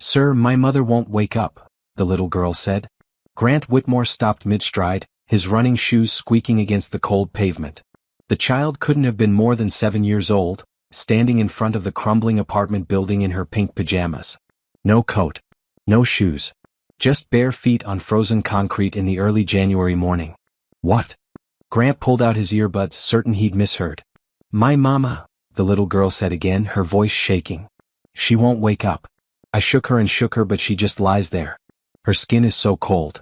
"Sir, my mother won't wake up," the little girl said. Grant Whitmore stopped mid-stride, his running shoes squeaking against the cold pavement. The child couldn't have been more than 7 years old, standing in front of the crumbling apartment building in her pink pajamas. No coat. No shoes. Just bare feet on frozen concrete in the early January morning. What? Grant pulled out his earbuds, certain he'd misheard. "My mama," the little girl said again, her voice shaking. "She won't wake up. I shook her but she just lies there. Her skin is so cold."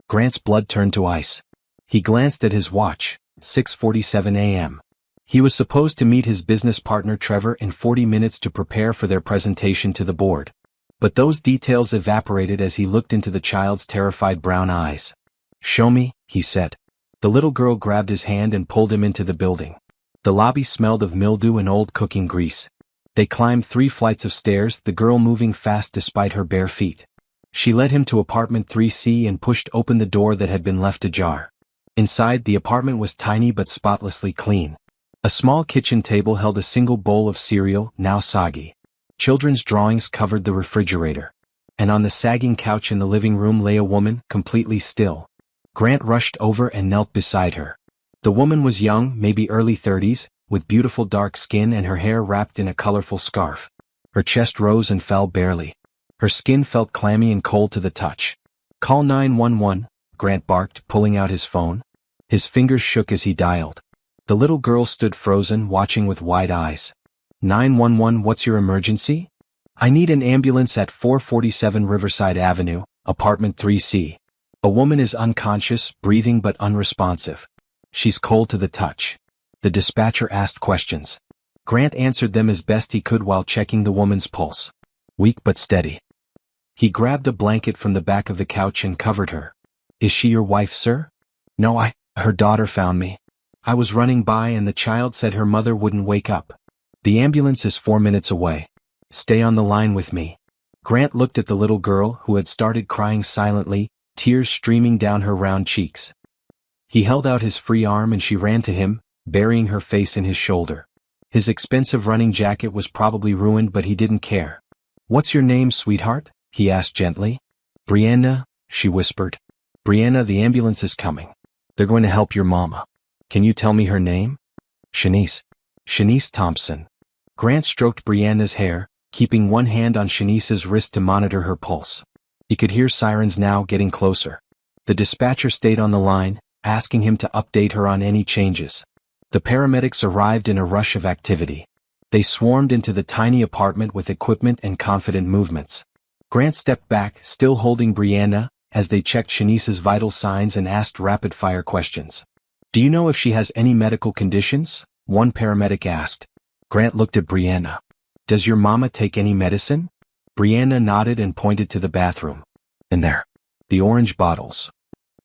Grant's blood turned to ice. He glanced at his watch, 6:47 a.m. He was supposed to meet his business partner Trevor in 40 minutes to prepare for their presentation to the board. But those details evaporated as he looked into the child's terrified brown eyes. "Show me," he said. The little girl grabbed his hand and pulled him into the building. The lobby smelled of mildew and old cooking grease. They climbed 3 flights of stairs, the girl moving fast despite her bare feet. She led him to apartment 3C and pushed open the door that had been left ajar. Inside, the apartment was tiny but spotlessly clean. A small kitchen table held a single bowl of cereal, now soggy. Children's drawings covered the refrigerator. And on the sagging couch in the living room lay a woman, completely still. Grant rushed over and knelt beside her. The woman was young, maybe early 30s, with beautiful dark skin and her hair wrapped in a colorful scarf. Her chest rose and fell barely. Her skin felt clammy and cold to the touch. "Call 911, Grant barked, pulling out his phone. His fingers shook as he dialed. The little girl stood frozen, watching with wide eyes. 911, what's your emergency? I need an ambulance at 447 Riverside Avenue, apartment 3C. A woman is unconscious, breathing but unresponsive. She's cold to the touch." The dispatcher asked questions. Grant answered them as best he could while checking the woman's pulse. Weak but steady. He grabbed a blanket from the back of the couch and covered her. "Is she your wife, sir?" "No, her daughter found me. I was running by and the child said her mother wouldn't wake up. The ambulance is 4 minutes away. Stay on the line with me." Grant looked at the little girl, who had started crying silently, tears streaming down her round cheeks. He held out his free arm and she ran to him, burying her face in his shoulder. His expensive running jacket was probably ruined, but he didn't care. "What's your name, sweetheart?" he asked gently. "Brianna," she whispered. "Brianna, the ambulance is coming. They're going to help your mama. Can you tell me her name?" "Shanice. Shanice Thompson." Grant stroked Brianna's hair, keeping one hand on Shanice's wrist to monitor her pulse. He could hear sirens now, getting closer. The dispatcher stayed on the line, asking him to update her on any changes. The paramedics arrived in a rush of activity. They swarmed into the tiny apartment with equipment and confident movements. Grant stepped back, still holding Brianna, as they checked Shanice's vital signs and asked rapid-fire questions. "Do you know if she has any medical conditions?" one paramedic asked. Grant looked at Brianna. "Does your mama take any medicine?" Brianna nodded and pointed to the bathroom. "In there. The orange bottles."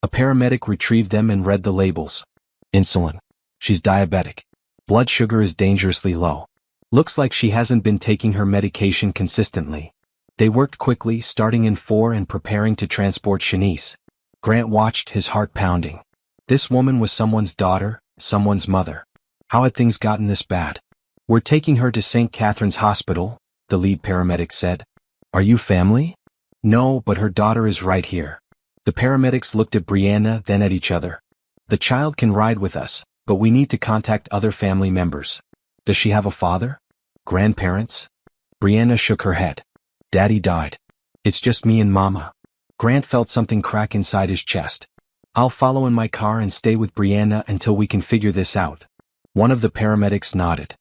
A paramedic retrieved them and read the labels. "Insulin. She's diabetic. Blood sugar is dangerously low. Looks like she hasn't been taking her medication consistently." They worked quickly, starting in 4 and preparing to transport Shanice. Grant watched, his heart pounding. This woman was someone's daughter, someone's mother. How had things gotten this bad? "We're taking her to St. Catherine's Hospital," the lead paramedic said. "Are you family?" "No, but her daughter is right here." The paramedics looked at Brianna, then at each other. "The child can ride with us, but we need to contact other family members." "Does she have a father? Grandparents?" Brianna shook her head. "Daddy died. It's just me and Mama." Grant felt something crack inside his chest. "I'll follow in my car and stay with Brianna until we can figure this out." One of the paramedics nodded.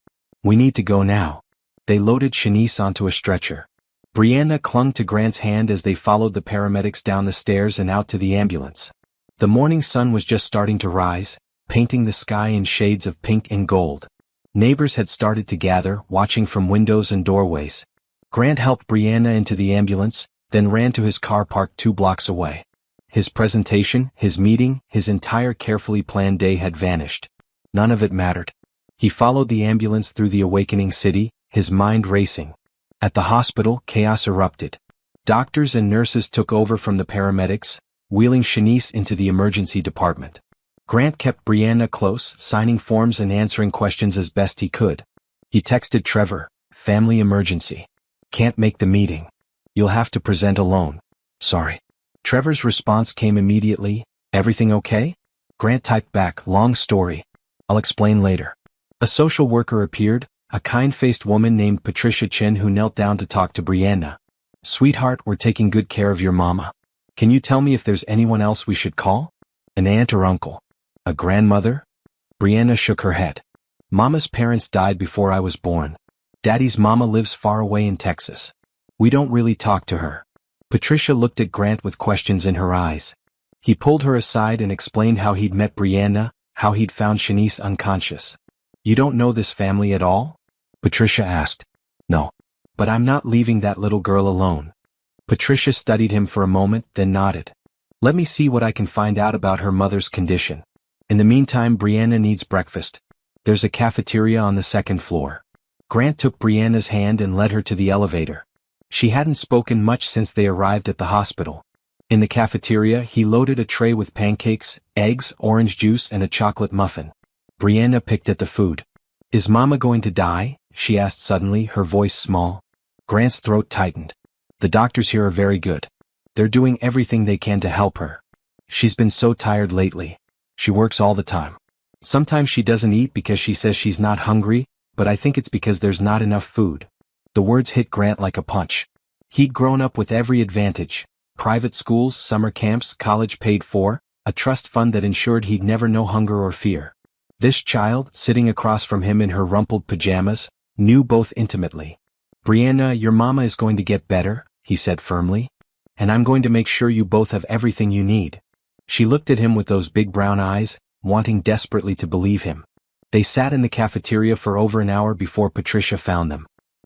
"We need to go now." They loaded Shanice onto a stretcher. Brianna clung to Grant's hand as they followed the paramedics down the stairs and out to the ambulance. The morning sun was just starting to rise, painting the sky in shades of pink and gold. Neighbors had started to gather, watching from windows and doorways. Grant helped Brianna into the ambulance, then ran to his car parked 2 blocks away. His presentation, his meeting, his entire carefully planned day had vanished. None of it mattered. He followed the ambulance through the awakening city, his mind racing. At the hospital, chaos erupted. Doctors and nurses took over from the paramedics, wheeling Shanice into the emergency department. Grant kept Brianna close, signing forms and answering questions as best he could. He texted Trevor, "Family emergency. Can't make the meeting." You'll have to present alone. Sorry. Trevor's response came immediately. Everything okay? Grant typed back, long story. I'll explain later. A social worker appeared, a kind-faced woman named Patricia Chin who knelt down to talk to Brianna. Sweetheart, we're taking good care of your mama. Can you tell me if there's anyone else we should call? An aunt or uncle? A grandmother? Brianna shook her head. Mama's parents died before I was born. Daddy's mama lives far away in Texas. We don't really talk to her. Patricia looked at Grant with questions in her eyes. He pulled her aside and explained how he'd met Brianna, how he'd found Shanice unconscious. You don't know this family at all? Patricia asked. No. But I'm not leaving that little girl alone. Patricia studied him for a moment, then nodded. Let me see what I can find out about her mother's condition. In the meantime, Brianna needs breakfast. There's a cafeteria on the second floor. Grant took Brianna's hand and led her to the elevator. She hadn't spoken much since they arrived at the hospital. In the cafeteria, he loaded a tray with pancakes, eggs, orange juice, and a chocolate muffin. Brianna picked at the food. Is Mama going to die? She asked suddenly, her voice small. Grant's throat tightened. The doctors here are very good. They're doing everything they can to help her. She's been so tired lately. She works all the time. Sometimes she doesn't eat because she says she's not hungry, but I think it's because there's not enough food. The words hit Grant like a punch. He'd grown up with every advantage. Private schools, summer camps, college paid for, a trust fund that ensured he'd never know hunger or fear. This child, sitting across from him in her rumpled pajamas, knew both intimately. Brianna, your mama is going to get better, he said firmly. And I'm going to make sure you both have everything you need. She looked at him with those big brown eyes, wanting desperately to believe him. They sat in the cafeteria for over an hour before Patricia found them.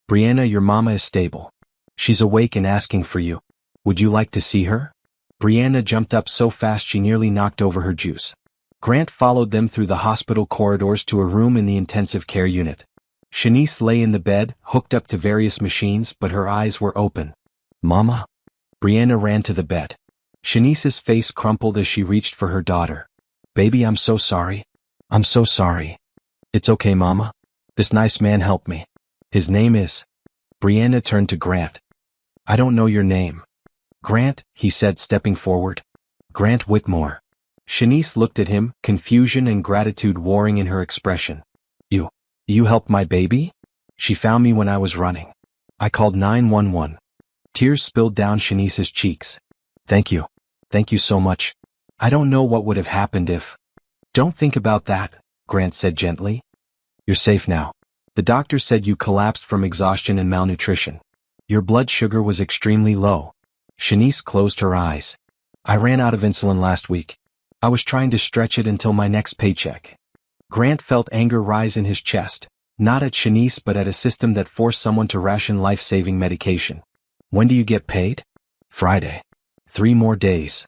Brianna, your mama is stable. She's awake and asking for you. Would you like to see her? Brianna jumped up so fast she nearly knocked over her juice. Grant followed them through the hospital corridors to a room in the intensive care unit. Shanice lay in the bed, hooked up to various machines, but her eyes were open. Mama? Brianna ran to the bed. Shanice's face crumpled as she reached for her daughter. Baby, I'm so sorry. I'm so sorry. It's okay, Mama. This nice man helped me. His name is... Brianna turned to Grant. I don't know your name. Grant, he said, stepping forward. Grant Whitmore. Shanice looked at him, confusion and gratitude warring in her expression. You helped my baby? She found me when I was running. I called 911. Tears spilled down Shanice's cheeks. Thank you. Thank you so much. I don't know what would have happened if... Don't think about that, Grant said gently. You're safe now. The doctor said you collapsed from exhaustion and malnutrition. Your blood sugar was extremely low. Shanice closed her eyes. I ran out of insulin last week. I was trying to stretch it until my next paycheck. Grant felt anger rise in his chest, not at Shanice but at a system that forced someone to ration life-saving medication. When do you get paid? Friday. 3 more days.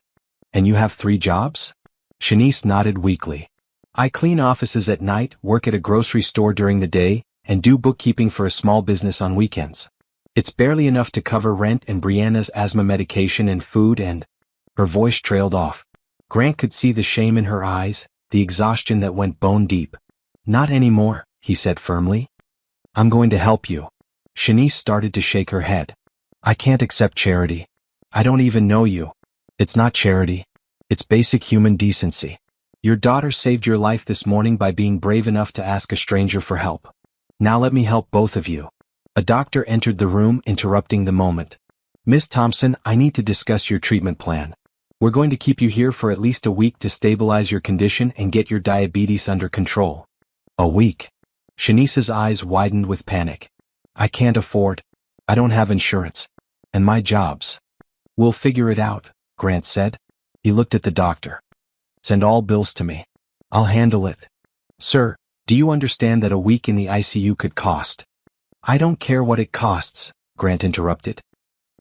And you have 3 jobs? Shanice nodded weakly. I clean offices at night, work at a grocery store during the day, and do bookkeeping for a small business on weekends. It's barely enough to cover rent and Brianna's asthma medication and food and... Her voice trailed off. Grant could see the shame in her eyes, the exhaustion that went bone deep. Not anymore, he said firmly. I'm going to help you. Shanice started to shake her head. I can't accept charity. I don't even know you. It's not charity. It's basic human decency. Your daughter saved your life this morning by being brave enough to ask a stranger for help. Now let me help both of you. A doctor entered the room, interrupting the moment. Miss Thompson, I need to discuss your treatment plan. We're going to keep you here for at least a week to stabilize your condition and get your diabetes under control. A week? Shanice's eyes widened with panic. I can't afford. I don't have insurance. And my job's. We'll figure it out, Grant said. He looked at the doctor. Send all bills to me. I'll handle it. Sir, do you understand that a week in the ICU could cost? I don't care what it costs, Grant interrupted.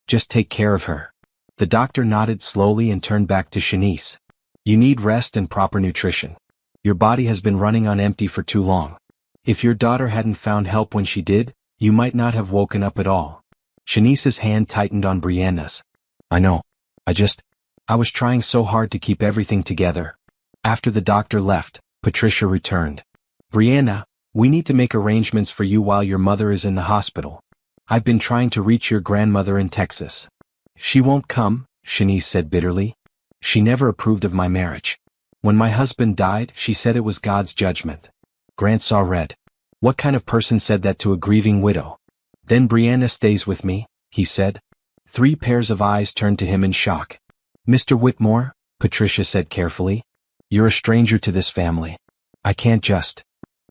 Just take care of her. The doctor nodded slowly and turned back to Shanice. You need rest and proper nutrition. Your body has been running on empty for too long. If your daughter hadn't found help when she did, you might not have woken up at all. Shanice's hand tightened on Brianna's. I know. I was trying so hard to keep everything together. After the doctor left, Patricia returned. Brianna, we need to make arrangements for you while your mother is in the hospital. I've been trying to reach your grandmother in Texas. She won't come, Shanice said bitterly. She never approved of my marriage. When my husband died, she said it was God's judgment. Grant saw red. What kind of person said that to a grieving widow? Then Brianna stays with me, he said. 3 pairs of eyes turned to him in shock. Mr. Whitmore, Patricia said carefully, you're a stranger to this family. I can't just.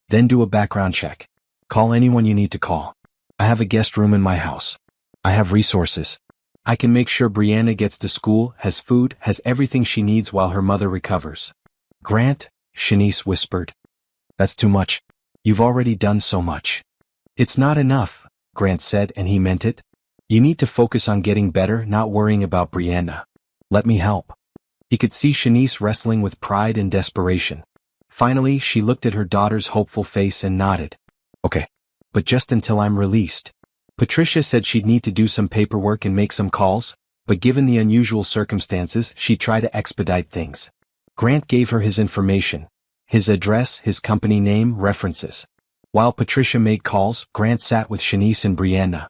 Then do a background check. Call anyone you need to call. I have a guest room in my house. I have resources. I can make sure Brianna gets to school, has food, has everything she needs while her mother recovers. Grant, Shanice whispered. That's too much. You've already done so much. It's not enough, Grant said, and he meant it. You need to focus on getting better, not worrying about Brianna. Let me help. He could see Shanice wrestling with pride and desperation. Finally, she looked at her daughter's hopeful face and nodded. Okay. But just until I'm released. Patricia said she'd need to do some paperwork and make some calls, but given the unusual circumstances, she'd try to expedite things. Grant gave her his information. His address, his company name, references. While Patricia made calls, Grant sat with Shanice and Brianna.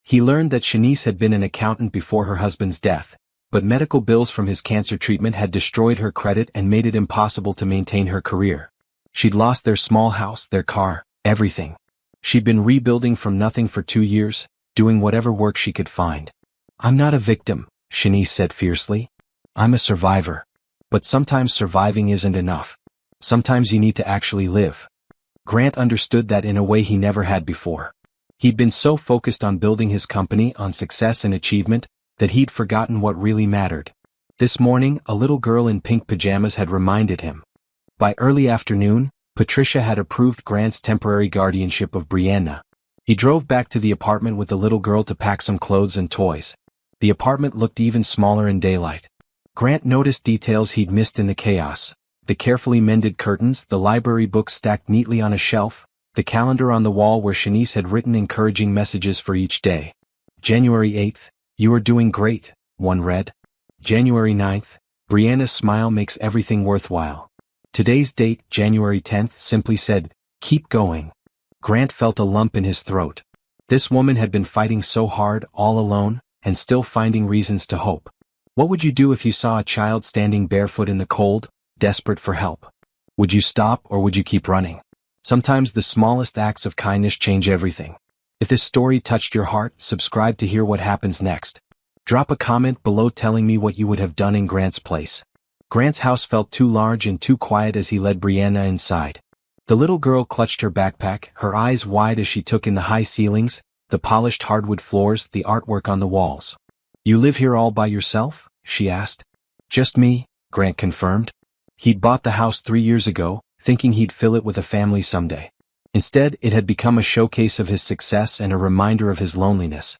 He learned that Shanice had been an accountant before her husband's death, but medical bills from his cancer treatment had destroyed her credit and made it impossible to maintain her career. She'd lost their small house, their car, everything. She'd been rebuilding from nothing for 2 years, doing whatever work she could find. I'm not a victim, Shanice said fiercely. I'm a survivor. But sometimes surviving isn't enough. Sometimes you need to actually live. Grant understood that in a way he never had before. He'd been so focused on building his company, on success and achievement, that he'd forgotten what really mattered. This morning, a little girl in pink pajamas had reminded him. By early afternoon, Patricia had approved Grant's temporary guardianship of Brianna. He drove back to the apartment with the little girl to pack some clothes and toys. The apartment looked even smaller in daylight. Grant noticed details he'd missed in the chaos. The carefully mended curtains, the library books stacked neatly on a shelf, the calendar on the wall where Shanice had written encouraging messages for each day. January 8th, you are doing great, one read. January 9th, Brianna's smile makes everything worthwhile. Today's date, January 10th, simply said, keep going. Grant felt a lump in his throat. This woman had been fighting so hard, all alone, and still finding reasons to hope. What would you do if you saw a child standing barefoot in the cold, desperate for help? Would you stop or would you keep running? Sometimes the smallest acts of kindness change everything. If this story touched your heart, subscribe to hear what happens next. Drop a comment below telling me what you would have done in Grant's place. Grant's house felt too large and too quiet as he led Brianna inside. The little girl clutched her backpack, her eyes wide as she took in the high ceilings, the polished hardwood floors, the artwork on the walls. You live here all by yourself? She asked. Just me, Grant confirmed. He'd bought the house 3 years ago, thinking he'd fill it with a family someday. Instead, it had become a showcase of his success and a reminder of his loneliness.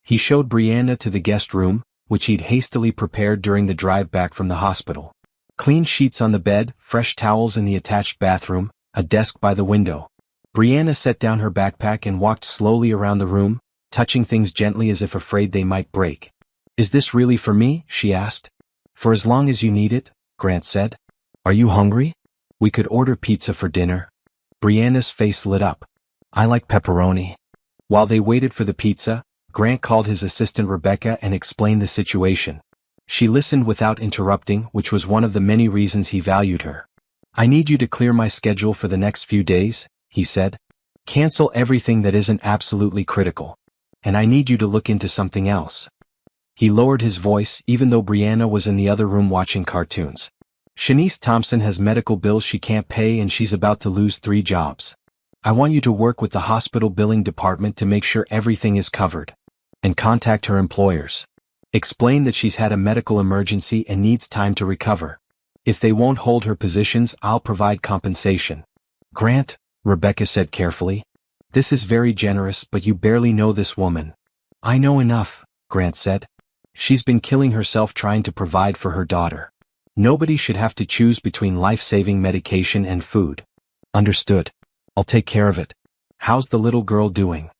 He showed Brianna to the guest room, which he'd hastily prepared during the drive back from the hospital. Clean sheets on the bed, fresh towels in the attached bathroom, a desk by the window. Brianna set down her backpack and walked slowly around the room, touching things gently as if afraid they might break. Is this really for me? She asked. For as long as you need it, Grant said. Are you hungry? We could order pizza for dinner. Brianna's face lit up. I like pepperoni. While they waited for the pizza, Grant called his assistant Rebecca and explained the situation. She listened without interrupting, which was one of the many reasons he valued her. I need you to clear my schedule for the next few days, he said. Cancel everything that isn't absolutely critical. And I need you to look into something else. He lowered his voice, even though Brianna was in the other room watching cartoons. Shanice Thompson has medical bills she can't pay and she's about to lose 3 jobs. I want you to work with the hospital billing department to make sure everything is covered. And contact her employers. Explain that she's had a medical emergency and needs time to recover. If they won't hold her positions, I'll provide compensation. Grant, Rebecca said carefully. This is very generous, but you barely know this woman. I know enough, Grant said. She's been killing herself trying to provide for her daughter. Nobody should have to choose between life-saving medication and food. Understood. I'll take care of it. How's the little girl doing?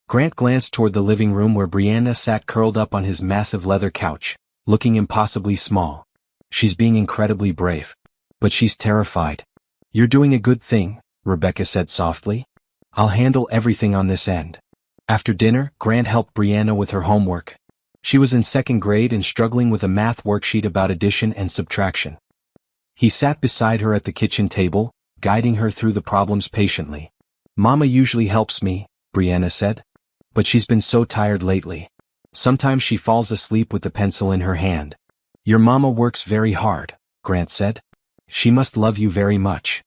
Grant glanced toward the living room where Brianna sat curled up on his massive leather couch, looking impossibly small. She's being incredibly brave. But she's terrified. You're doing a good thing, Rebecca said softly. I'll handle everything on this end. After dinner, Grant helped Brianna with her homework. She was in second grade and struggling with a math worksheet about addition and subtraction. He sat beside her at the kitchen table, guiding her through the problems patiently. "Mama usually helps me," Brianna said. "But she's been so tired lately. Sometimes she falls asleep with the pencil in her hand." "Your mama works very hard," Grant said. "She must love you very much."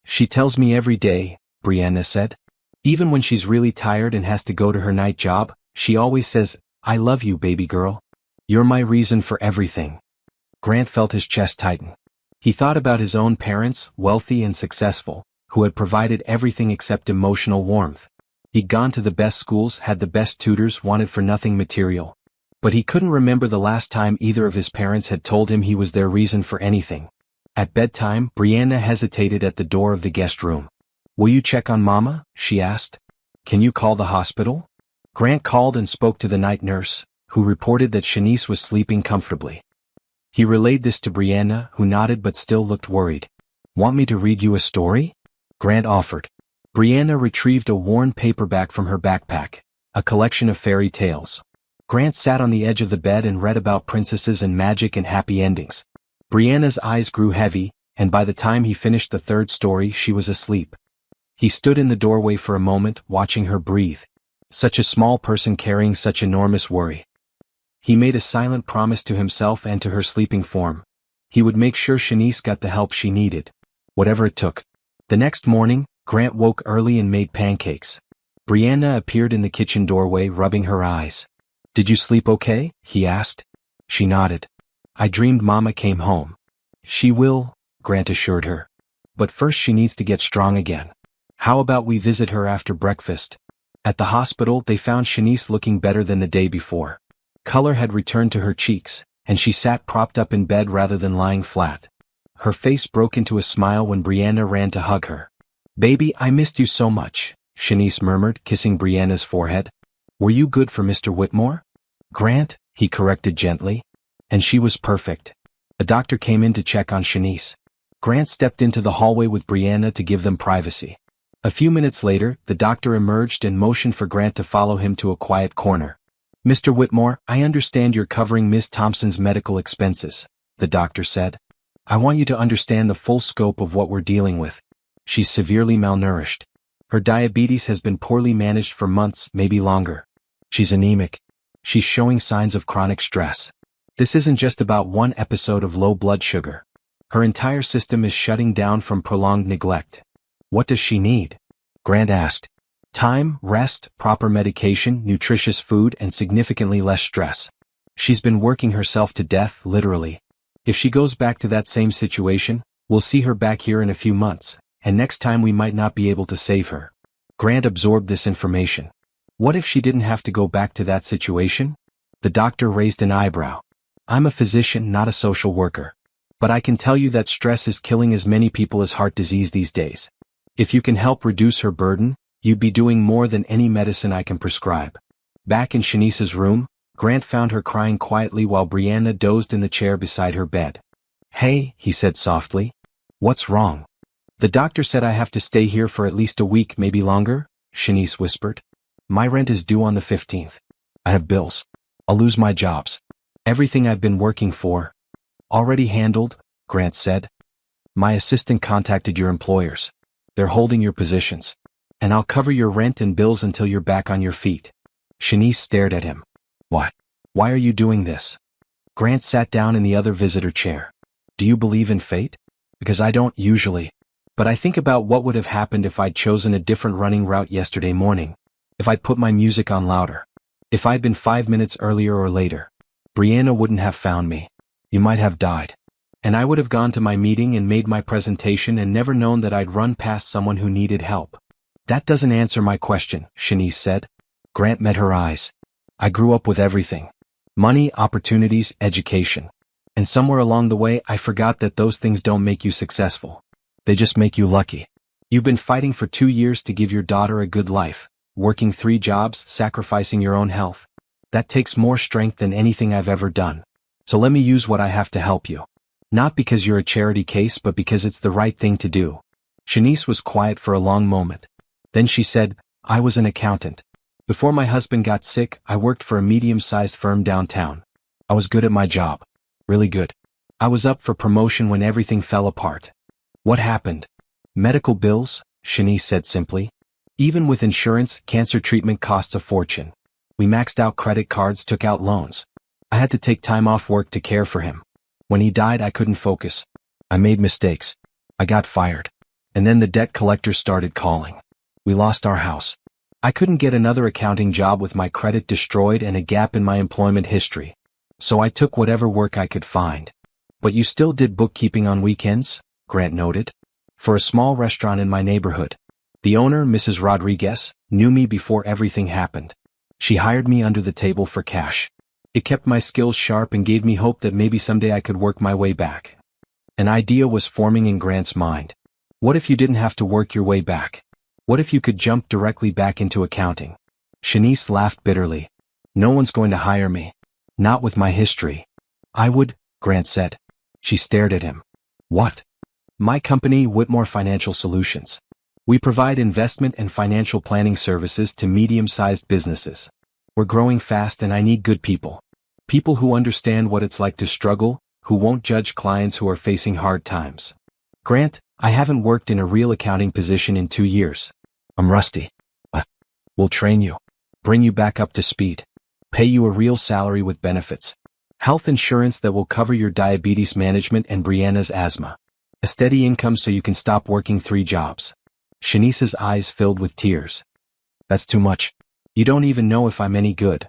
"She tells me every day," Brianna said. "Even when she's really tired and has to go to her night job, she always says, 'I love you, baby girl. You're my reason for everything.'" Grant felt his chest tighten. He thought about his own parents, wealthy and successful, who had provided everything except emotional warmth. He'd gone to the best schools, had the best tutors, wanted for nothing material. But he couldn't remember the last time either of his parents had told him he was their reason for anything. At bedtime, Brianna hesitated at the door of the guest room. "Will you check on Mama?" she asked. "Can you call the hospital?" Grant called and spoke to the night nurse, who reported that Shanice was sleeping comfortably. He relayed this to Brianna, who nodded but still looked worried. "Want me to read you a story?" Grant offered. Brianna retrieved a worn paperback from her backpack, a collection of fairy tales. Grant sat on the edge of the bed and read about princesses and magic and happy endings. Brianna's eyes grew heavy, and by the time he finished the third story she was asleep. He stood in the doorway for a moment, watching her breathe. Such a small person carrying such enormous worry. He made a silent promise to himself and to her sleeping form. He would make sure Shanice got the help she needed, whatever it took. The next morning, Grant woke early and made pancakes. Brianna appeared in the kitchen doorway, rubbing her eyes. "Did you sleep okay?" he asked. She nodded. "I dreamed Mama came home." "She will," Grant assured her. "But first she needs to get strong again. How about we visit her after breakfast?" At the hospital, they found Shanice looking better than the day before. Color had returned to her cheeks, and she sat propped up in bed rather than lying flat. Her face broke into a smile when Brianna ran to hug her. "Baby, I missed you so much," Shanice murmured, kissing Brianna's forehead. "Were you good for Mr. Whitmore?" "Grant," he corrected gently. "And she was perfect." A doctor came in to check on Shanice. Grant stepped into the hallway with Brianna to give them privacy. A few minutes later, the doctor emerged and motioned for Grant to follow him to a quiet corner. "Mr. Whitmore, I understand you're covering Miss Thompson's medical expenses," the doctor said. "I want you to understand the full scope of what we're dealing with. She's severely malnourished. Her diabetes has been poorly managed for months, maybe longer. She's anemic. She's showing signs of chronic stress. This isn't just about one episode of low blood sugar. Her entire system is shutting down from prolonged neglect." "What does she need?" Grant asked. "Time, rest, proper medication, nutritious food, and significantly less stress. She's been working herself to death, literally. If she goes back to that same situation, we'll see her back here in a few months, and next time we might not be able to save her." Grant absorbed this information. What if she didn't have to go back to that situation? The doctor raised an eyebrow. "I'm a physician, not a social worker. But I can tell you that stress is killing as many people as heart disease these days. If you can help reduce her burden, you'd be doing more than any medicine I can prescribe." Back in Shanice's room, Grant found her crying quietly while Brianna dozed in the chair beside her bed. "Hey," he said softly. "What's wrong?" "The doctor said I have to stay here for at least a week, maybe longer," Shanice whispered. "My rent is due on the 15th. I have bills. I'll lose my jobs. Everything I've been working for." "Already handled," Grant said. "My assistant contacted your employers. They're holding your positions. And I'll cover your rent and bills until you're back on your feet." Shanice stared at him. "What? Why are you doing this?" Grant sat down in the other visitor chair. "Do you believe in fate?" "Because I don't usually. But I think about what would have happened if I'd chosen a different running route yesterday morning. If I'd put my music on louder. If I'd been 5 minutes earlier or later. Brianna wouldn't have found me. You might have died. And I would have gone to my meeting and made my presentation and never known that I'd run past someone who needed help." "That doesn't answer my question," Shanice said. Grant met her eyes. "I grew up with everything. Money, opportunities, education. And somewhere along the way I forgot that those things don't make you successful. They just make you lucky. You've been fighting for 2 years to give your daughter a good life, working 3 jobs, sacrificing your own health. That takes more strength than anything I've ever done. So let me use what I have to help you. Not because you're a charity case, but because it's the right thing to do." Shanice was quiet for a long moment. Then she said, "I was an accountant. Before my husband got sick, I worked for a medium-sized firm downtown. I was good at my job. Really good. I was up for promotion when everything fell apart. What happened? Medical bills, Shanice said simply. Even with insurance, cancer treatment costs a fortune. We maxed out credit cards, took out loans. I had to take time off work to care for him. When he died, I couldn't focus. I made mistakes. I got fired. And then the debt collectors started calling. We lost our house. I couldn't get another accounting job with my credit destroyed and a gap in my employment history. So I took whatever work I could find. But you still did bookkeeping on weekends? Grant noted. For a small restaurant in my neighborhood. The owner, Mrs. Rodriguez, knew me before everything happened. She hired me under the table for cash. It kept my skills sharp and gave me hope that maybe someday I could work my way back. An idea was forming in Grant's mind. What if you didn't have to work your way back? What if you could jump directly back into accounting? Shanice laughed bitterly. No one's going to hire me. Not with my history. I would, Grant said. She stared at him. What? My company, Whitmore Financial Solutions. We provide investment and financial planning services to medium-sized businesses. We're growing fast and I need good people. People who understand what it's like to struggle, who won't judge clients who are facing hard times. Grant, I haven't worked in a real accounting position in 2 years. I'm rusty. But we'll train you. Bring you back up to speed. Pay you a real salary with benefits. Health insurance that will cover your diabetes management and Brianna's asthma. A steady income so you can stop working 3 jobs. Shanice's eyes filled with tears. That's too much. You don't even know if I'm any good.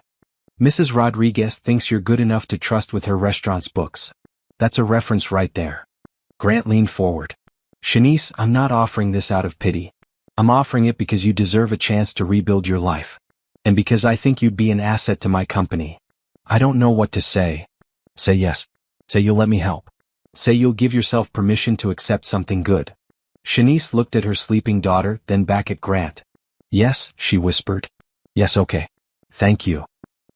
Mrs. Rodriguez thinks you're good enough to trust with her restaurant's books. That's a reference right there. Grant leaned forward. Shanice, I'm not offering this out of pity. I'm offering it because you deserve a chance to rebuild your life. And because I think you'd be an asset to my company. I don't know what to say. Say yes. Say you'll let me help. Say you'll give yourself permission to accept something good. Shanice looked at her sleeping daughter, then back at Grant. Yes, she whispered. Yes, okay. Thank you.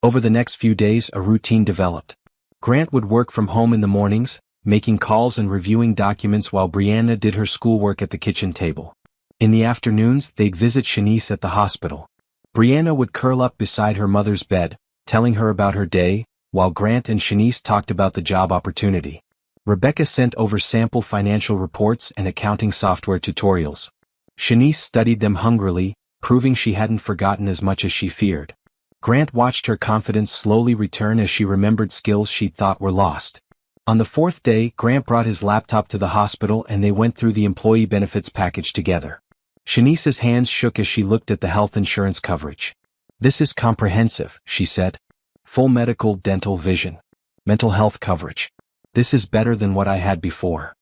Over the next few days, a routine developed. Grant would work from home in the mornings, making calls and reviewing documents while Brianna did her schoolwork at the kitchen table. In the afternoons, they'd visit Shanice at the hospital. Brianna would curl up beside her mother's bed, telling her about her day, while Grant and Shanice talked about the job opportunity. Rebecca sent over sample financial reports and accounting software tutorials. Shanice studied them hungrily, proving she hadn't forgotten as much as she feared. Grant watched her confidence slowly return as she remembered skills she'd thought were lost. On the 4th day, Grant brought his laptop to the hospital and they went through the employee benefits package together. Shanice's hands shook as she looked at the health insurance coverage. This is comprehensive, she said. Full medical, dental, vision. Mental health coverage. This is better than what I had before.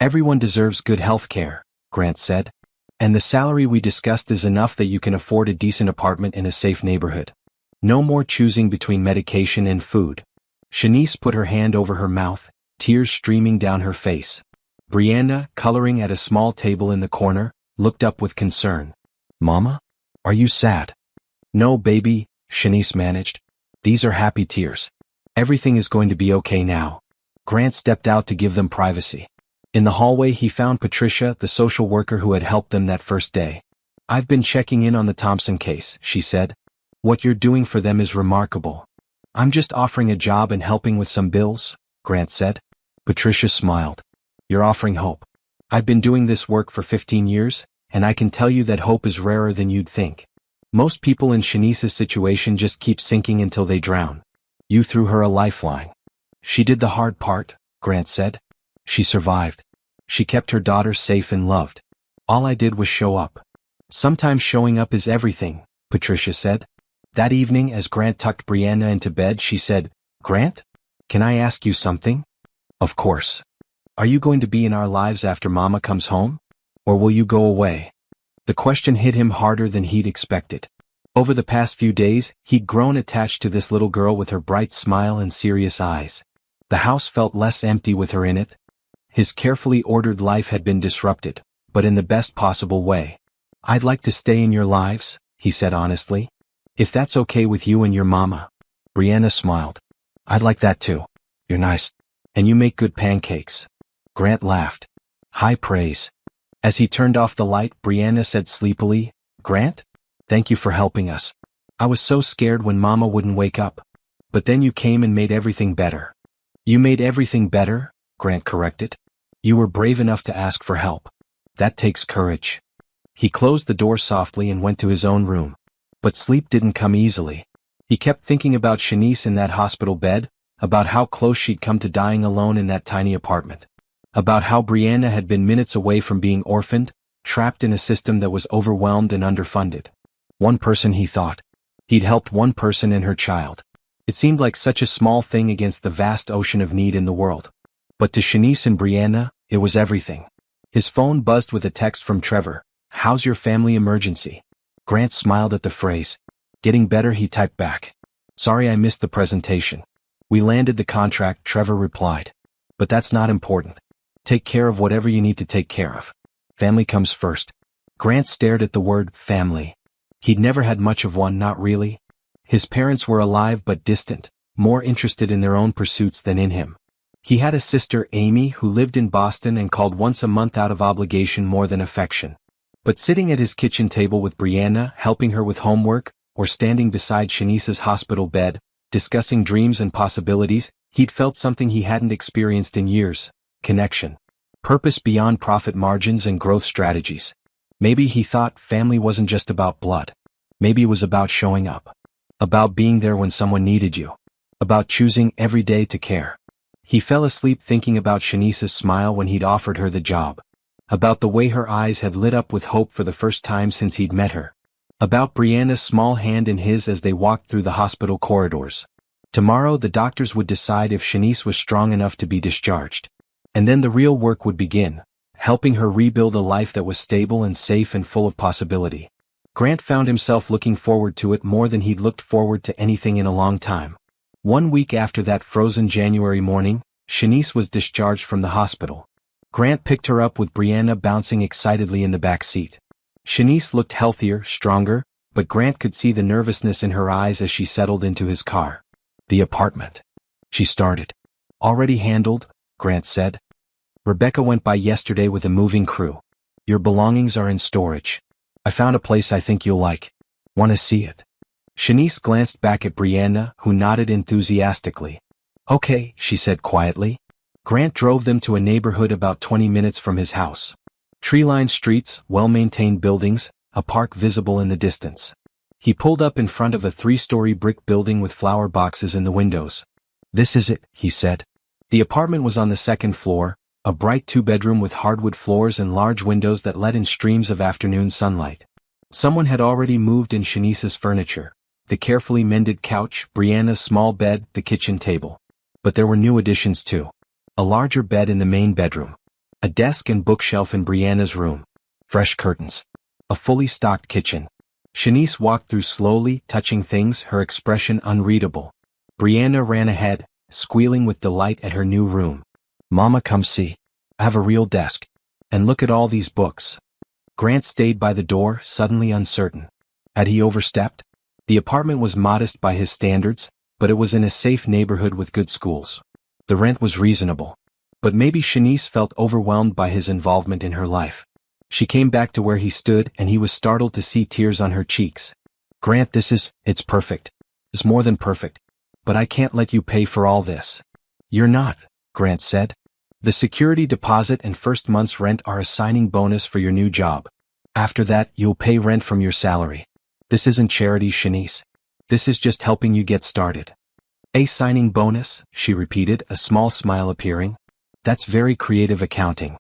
Everyone deserves good health care, Grant said. And the salary we discussed is enough that you can afford a decent apartment in a safe neighborhood. No more choosing between medication and food. Shanice put her hand over her mouth, tears streaming down her face. Brianna, coloring at a small table in the corner, looked up with concern. Mama? Are you sad? No, baby, Shanice managed. These are happy tears. Everything is going to be okay now. Grant stepped out to give them privacy. In the hallway he found Patricia, the social worker who had helped them that first day. I've been checking in on the Thompson case, she said. What you're doing for them is remarkable. I'm just offering a job and helping with some bills, Grant said. Patricia smiled. You're offering hope. I've been doing this work for 15 years, and I can tell you that hope is rarer than you'd think. Most people in Shanice's situation just keep sinking until they drown. You threw her a lifeline. She did the hard part, Grant said. She survived. She kept her daughter safe and loved. All I did was show up. Sometimes showing up is everything, Patricia said. That evening, as Grant tucked Brianna into bed, she said, Grant? Can I ask you something? Of course. Are you going to be in our lives after Mama comes home? Or will you go away? The question hit him harder than he'd expected. Over the past few days, he'd grown attached to this little girl with her bright smile and serious eyes. The house felt less empty with her in it. His carefully ordered life had been disrupted, but in the best possible way. I'd like to stay in your lives, he said honestly. If that's okay with you and your mama. Brianna smiled. I'd like that too. You're nice. And you make good pancakes. Grant laughed. High praise. As he turned off the light, Brianna said sleepily, Grant? Thank you for helping us. I was so scared when Mama wouldn't wake up. But then you came and made everything better. You made everything better, Grant corrected. You were brave enough to ask for help. That takes courage. He closed the door softly and went to his own room. But sleep didn't come easily. He kept thinking about Shanice in that hospital bed, about how close she'd come to dying alone in that tiny apartment. About how Brianna had been minutes away from being orphaned, trapped in a system that was overwhelmed and underfunded. One person, he thought. He'd helped one person and her child. It seemed like such a small thing against the vast ocean of need in the world. But to Shanice and Brianna, it was everything. His phone buzzed with a text from Trevor. How's your family emergency? Grant smiled at the phrase. Getting better, he typed back. Sorry I missed the presentation. We landed the contract, Trevor replied. But that's not important. Take care of whatever you need to take care of. Family comes first. Grant stared at the word family. He'd never had much of one, not really. His parents were alive but distant, more interested in their own pursuits than in him. He had a sister, Amy, who lived in Boston and called once a month out of obligation more than affection. But sitting at his kitchen table with Brianna, helping her with homework, or standing beside Shanice's hospital bed, discussing dreams and possibilities, he'd felt something he hadn't experienced in years: connection. Purpose beyond profit margins and growth strategies. Maybe, he thought, family wasn't just about blood. Maybe it was about showing up. About being there when someone needed you. About choosing every day to care. He fell asleep thinking about Shanice's smile when he'd offered her the job. About the way her eyes had lit up with hope for the first time since he'd met her. About Brianna's small hand in his as they walked through the hospital corridors. Tomorrow the doctors would decide if Shanice was strong enough to be discharged. And then the real work would begin, helping her rebuild a life that was stable and safe and full of possibility. Grant found himself looking forward to it more than he'd looked forward to anything in a long time. 1 week after that frozen January morning, Shanice was discharged from the hospital. Grant picked her up with Brianna bouncing excitedly in the back seat. Shanice looked healthier, stronger, but Grant could see the nervousness in her eyes as she settled into his car. The apartment. She started. Already handled, Grant said. Rebecca went by yesterday with a moving crew. Your belongings are in storage. I found a place I think you'll like. Want to see it? Shanice glanced back at Brianna, who nodded enthusiastically. Okay, she said quietly. Grant drove them to a neighborhood about 20 minutes from his house. Tree-lined streets, well-maintained buildings, a park visible in the distance. He pulled up in front of a 3-story brick building with flower boxes in the windows. This is it, he said. The apartment was on the 2nd floor, a bright 2-bedroom with hardwood floors and large windows that let in streams of afternoon sunlight. Someone had already moved in Shanice's furniture. The carefully mended couch, Brianna's small bed, the kitchen table. But there were new additions too. A larger bed in the main bedroom. A desk and bookshelf in Brianna's room. Fresh curtains. A fully stocked kitchen. Shanice walked through slowly, touching things, her expression unreadable. Brianna ran ahead, squealing with delight at her new room. Mama, come see. I have a real desk. And look at all these books. Grant stayed by the door, suddenly uncertain. Had he overstepped? The apartment was modest by his standards, but it was in a safe neighborhood with good schools. The rent was reasonable. But maybe Shanice felt overwhelmed by his involvement in her life. She came back to where he stood and he was startled to see tears on her cheeks. Grant, it's perfect. It's more than perfect. But I can't let you pay for all this. You're not, Grant said. The security deposit and first month's rent are a signing bonus for your new job. After that, you'll pay rent from your salary. This isn't charity, Shanice. This is just helping you get started. A signing bonus, she repeated, a small smile appearing. That's very creative accounting.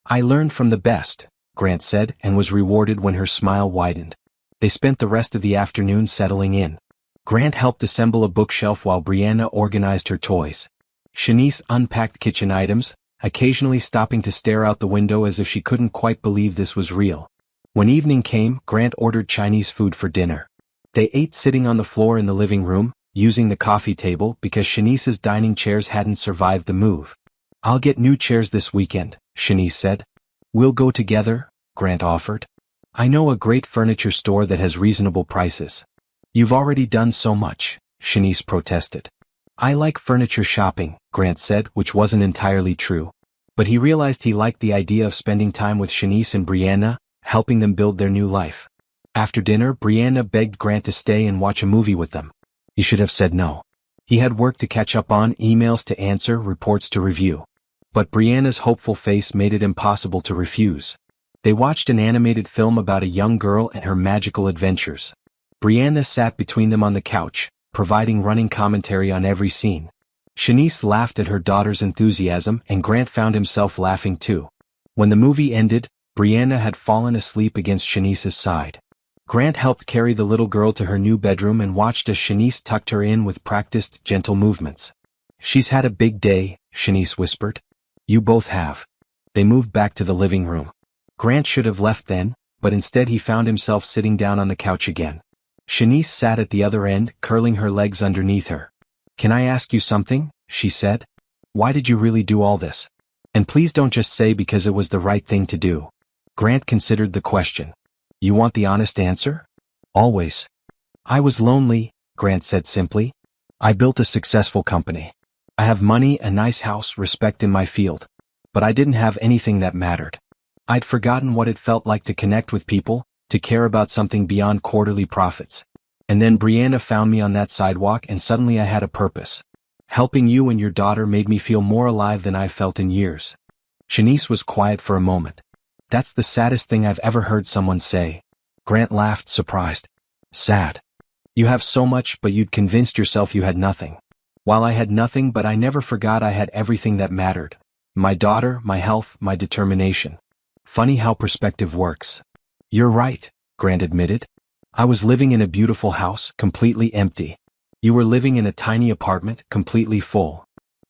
I learned from the best, Grant said, and was rewarded when her smile widened. They spent the rest of the afternoon settling in. Grant helped assemble a bookshelf while Brianna organized her toys. Shanice unpacked kitchen items, occasionally stopping to stare out the window as if she couldn't quite believe this was real. When evening came, Grant ordered Chinese food for dinner. They ate sitting on the floor in the living room, using the coffee table because Shanice's dining chairs hadn't survived the move. I'll get new chairs this weekend, Shanice said. We'll go together, Grant offered. I know a great furniture store that has reasonable prices. You've already done so much, Shanice protested. I like furniture shopping, Grant said, which wasn't entirely true. But he realized he liked the idea of spending time with Shanice and Brianna, helping them build their new life. After dinner, Brianna begged Grant to stay and watch a movie with them. He should have said no. He had work to catch up on, emails to answer, reports to review. But Brianna's hopeful face made it impossible to refuse. They watched an animated film about a young girl and her magical adventures. Brianna sat between them on the couch, providing running commentary on every scene. Shanice laughed at her daughter's enthusiasm, and Grant found himself laughing too. When the movie ended, Brianna had fallen asleep against Shanice's side. Grant helped carry the little girl to her new bedroom and watched as Shanice tucked her in with practiced, gentle movements. "She's had a big day," Shanice whispered. "You both have." They moved back to the living room. Grant should have left then, but instead he found himself sitting down on the couch again. Shanice sat at the other end, curling her legs underneath her. "Can I ask you something?" she said. "Why did you really do all this? And please don't just say because it was the right thing to do." Grant considered the question. "You want the honest answer?" "Always." "I was lonely," Grant said simply. "I built a successful company. I have money, a nice house, respect in my field. But I didn't have anything that mattered. I'd forgotten what it felt like to connect with people, to care about something beyond quarterly profits. And then Brianna found me on that sidewalk and suddenly I had a purpose. Helping you and your daughter made me feel more alive than I've felt in years." Shanice was quiet for a moment. "That's the saddest thing I've ever heard someone say." Grant laughed, surprised. "Sad. You have so much, but you'd convinced yourself you had nothing. While I had nothing, but I never forgot I had everything that mattered. My daughter, my health, my determination. Funny how perspective works." "You're right," Grant admitted. "I was living in a beautiful house, completely empty. You were living in a tiny apartment, completely full.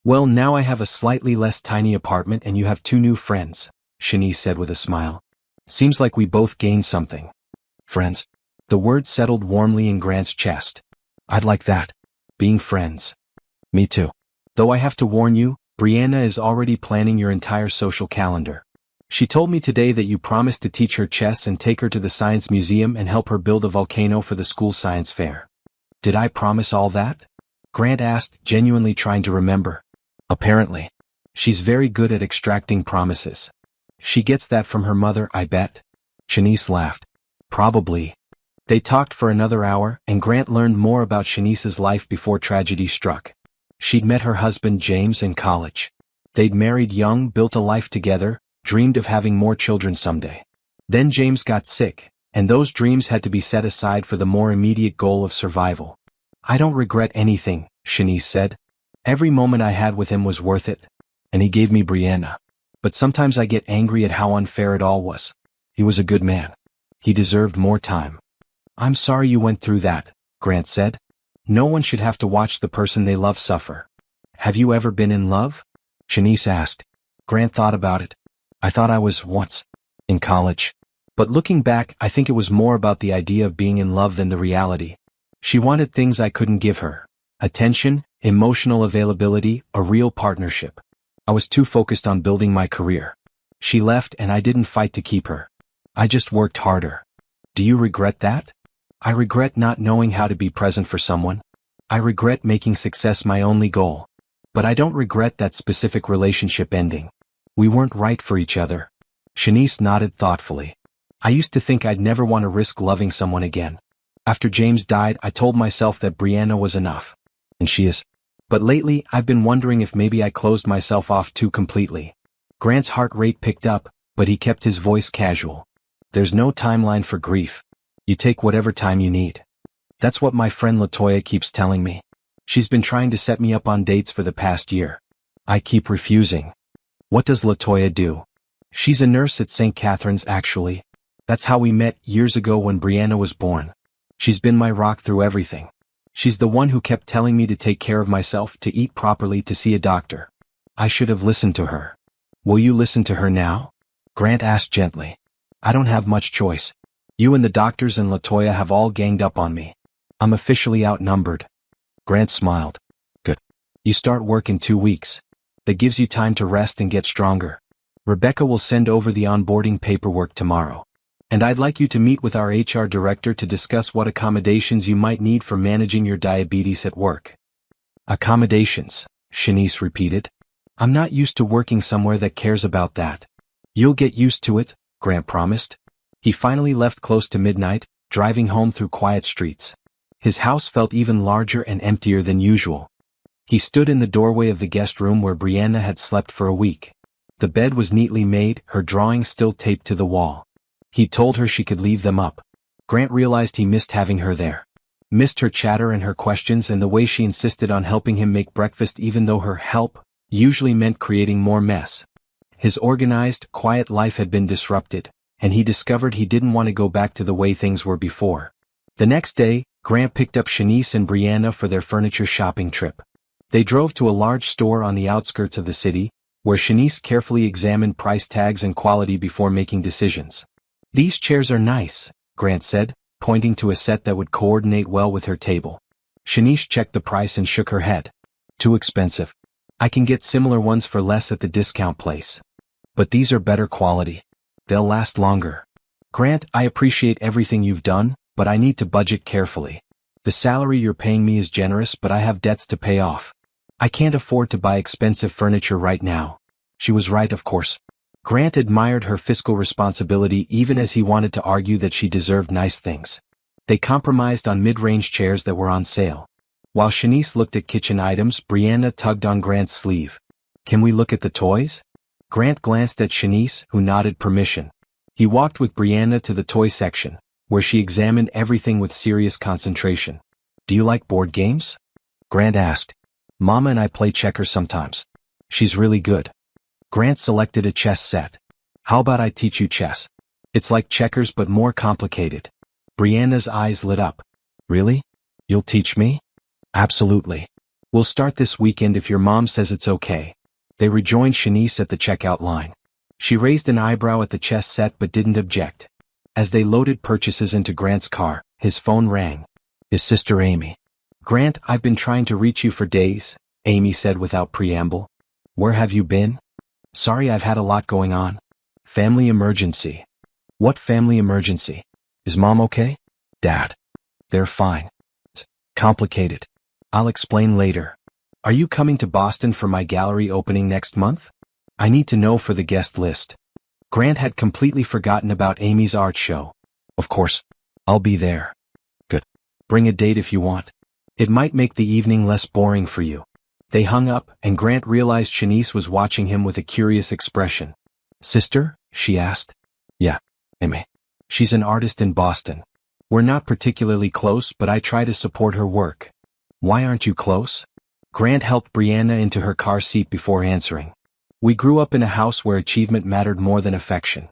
Well, now I have a slightly less tiny apartment and you have 2 new friends," Shanice said with a smile. "Seems like we both gained something." "Friends?" The word settled warmly in Grant's chest. "I'd like that. Being friends." "Me too. Though I have to warn you, Brianna is already planning your entire social calendar. She told me today that you promised to teach her chess and take her to the science museum and help her build a volcano for the school science fair." "Did I promise all that?" Grant asked, genuinely trying to remember. "Apparently. She's very good at extracting promises. She gets that from her mother, I bet." Shanice laughed. "Probably." They talked for another hour, and Grant learned more about Shanice's life before tragedy struck. She'd met her husband James in college. They'd married young, built a life together, dreamed of having more children someday. Then James got sick, and those dreams had to be set aside for the more immediate goal of survival. "I don't regret anything," Shanice said. "Every moment I had with him was worth it. And he gave me Brianna. But sometimes I get angry at how unfair it all was. He was a good man. He deserved more time." "I'm sorry you went through that," Grant said. "No one should have to watch the person they love suffer." "Have you ever been in love?" Shanice asked. Grant thought about it. "I thought I was once. In college. But looking back, I think it was more about the idea of being in love than the reality. She wanted things I couldn't give her. Attention, emotional availability, a real partnership. I was too focused on building my career. She left and I didn't fight to keep her. I just worked harder." "Do you regret that?" "I regret not knowing how to be present for someone. I regret making success my only goal. But I don't regret that specific relationship ending. We weren't right for each other." Shanice nodded thoughtfully. "I used to think I'd never want to risk loving someone again. After James died, I told myself that Brianna was enough. And she is. But lately, I've been wondering if maybe I closed myself off too completely." Grant's heart rate picked up, but he kept his voice casual. "There's no timeline for grief. You take whatever time you need. That's what my friend Latoya keeps telling me. She's been trying to set me up on dates for the past year. I keep refusing." "What does Latoya do?" "She's a nurse at St. Catherine's actually. That's how we met years ago when Brianna was born. She's been my rock through everything. She's the one who kept telling me to take care of myself, to eat properly, to see a doctor. I should have listened to her." "Will you listen to her now?" Grant asked gently. "I don't have much choice. You and the doctors and Latoya have all ganged up on me. I'm officially outnumbered." Grant smiled. "Good. You start work in 2 weeks. That gives you time to rest and get stronger. Rebecca will send over the onboarding paperwork tomorrow. And I'd like you to meet with our HR director to discuss what accommodations you might need for managing your diabetes at work." "Accommodations," Shanice repeated. "I'm not used to working somewhere that cares about that." "You'll get used to it," Grant promised. He finally left close to midnight, driving home through quiet streets. His house felt even larger and emptier than usual. He stood in the doorway of the guest room where Brianna had slept for a week. The bed was neatly made, her drawings still taped to the wall. He told her she could leave them up. Grant realized he missed having her there. Missed her chatter and her questions and the way she insisted on helping him make breakfast even though her help usually meant creating more mess. His organized, quiet life had been disrupted, and he discovered he didn't want to go back to the way things were before. The next day, Grant picked up Shanice and Brianna for their furniture shopping trip. They drove to a large store on the outskirts of the city, where Shanice carefully examined price tags and quality before making decisions. "These chairs are nice," Grant said, pointing to a set that would coordinate well with her table. Shanice checked the price and shook her head. "Too expensive. I can get similar ones for less at the discount place. But these are better quality. They'll last longer." "Grant, I appreciate everything you've done, but I need to budget carefully. The salary you're paying me is generous, but I have debts to pay off. I can't afford to buy expensive furniture right now." She was right, of course. Grant admired her fiscal responsibility even as he wanted to argue that she deserved nice things. They compromised on mid-range chairs that were on sale. While Shanice looked at kitchen items, Brianna tugged on Grant's sleeve. "Can we look at the toys?" Grant glanced at Shanice, who nodded permission. He walked with Brianna to the toy section, where she examined everything with serious concentration. "Do you like board games?" Grant asked. "Mama and I play checkers sometimes. She's really good." Grant selected a chess set. "How about I teach you chess? It's like checkers but more complicated." Brianna's eyes lit up. "Really? You'll teach me?" "Absolutely. We'll start this weekend if your mom says it's okay." They rejoined Shanice at the checkout line. She raised an eyebrow at the chess set but didn't object. As they loaded purchases into Grant's car, his phone rang. His sister Amy. "Grant, I've been trying to reach you for days," Amy said without preamble. "Where have you been?" "Sorry, I've had a lot going on." "Family emergency." "What family emergency? Is Mom okay?" "Dad. They're fine. It's complicated. I'll explain later." "Are you coming to Boston for my gallery opening next month?" "I need to know for the guest list." Grant had completely forgotten about Amy's art show. "Of course. I'll be there." "Good. Bring a date if you want. It might make the evening less boring for you." They hung up, and Grant realized Shanice was watching him with a curious expression. "Sister?" she asked. "Yeah, Amy. She's an artist in Boston. We're not particularly close, but I try to support her work." "Why aren't you close?" Grant helped Brianna into her car seat before answering. "We grew up in a house where achievement mattered more than affection.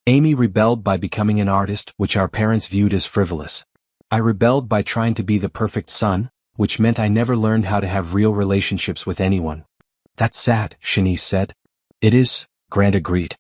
Amy rebelled by becoming an artist, which our parents viewed as frivolous. I rebelled by trying to be the perfect son, which meant I never learned how to have real relationships with anyone." "That's sad," Shanice said. "It is," Grant agreed.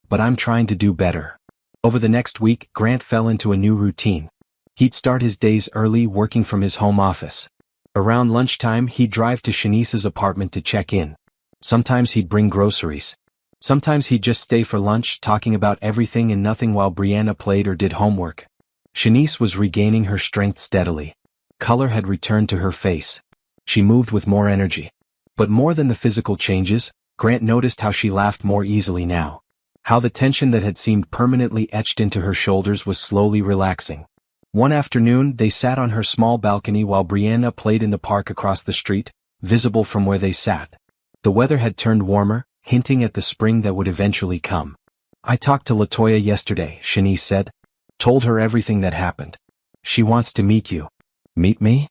"But I'm trying to do better." Over the next week, Grant fell into a new routine. He'd start his days early, working from his home office. Around lunchtime, he'd drive to Shanice's apartment to check in. Sometimes he'd bring groceries. Sometimes he'd just stay for lunch, talking about everything and nothing while Brianna played or did homework. Shanice was regaining her strength steadily. Color had returned to her face. She moved with more energy. But more than the physical changes, Grant noticed how she laughed more easily now. How the tension that had seemed permanently etched into her shoulders was slowly relaxing. One afternoon, they sat on her small balcony while Brianna played in the park across the street, visible from where they sat. The weather had turned warmer, hinting at the spring that would eventually come. "I talked to LaToya yesterday," Shanice said. "Told her everything that happened. She wants to meet you." "Meet me?"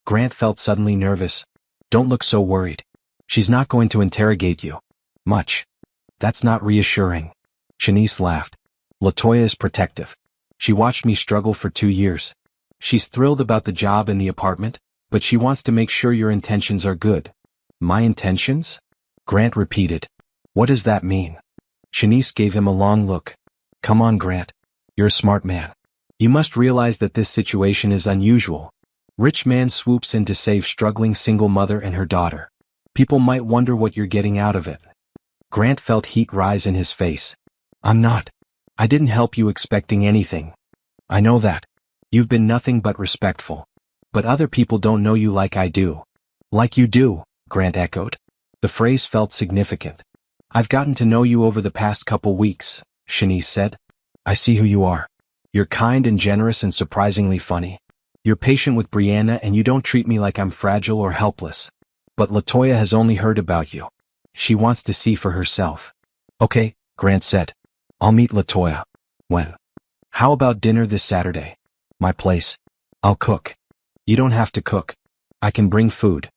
Grant felt suddenly nervous. "Don't look so worried. She's not going to interrogate you. Much." "That's not reassuring." Shanice laughed. "LaToya is protective. She watched me struggle for 2 years. She's thrilled about the job and the apartment, but she wants to make sure your intentions are good." "My intentions?" Grant repeated. "What does that mean?" Shanice gave him a long look. "Come on, Grant. You're a smart man. You must realize that this situation is unusual. Rich man swoops in to save struggling single mother and her daughter. People might wonder what you're getting out of it." Grant felt heat rise in his face. "I'm not. I didn't help you expecting anything. I know that. You've been nothing but respectful. But other people don't know you like I do." "Like you do," Grant echoed. The phrase felt significant. "I've gotten to know you over the past couple weeks," Shanice said. "I see who you are. You're kind and generous and surprisingly funny. You're patient with Brianna and you don't treat me like I'm fragile or helpless. But Latoya has only heard about you. She wants to see for herself. Okay, Grant said. I'll meet Latoya. When? How about dinner this Saturday? My place. I'll cook. You don't have to cook. I can bring food.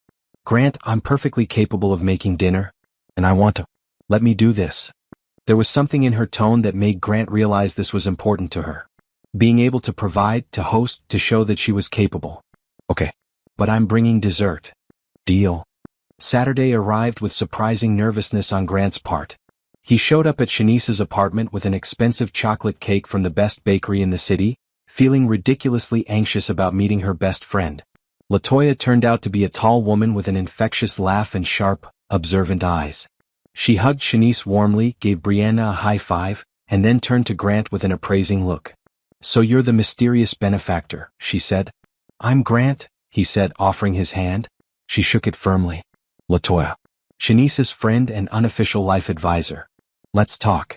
Grant, I'm perfectly capable of making dinner, and I want to. Let me do this. There was something in her tone that made Grant realize this was important to her. Being able to provide, to host, to show that she was capable. Okay. But I'm bringing dessert. Deal. Saturday arrived with surprising nervousness on Grant's part. He showed up at Shanice's apartment with an expensive chocolate cake from the best bakery in the city, feeling ridiculously anxious about meeting her best friend. Latoya turned out to be a tall woman with an infectious laugh and sharp, observant eyes. She hugged Shanice warmly, gave Brianna a high five, and then turned to Grant with an appraising look. So you're the mysterious benefactor, she said. I'm Grant, he said, offering his hand. She shook it firmly. Latoya. Shanice's friend and unofficial life advisor. Let's talk.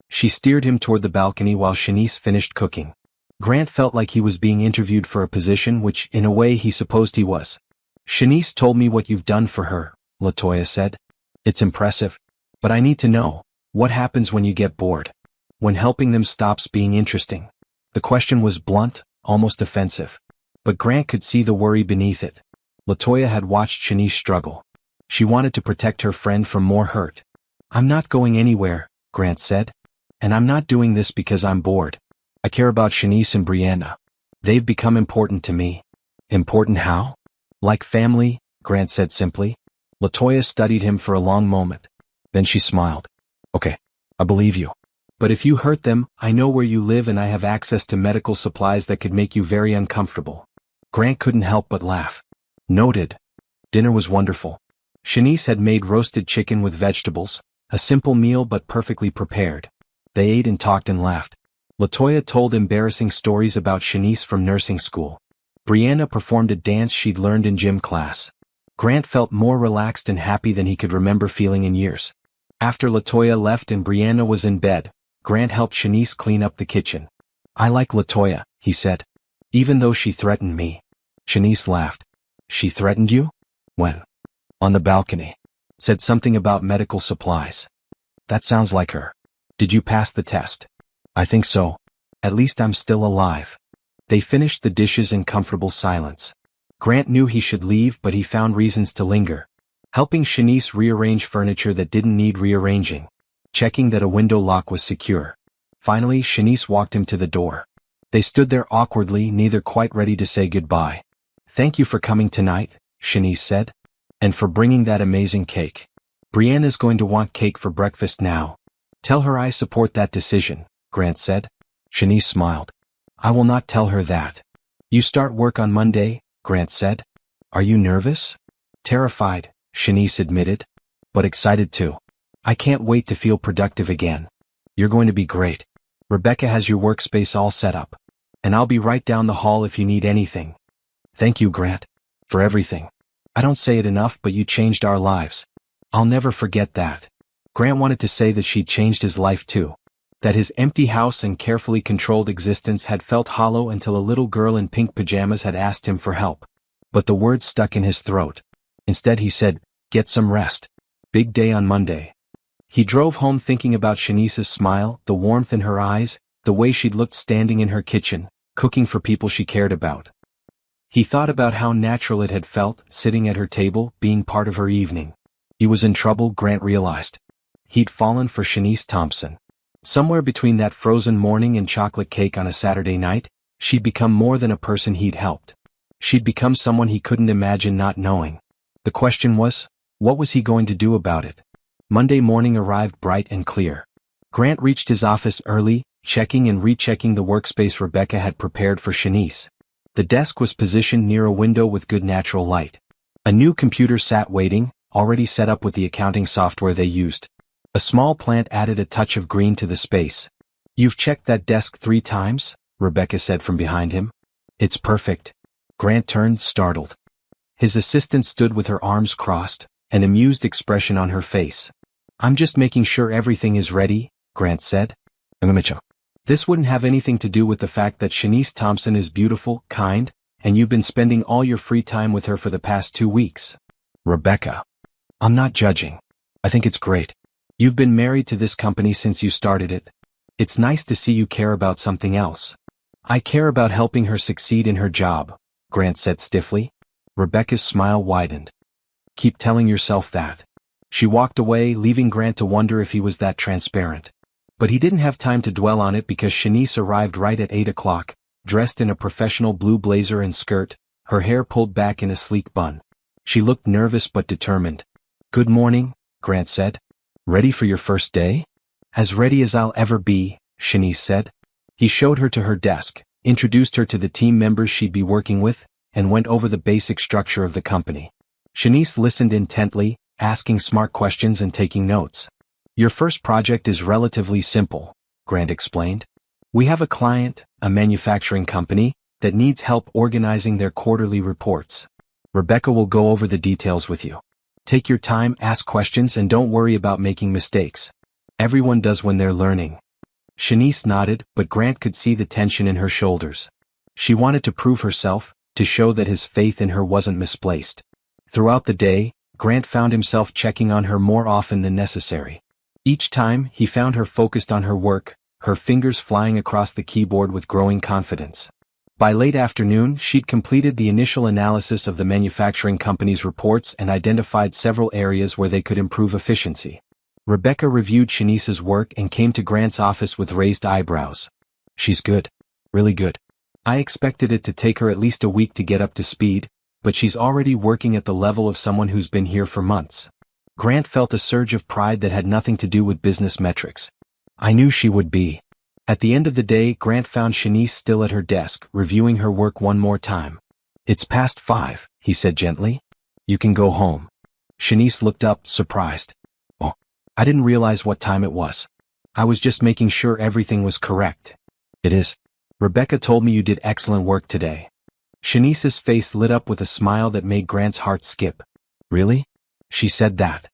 She steered him toward the balcony while Shanice finished cooking. Grant felt like he was being interviewed for a position which, in a way, he supposed he was. Shanice told me what you've done for her, Latoya said. It's impressive. But I need to know, what happens when you get bored? When helping them stops being interesting? The question was blunt, almost offensive. But Grant could see the worry beneath it. Latoya had watched Shanice struggle. She wanted to protect her friend from more hurt. I'm not going anywhere, Grant said. And I'm not doing this because I'm bored. I care about Shanice and Brianna. They've become important to me. Important how? Like family, Grant said simply. Latoya studied him for a long moment. Then she smiled. Okay, I believe you. But if you hurt them, I know where you live and I have access to medical supplies that could make you very uncomfortable. Grant couldn't help but laugh. Noted. Dinner was wonderful. Shanice had made roasted chicken with vegetables, a simple meal but perfectly prepared. They ate and talked and laughed. Latoya told embarrassing stories about Shanice from nursing school. Brianna performed a dance she'd learned in gym class. Grant felt more relaxed and happy than he could remember feeling in years. After Latoya left and Brianna was in bed, Grant helped Shanice clean up the kitchen. I like Latoya, he said. Even though she threatened me. Shanice laughed. She threatened you? When? On the balcony. Said something about medical supplies. That sounds like her. Did you pass the test? I think so. At least I'm still alive. They finished the dishes in comfortable silence. Grant knew he should leave, but he found reasons to linger. Helping Shanice rearrange furniture that didn't need rearranging. Checking that a window lock was secure. Finally, Shanice walked him to the door. They stood there awkwardly, neither quite ready to say goodbye. Thank you for coming tonight, Shanice said. And for bringing that amazing cake. Brianna's going to want cake for breakfast now. Tell her I support that decision, Grant said. Shanice smiled. I will not tell her that. You start work on Monday, Grant said. Are you nervous? Terrified, Shanice admitted. But excited too. I can't wait to feel productive again. You're going to be great. Rebecca has your workspace all set up. And I'll be right down the hall if you need anything. Thank you, Grant. For everything. I don't say it enough, but you changed our lives. I'll never forget that. Grant wanted to say that she'd changed his life too. That his empty house and carefully controlled existence had felt hollow until a little girl in pink pajamas had asked him for help. But the words stuck in his throat. Instead he said, get some rest. Big day on Monday. He drove home thinking about Shanice's smile, the warmth in her eyes, the way she'd looked standing in her kitchen, cooking for people she cared about. He thought about how natural it had felt, sitting at her table, being part of her evening. He was in trouble, Grant realized. He'd fallen for Shanice Thompson. Somewhere between that frozen morning and chocolate cake on a Saturday night, she'd become more than a person he'd helped. She'd become someone he couldn't imagine not knowing. The question was, what was he going to do about it? Monday morning arrived bright and clear. Grant reached his office early, checking and rechecking the workspace Rebecca had prepared for Shanice. The desk was positioned near a window with good natural light. A new computer sat waiting, already set up with the accounting software they used. A small plant added a touch of green to the space. You've checked that desk 3 times? Rebecca said from behind him. It's perfect. Grant turned, startled. His assistant stood with her arms crossed, an amused expression on her face. I'm just making sure everything is ready, Grant said. This wouldn't have anything to do with the fact that Shanice Thompson is beautiful, kind, and you've been spending all your free time with her for the past 2 weeks. Rebecca. I'm not judging. I think it's great. You've been married to this company since you started it. It's nice to see you care about something else. I care about helping her succeed in her job, Grant said stiffly. Rebecca's smile widened. Keep telling yourself that. She walked away, leaving Grant to wonder if he was that transparent. But he didn't have time to dwell on it because Shanice arrived right at 8 o'clock, dressed in a professional blue blazer and skirt, her hair pulled back in a sleek bun. She looked nervous but determined. Good morning, Grant said. Ready for your first day? As ready as I'll ever be, Shanice said. He showed her to her desk, introduced her to the team members she'd be working with, and went over the basic structure of the company. Shanice listened intently, asking smart questions and taking notes. Your first project is relatively simple, Grant explained. We have a client, a manufacturing company, that needs help organizing their quarterly reports. Rebecca will go over the details with you. Take your time, ask questions, and don't worry about making mistakes. Everyone does when they're learning. Shanice nodded, but Grant could see the tension in her shoulders. She wanted to prove herself, to show that his faith in her wasn't misplaced. Throughout the day, Grant found himself checking on her more often than necessary. Each time, he found her focused on her work, her fingers flying across the keyboard with growing confidence. By late afternoon, she'd completed the initial analysis of the manufacturing company's reports and identified several areas where they could improve efficiency. Rebecca reviewed Shanice's work and came to Grant's office with raised eyebrows. She's good. Really good. I expected it to take her at least a week to get up to speed, but she's already working at the level of someone who's been here for months. Grant felt a surge of pride that had nothing to do with business metrics. I knew she would be. At the end of the day, Grant found Shanice still at her desk, reviewing her work one more time. It's past 5, he said gently. You can go home. Shanice looked up, surprised. Oh, I didn't realize what time it was. I was just making sure everything was correct. It is. Rebecca told me you did excellent work today. Shanice's face lit up with a smile that made Grant's heart skip. Really? She said that.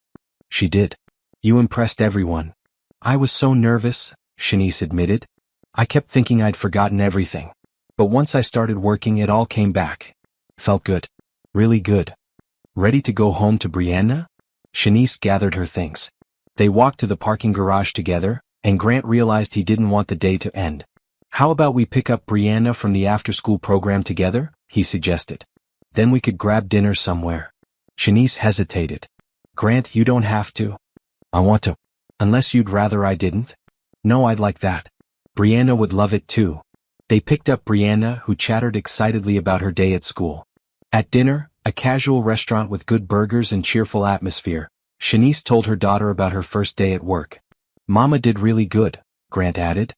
She did. You impressed everyone. I was so nervous, Shanice admitted. I kept thinking I'd forgotten everything. But once I started working, it all came back. Felt good. Really good. Ready to go home to Brianna? Shanice gathered her things. They walked to the parking garage together, and Grant realized he didn't want the day to end. How about we pick up Brianna from the after-school program together? He suggested. Then we could grab dinner somewhere. Shanice hesitated. Grant, you don't have to. I want to. Unless you'd rather I didn't? No, I'd like that. Brianna would love it too. They picked up Brianna, who chattered excitedly about her day at school. At dinner, a casual restaurant with good burgers and cheerful atmosphere, Shanice told her daughter about her first day at work. Mama did really good, Grant added.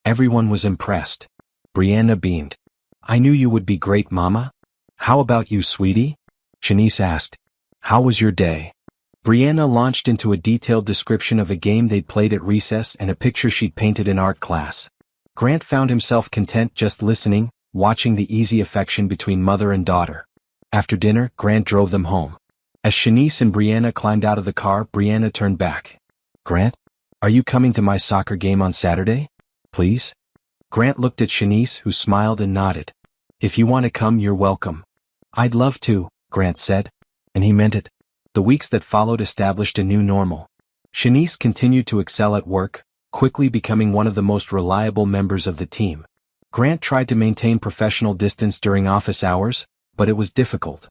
Everyone was impressed. Brianna beamed. I knew you would be great, Mama. How about you, sweetie? Shanice asked. How was your day? Brianna launched into a detailed description of a game they'd played at recess and a picture she'd painted in art class. Grant found himself content just listening, watching the easy affection between mother and daughter. After dinner, Grant drove them home. As Shanice and Brianna climbed out of the car, Brianna turned back. Grant, are you coming to my soccer game on Saturday? Please? Grant looked at Shanice, who smiled and nodded. If you want to come, you're welcome. I'd love to, Grant said. And he meant it. The weeks that followed established a new normal. Shanice continued to excel at work, quickly becoming one of the most reliable members of the team. Grant tried to maintain professional distance during office hours, but it was difficult.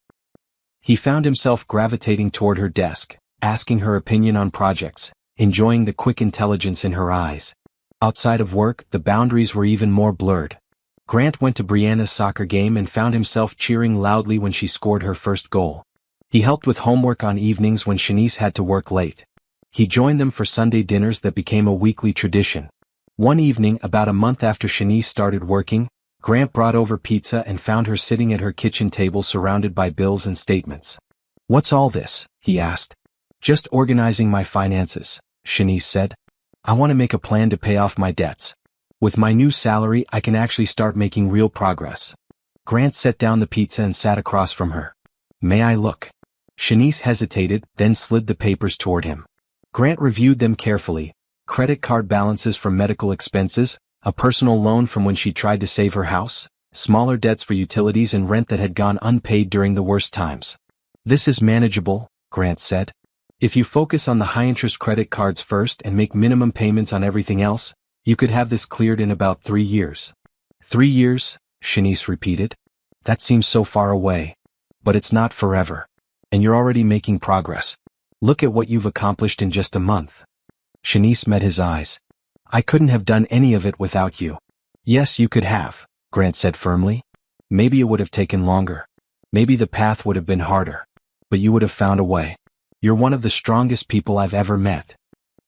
He found himself gravitating toward her desk, asking her opinion on projects, enjoying the quick intelligence in her eyes. Outside of work, the boundaries were even more blurred. Grant went to Brianna's soccer game and found himself cheering loudly when she scored her first goal. He helped with homework on evenings when Shanice had to work late. He joined them for Sunday dinners that became a weekly tradition. One evening, about a month after Shanice started working, Grant brought over pizza and found her sitting at her kitchen table surrounded by bills and statements. What's all this? He asked. Just organizing my finances, Shanice said. I want to make a plan to pay off my debts. With my new salary, I can actually start making real progress. Grant set down the pizza and sat across from her. May I look? Shanice hesitated, then slid the papers toward him. Grant reviewed them carefully. Credit card balances from medical expenses, A personal loan from when she tried to save her house, smaller debts for utilities and rent that had gone unpaid during the worst times. This is manageable, Grant said. If you focus on the high-interest credit cards first and make minimum payments on everything else, you could have this cleared in about 3 years. 3 years, Shanice repeated. That seems so far away. But it's not forever. And you're already making progress. Look at what you've accomplished in just a month. Shanice met his eyes. I couldn't have done any of it without you. Yes, you could have, Grant said firmly. Maybe it would have taken longer. Maybe the path would have been harder. But you would have found a way. You're one of the strongest people I've ever met.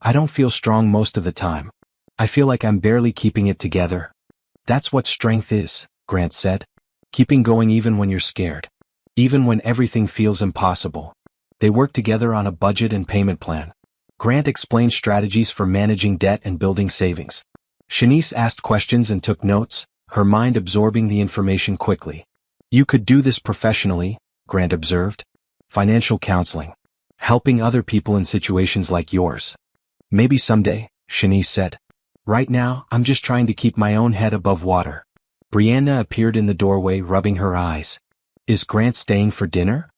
I don't feel strong most of the time. I feel like I'm barely keeping it together. That's what strength is, Grant said. Keeping going even when you're scared. Even when everything feels impossible. They worked together on a budget and payment plan. Grant explained strategies for managing debt and building savings. Shanice asked questions and took notes, her mind absorbing the information quickly. You could do this professionally, Grant observed. Financial counseling. Helping other people in situations like yours. Maybe someday, Shanice said. Right now, I'm just trying to keep my own head above water. Brianna appeared in the doorway, rubbing her eyes. Is Grant staying for dinner?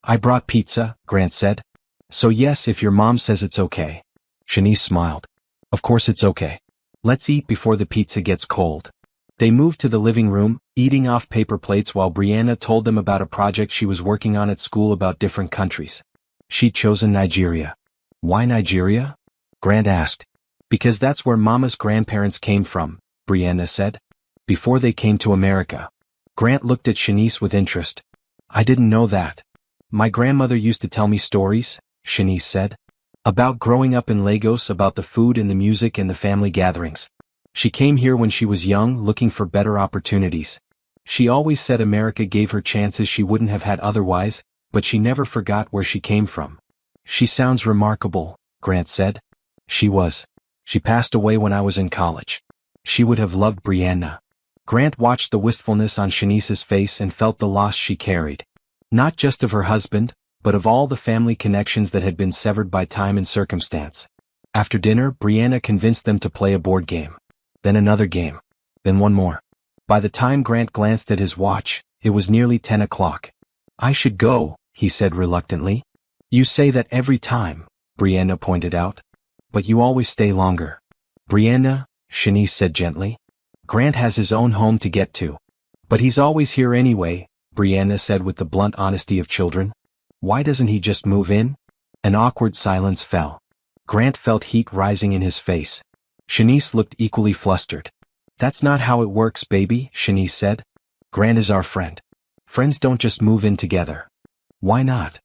I brought pizza, Grant said. So yes, if your mom says it's okay. Shanice smiled. Of course it's okay. Let's eat before the pizza gets cold. They moved to the living room, eating off paper plates while Brianna told them about a project she was working on at school about different countries. She'd chosen Nigeria. Why Nigeria? Grant asked. Because that's where Mama's grandparents came from, Brianna said. Before they came to America. Grant looked at Shanice with interest. I didn't know that. My grandmother used to tell me stories, Shanice said. About growing up in Lagos, about the food and the music and the family gatherings. She came here when she was young, looking for better opportunities. She always said America gave her chances she wouldn't have had otherwise, but she never forgot where she came from. She sounds remarkable, Grant said. She was. She passed away when I was in college. She would have loved Brianna. Grant watched the wistfulness on Shanice's face and felt the loss she carried. Not just of her husband, but of all the family connections that had been severed by time and circumstance. After dinner, Brianna convinced them to play a board game. Then another game. Then one more. By the time Grant glanced at his watch, it was nearly 10 o'clock. I should go, he said reluctantly. You say that every time, Brianna pointed out. But you always stay longer. Brianna, Shanice said gently. Grant has his own home to get to. But he's always here anyway, Brianna said with the blunt honesty of children. Why doesn't he just move in? An awkward silence fell. Grant felt heat rising in his face. Shanice looked equally flustered. That's not how it works, baby, Shanice said. Grant is our friend. Friends don't just move in together. Why not?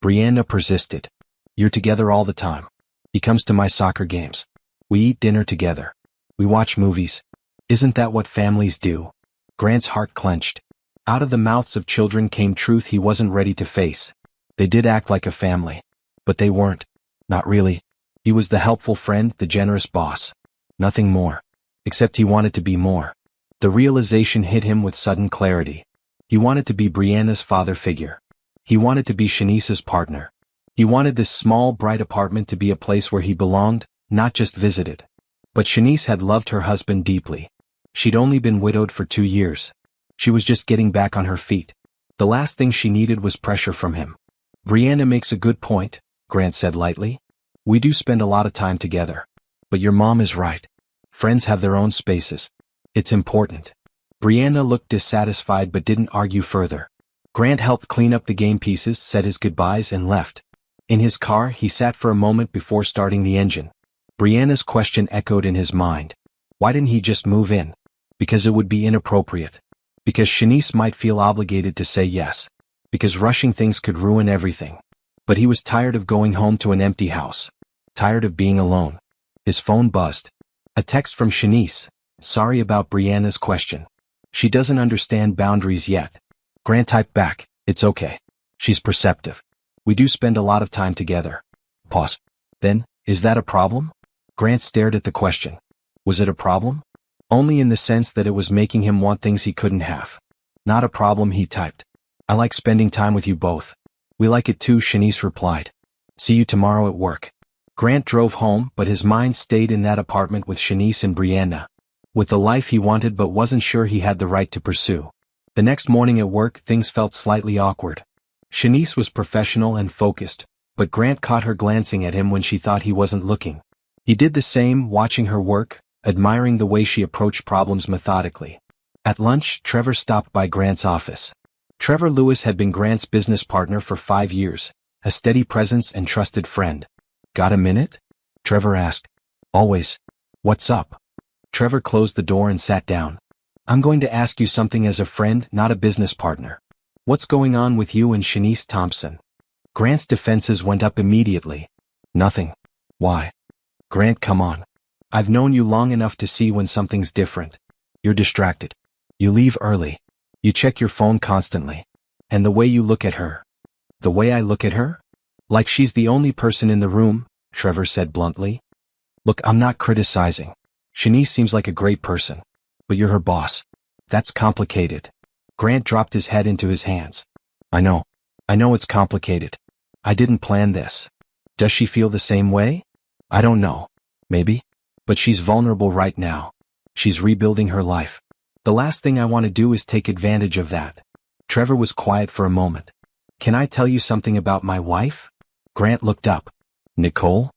Brianna persisted. You're together all the time. He comes to my soccer games. We eat dinner together. We watch movies. Isn't that what families do? Grant's heart clenched. Out of the mouths of children came truth he wasn't ready to face. They did act like a family. But they weren't. Not really. He was the helpful friend, the generous boss. Nothing more. Except he wanted to be more. The realization hit him with sudden clarity. He wanted to be Brianna's father figure. He wanted to be Shanice's partner. He wanted this small, bright apartment to be a place where he belonged, not just visited. But Shanice had loved her husband deeply. She'd only been widowed for 2 years. She was just getting back on her feet. The last thing she needed was pressure from him. Brianna makes a good point, Grant said lightly. We do spend a lot of time together. But your mom is right. Friends have their own spaces. It's important. Brianna looked dissatisfied but didn't argue further. Grant helped clean up the game pieces, said his goodbyes and left. In his car, he sat for a moment before starting the engine. Brianna's question echoed in his mind. Why didn't he just move in? Because it would be inappropriate. Because Shanice might feel obligated to say yes. Because rushing things could ruin everything. But he was tired of going home to an empty house. Tired of being alone. His phone buzzed. A text from Shanice. Sorry about Brianna's question. She doesn't understand boundaries yet. Grant typed back. It's okay. She's perceptive. We do spend a lot of time together. Pause. Then, is that a problem? Grant stared at the question. Was it a problem? Only in the sense that it was making him want things he couldn't have. Not a problem, he typed. I like spending time with you both. We like it too, Shanice replied. See you tomorrow at work. Grant drove home, but his mind stayed in that apartment with Shanice and Brianna. with the life he wanted but wasn't sure he had the right to pursue. The next morning at work, things felt slightly awkward. Shanice was professional and focused, but Grant caught her glancing at him when she thought he wasn't looking. He did the same, watching her work, admiring the way she approached problems methodically. At lunch, Trevor stopped by Grant's office. Trevor Lewis had been Grant's business partner for 5 years, a steady presence and trusted friend. "Got a minute?" Trevor asked. "Always. What's up?" Trevor closed the door and sat down. "I'm going to ask you something as a friend, not a business partner. What's going on with you and Shanice Thompson?" Grant's defenses went up immediately. "Nothing." "Why?" "Grant, come on. I've known you long enough to see when something's different. You're distracted. You leave early. You check your phone constantly. And the way you look at her." "The way I look at her? Like she's the only person in the room," Trevor said bluntly. "Look, I'm not criticizing. Shanice seems like a great person. But you're her boss. That's complicated." Grant dropped his head into his hands. I know it's complicated. I didn't plan this. Does she feel the same way? I don't know. Maybe. But she's vulnerable right now. She's rebuilding her life. The last thing I want to do is take advantage of that." Trevor was quiet for a moment. "Can I tell you something about my wife?" Grant looked up. "Nicole?"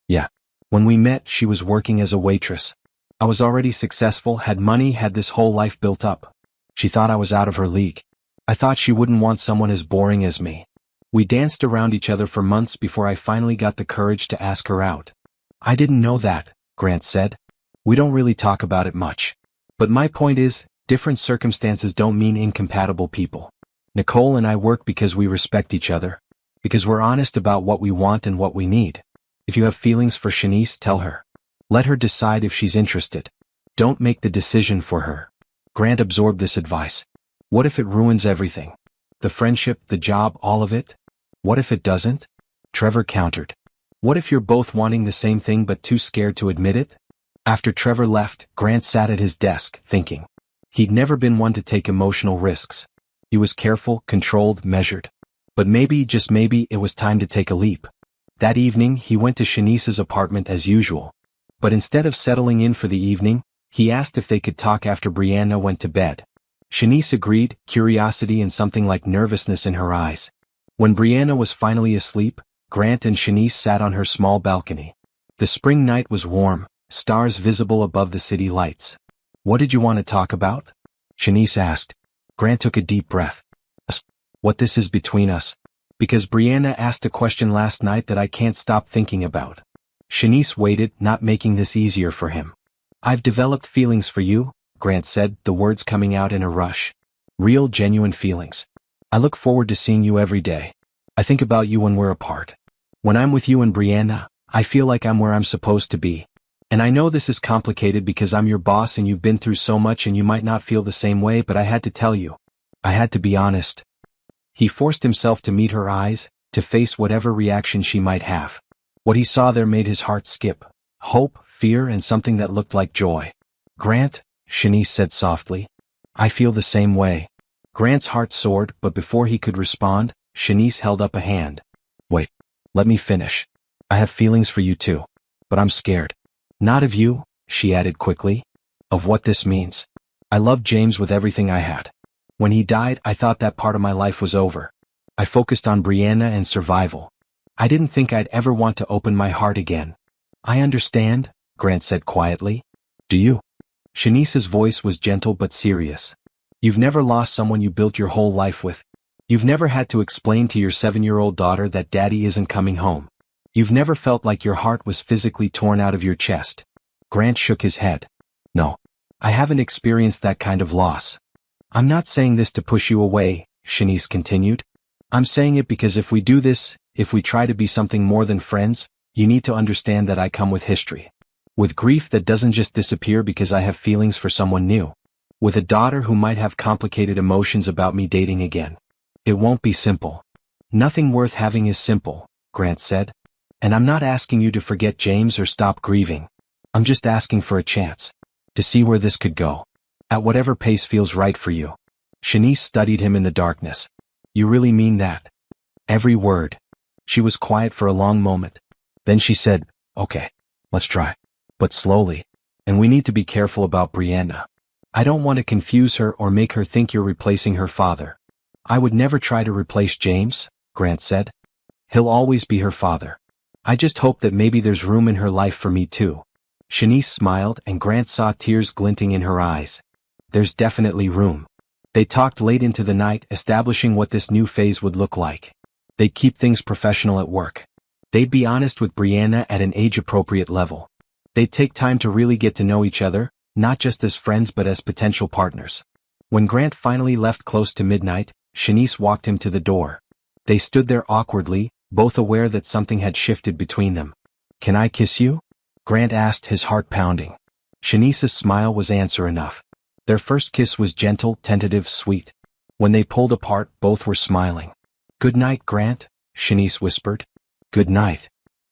"Yeah. When we met, she was working as a waitress. I was already successful, had money, had this whole life built up. She thought I was out of her league. I thought she wouldn't want someone as boring as me. We danced around each other for months before I finally got the courage to ask her out." "I didn't know that," Grant said. "We don't really talk about it much. But my point is, different circumstances don't mean incompatible people. Nicole and I work because we respect each other, because we're honest about what we want and what we need. If you have feelings for Shanice, tell her. Let her decide if she's interested. Don't make the decision for her." Grant absorbed this advice. What if it ruins everything? The friendship, the job, all of it? What if it doesn't? Trevor countered. What if you're both wanting the same thing but too scared to admit it? After Trevor left, Grant sat at his desk, thinking. He'd never been one to take emotional risks. He was careful, controlled, measured. But maybe, just maybe, it was time to take a leap. That evening, he went to Shanice's apartment as usual. But instead of settling in for the evening, he asked if they could talk after Brianna went to bed. Shanice agreed, curiosity and something like nervousness in her eyes. When Brianna was finally asleep, Grant and Shanice sat on her small balcony. The spring night was warm, stars visible above the city lights. "What did you want to talk about?" Shanice asked. Grant took a deep breath. "What this is between us. Because Brianna asked a question last night that I can't stop thinking about." Shanice waited, not making this easier for him. "I've developed feelings for you," Grant said, the words coming out in a rush. "Real, genuine feelings. I look forward to seeing you every day. I think about you when we're apart. When I'm with you and Brianna, I feel like I'm where I'm supposed to be. And I know this is complicated because I'm your boss and you've been through so much and you might not feel the same way, but I had to tell you. I had to be honest." He forced himself to meet her eyes, to face whatever reaction she might have. What he saw there made his heart skip. Hope, fear, and something that looked like joy. "Grant," Shanice said softly. "I feel the same way." Grant's heart soared, but before he could respond, Shanice held up a hand. "Wait, let me finish. I have feelings for you too. But I'm scared. Not of you," she added quickly. "Of what this means. I loved James with everything I had. When he died, I thought that part of my life was over. I focused on Brianna and survival. I didn't think I'd ever want to open my heart again." "I understand," Grant said quietly. "Do you?" Shanice's voice was gentle but serious. "You've never lost someone you built your whole life with. You've never had to explain to your 7-year-old daughter that daddy isn't coming home. You've never felt like your heart was physically torn out of your chest." Grant shook his head. "No. I haven't experienced that kind of loss." "I'm not saying this to push you away," Shanice continued. "I'm saying it because if we do this, if we try to be something more than friends, you need to understand that I come with history. With grief that doesn't just disappear because I have feelings for someone new. With a daughter who might have complicated emotions about me dating again. It won't be simple." "Nothing worth having is simple," Grant said. "And I'm not asking you to forget James or stop grieving. I'm just asking for a chance. To see where this could go. At whatever pace feels right for you." Shanice studied him in the darkness. "You really mean that?" "Every word." She was quiet for a long moment. Then she said, "Okay, let's try. But slowly. And we need to be careful about Brianna. I don't want to confuse her or make her think you're replacing her father. I would never try to replace James, Grant said. He'll always be her father. I just hope that maybe there's room in her life for me too. Shanice smiled and Grant saw tears glinting in her eyes. There's definitely room. They talked late into the night, establishing what this new phase would look like. They'd keep things professional at work. They'd be honest with Brianna at an age-appropriate level. They'd take time to really get to know each other, not just as friends but as potential partners. When Grant finally left close to midnight, Shanice walked him to the door. They stood there awkwardly, both aware that something had shifted between them. Can I kiss you? Grant asked, his heart pounding. Shanice's smile was answer enough. Their first kiss was gentle, tentative, sweet. When they pulled apart, both were smiling. Good night, Grant, Shanice whispered. Good night.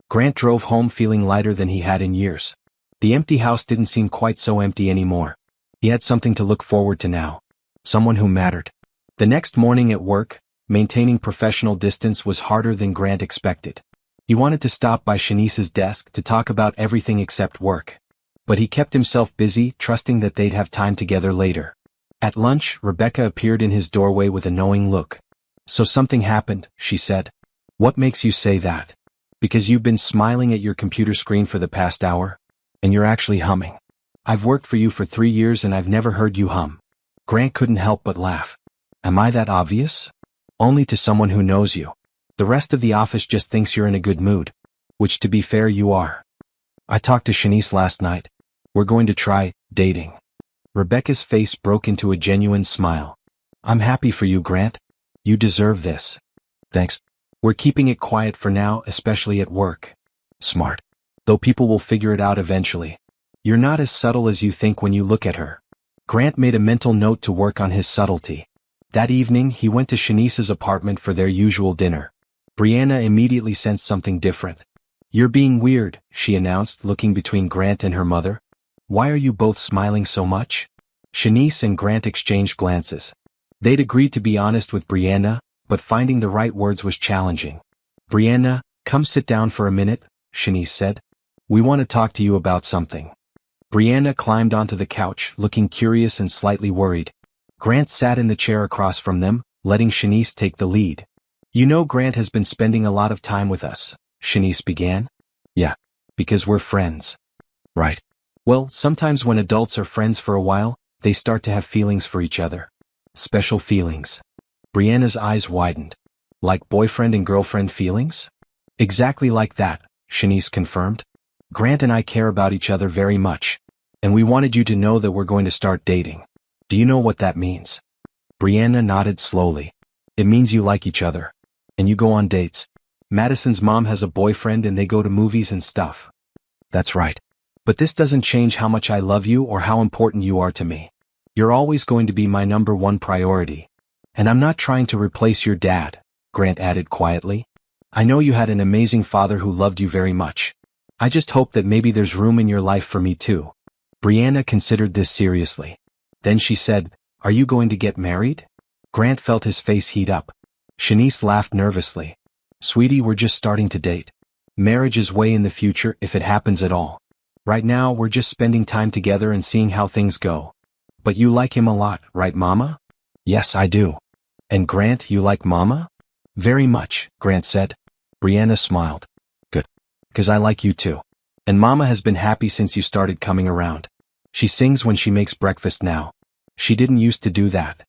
Grant drove home feeling lighter than he had in years. The empty house didn't seem quite so empty anymore. He had something to look forward to now. Someone who mattered. The next morning at work, maintaining professional distance was harder than Grant expected. He wanted to stop by Shanice's desk to talk about everything except work. But he kept himself busy, trusting that they'd have time together later. At lunch, Rebecca appeared in his doorway with a knowing look. So something happened, she said. What makes you say that? Because you've been smiling at your computer screen for the past hour? And you're actually humming. I've worked for you for 3 years and I've never heard you hum. Grant couldn't help but laugh. Am I that obvious? Only to someone who knows you. The rest of the office just thinks you're in a good mood. Which, to be fair, you are. I talked to Shanice last night. We're going to try dating. Rebecca's face broke into a genuine smile. I'm happy for you, Grant. You deserve this. Thanks. We're keeping it quiet for now, especially at work. Smart. Though people will figure it out eventually. You're not as subtle as you think when you look at her. Grant made a mental note to work on his subtlety. That evening, he went to Shanice's apartment for their usual dinner. Brianna immediately sensed something different. You're being weird, she announced, looking between Grant and her mother. Why are you both smiling so much? Shanice and Grant exchanged glances. They'd agreed to be honest with Brianna, but finding the right words was challenging. Brianna, come sit down for a minute, Shanice said. We want to talk to you about something. Brianna climbed onto the couch, looking curious and slightly worried. Grant sat in the chair across from them, letting Shanice take the lead. You know Grant has been spending a lot of time with us, Shanice began. Yeah, because we're friends. Right. Well, sometimes when adults are friends for a while, they start to have feelings for each other. Special feelings. Brianna's eyes widened. Like boyfriend and girlfriend feelings? Exactly like that, Shanice confirmed. Grant and I care about each other very much. And we wanted you to know that we're going to start dating. Do you know what that means? Brianna nodded slowly. It means you like each other. And you go on dates. Madison's mom has a boyfriend and they go to movies and stuff. That's right. But this doesn't change how much I love you or how important you are to me. You're always going to be my #1 priority. And I'm not trying to replace your dad, Grant added quietly. I know you had an amazing father who loved you very much. I just hope that maybe there's room in your life for me too. Brianna considered this seriously. Then she said, Are you going to get married? Grant felt his face heat up. Shanice laughed nervously. Sweetie, we're just starting to date. Marriage is way in the future if it happens at all. Right now, we're just spending time together and seeing how things go. But you like him a lot, right, Mama? Yes, I do. And Grant, you like Mama? Very much, Grant said. Brianna smiled. Good. 'Cause I like you too. And Mama has been happy since you started coming around. She sings when she makes breakfast now. She didn't used to do that.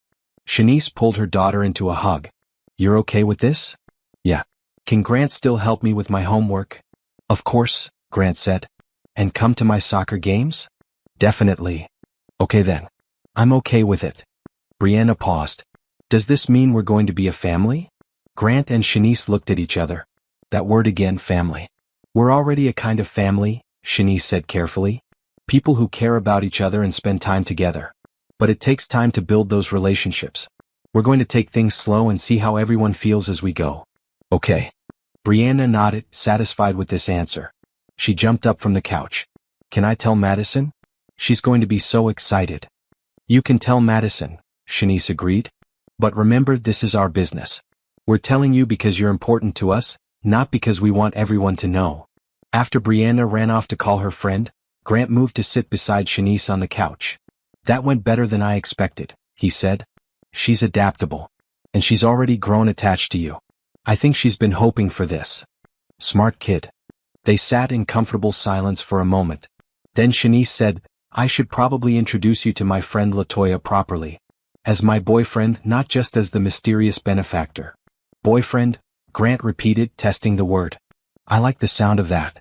Shanice pulled her daughter into a hug. You're okay with this? Yeah. Can Grant still help me with my homework? Of course, Grant said. And come to my soccer games? Definitely. Okay then. I'm okay with it. Brianna paused. Does this mean we're going to be a family? Grant and Shanice looked at each other. That word again, family. We're already a kind of family, Shanice said carefully. People who care about each other and spend time together. But it takes time to build those relationships. We're going to take things slow and see how everyone feels as we go. Okay. Brianna nodded, satisfied with this answer. She jumped up from the couch. Can I tell Madison? She's going to be so excited. You can tell Madison, Shanice agreed. But remember, this is our business. We're telling you because you're important to us, not because we want everyone to know. After Brianna ran off to call her friend, Grant moved to sit beside Shanice on the couch. That went better than I expected, he said. She's adaptable. And she's already grown attached to you. I think she's been hoping for this. Smart kid. They sat in comfortable silence for a moment. Then Shanice said, I should probably introduce you to my friend LaToya properly. As my boyfriend, not just as the mysterious benefactor. Boyfriend, Grant repeated, testing the word. I like the sound of that.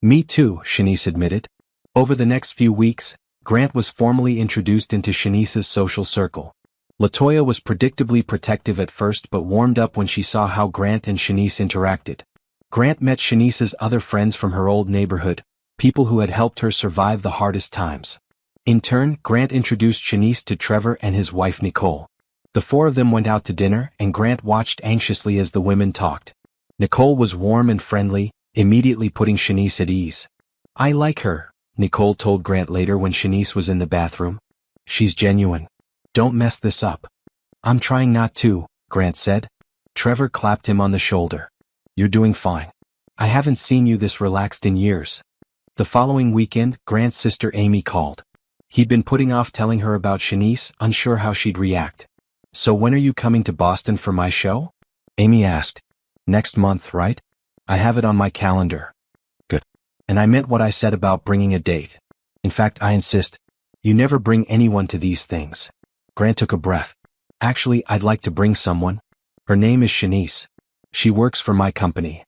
Me too, Shanice admitted. Over the next few weeks, Grant was formally introduced into Shanice's social circle. LaToya was predictably protective at first but warmed up when she saw how Grant and Shanice interacted. Grant met Shanice's other friends from her old neighborhood, people who had helped her survive the hardest times. In turn, Grant introduced Shanice to Trevor and his wife Nicole. The four of them went out to dinner, and Grant watched anxiously as the women talked. Nicole was warm and friendly, immediately putting Shanice at ease. I like her, Nicole told Grant later when Shanice was in the bathroom. She's genuine. Don't mess this up. I'm trying not to, Grant said. Trevor clapped him on the shoulder. You're doing fine. I haven't seen you this relaxed in years. The following weekend, Grant's sister Amy called. He'd been putting off telling her about Shanice, unsure how she'd react. So when are you coming to Boston for my show? Amy asked. Next month, right? I have it on my calendar. Good. And I meant what I said about bringing a date. In fact, I insist. You never bring anyone to these things. Grant took a breath. Actually, I'd like to bring someone. Her name is Shanice. She works for my company.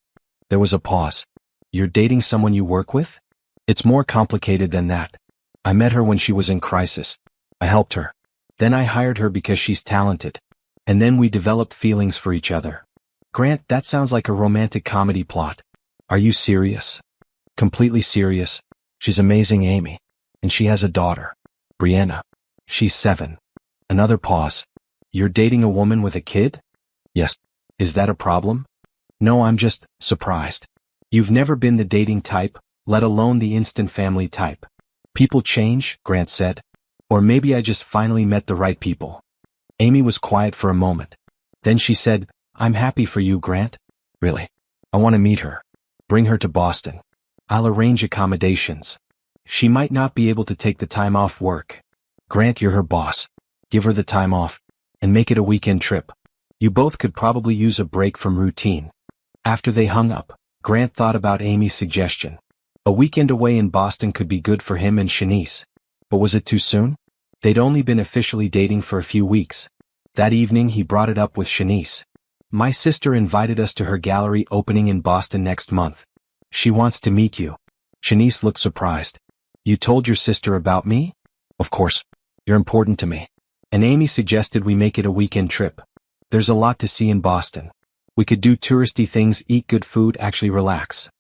There was a pause. You're dating someone you work with? It's more complicated than that. I met her when she was in crisis. I helped her. Then I hired her because she's talented. And then we developed feelings for each other. Grant, that sounds like a romantic comedy plot. Are you serious? Completely serious. She's amazing, Amy. And she has a daughter. Brianna. She's 7. Another pause. You're dating a woman with a kid? Yes. Is that a problem? No, I'm just surprised. You've never been the dating type, let alone the instant family type. People change, Grant said. Or maybe I just finally met the right people. Amy was quiet for a moment. Then she said, I'm happy for you, Grant. Really? I want to meet her. Bring her to Boston. I'll arrange accommodations. She might not be able to take the time off work. Grant, you're her boss. Give her the time off. And make it a weekend trip. You both could probably use a break from routine. After they hung up, Grant thought about Amy's suggestion. A weekend away in Boston could be good for him and Shanice. But was it too soon? They'd only been officially dating for a few weeks. That evening he brought it up with Shanice. My sister invited us to her gallery opening in Boston next month. She wants to meet you. Shanice looked surprised. You told your sister about me? Of course. You're important to me. And Amy suggested we make it a weekend trip. There's a lot to see in Boston. We could do touristy things, eat good food, actually relax.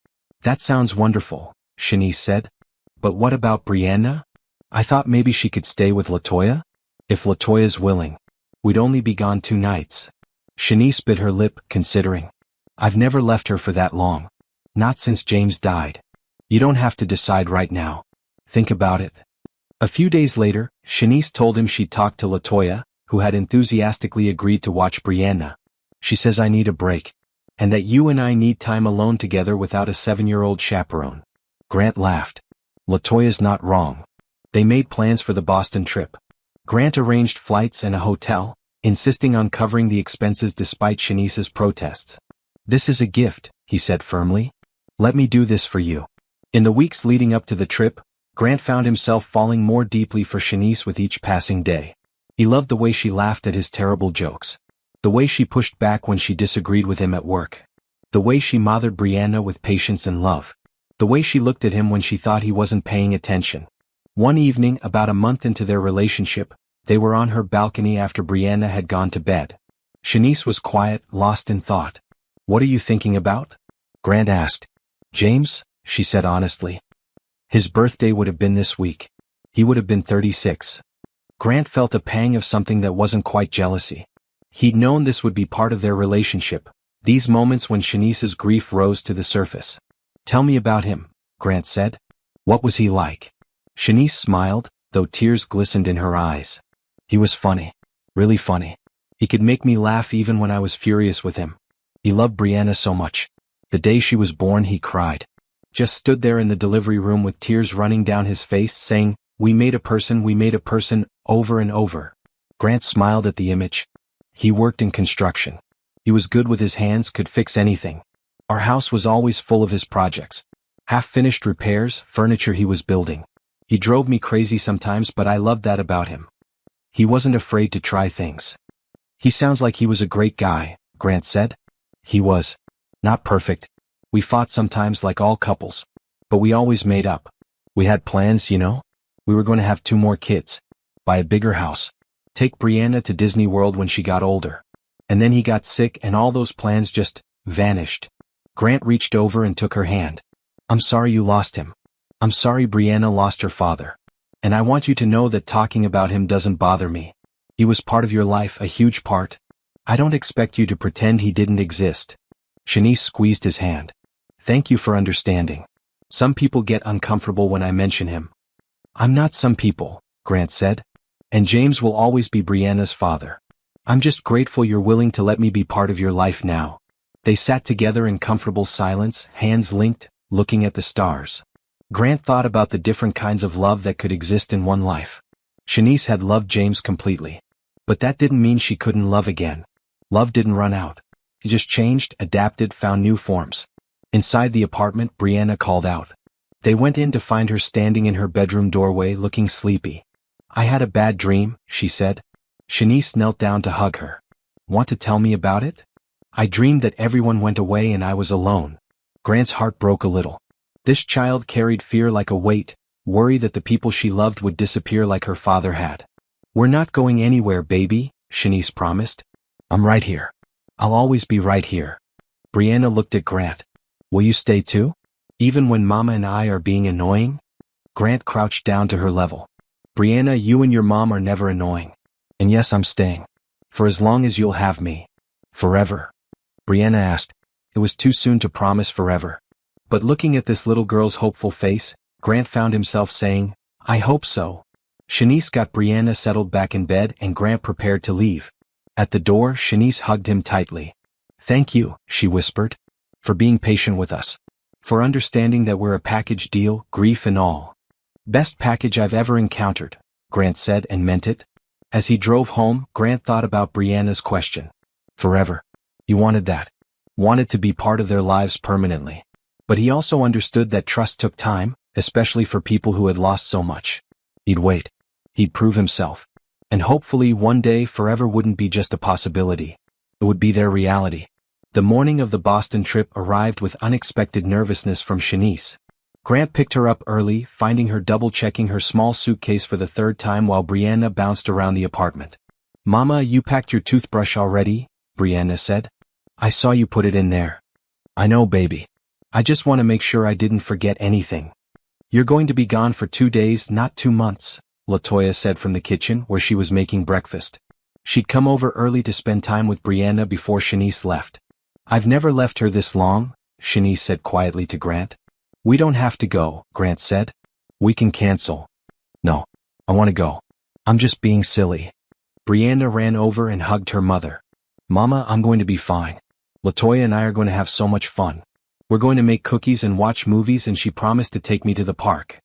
That sounds wonderful, Shanice said. But what about Brianna? I thought maybe she could stay with LaToya? If LaToya's willing. We'd only be gone 2 nights. Shanice bit her lip, considering. I've never left her for that long. Not since James died. You don't have to decide right now. Think about it. A few days later, Shanice told him she'd talked to LaToya, who had enthusiastically agreed to watch Brianna. She says I need a break. And that you and I need time alone together without a 7-year-old chaperone. Grant laughed. LaToya's not wrong. They made plans for the Boston trip. Grant arranged flights and a hotel, insisting on covering the expenses despite Shanice's protests. This is a gift, he said firmly. Let me do this for you. In the weeks leading up to the trip, Grant found himself falling more deeply for Shanice with each passing day. He loved the way she laughed at his terrible jokes. The way she pushed back when she disagreed with him at work. The way she mothered Brianna with patience and love. The way she looked at him when she thought he wasn't paying attention. One evening, about a month into their relationship, they were on her balcony after Brianna had gone to bed. Shanice was quiet, lost in thought. What are you thinking about? Grant asked. James, she said honestly. His birthday would have been this week. He would have been 36. Grant felt a pang of something that wasn't quite jealousy. He'd known this would be part of their relationship, these moments when Shanice's grief rose to the surface. Tell me about him, Grant said. What was he like? Shanice smiled, though tears glistened in her eyes. He was funny. Really funny. He could make me laugh even when I was furious with him. He loved Brianna so much. The day she was born he cried. just stood there in the delivery room with tears running down his face saying, we made a person, over and over. Grant smiled at the image. He worked in construction. He was good with his hands, could fix anything. Our house was always full of his projects. Half-finished repairs, furniture he was building. He drove me crazy sometimes, but I loved that about him. He wasn't afraid to try things. He sounds like he was a great guy, Grant said. He was. Not perfect. We fought sometimes like all couples. But we always made up. We had plans, you know? We were going to have 2 more kids. Buy a bigger house. Take Brianna to Disney World when she got older. And then he got sick and all those plans just vanished. Grant reached over and took her hand. I'm sorry you lost him. I'm sorry Brianna lost her father. And I want you to know that talking about him doesn't bother me. He was part of your life, a huge part. I don't expect you to pretend he didn't exist. Shanice squeezed his hand. Thank you for understanding. Some people get uncomfortable when I mention him. I'm not some people, Grant said. And James will always be Brianna's father. I'm just grateful you're willing to let me be part of your life now. They sat together in comfortable silence, hands linked, looking at the stars. Grant thought about the different kinds of love that could exist in one life. Shanice had loved James completely. But that didn't mean she couldn't love again. Love didn't run out. It just changed, adapted, found new forms. Inside the apartment, Brianna called out. They went in to find her standing in her bedroom doorway looking sleepy. I had a bad dream, she said. Shanice knelt down to hug her. Want to tell me about it? I dreamed that everyone went away and I was alone. Grant's heart broke a little. This child carried fear like a weight, worry that the people she loved would disappear like her father had. We're not going anywhere, baby, Shanice promised. I'm right here. I'll always be right here. Brianna looked at Grant. Will you stay too? Even when Mama and I are being annoying? Grant crouched down to her level. Brianna, you and your mom are never annoying. And yes, I'm staying. For as long as you'll have me. Forever. Brianna asked. It was too soon to promise forever. But looking at this little girl's hopeful face, Grant found himself saying, I hope so. Shanice got Brianna settled back in bed and Grant prepared to leave. At the door, Shanice hugged him tightly. Thank you, she whispered. For being patient with us. For understanding that we're a package deal, grief and all. Best package I've ever encountered, Grant said and meant it. As he drove home, Grant thought about Brianna's question. Forever. He wanted that. Wanted to be part of their lives permanently. But he also understood that trust took time, especially for people who had lost so much. He'd wait. He'd prove himself. And hopefully one day forever wouldn't be just a possibility. It would be their reality. The morning of the Boston trip arrived with unexpected nervousness from Shanice. Grant picked her up early, finding her double-checking her small suitcase for the 3rd time while Brianna bounced around the apartment. Mama, you packed your toothbrush already? Brianna said. I saw you put it in there. I know, baby. I just want to make sure I didn't forget anything. You're going to be gone for 2 days, not 2 months, LaToya said from the kitchen where she was making breakfast. She'd come over early to spend time with Brianna before Shanice left. I've never left her this long, Shanice said quietly to Grant. We don't have to go, Grant said. We can cancel. No, I want to go. I'm just being silly. Brianna ran over and hugged her mother. Mama, I'm going to be fine. LaToya and I are going to have so much fun. We're going to make cookies and watch movies and she promised to take me to the park.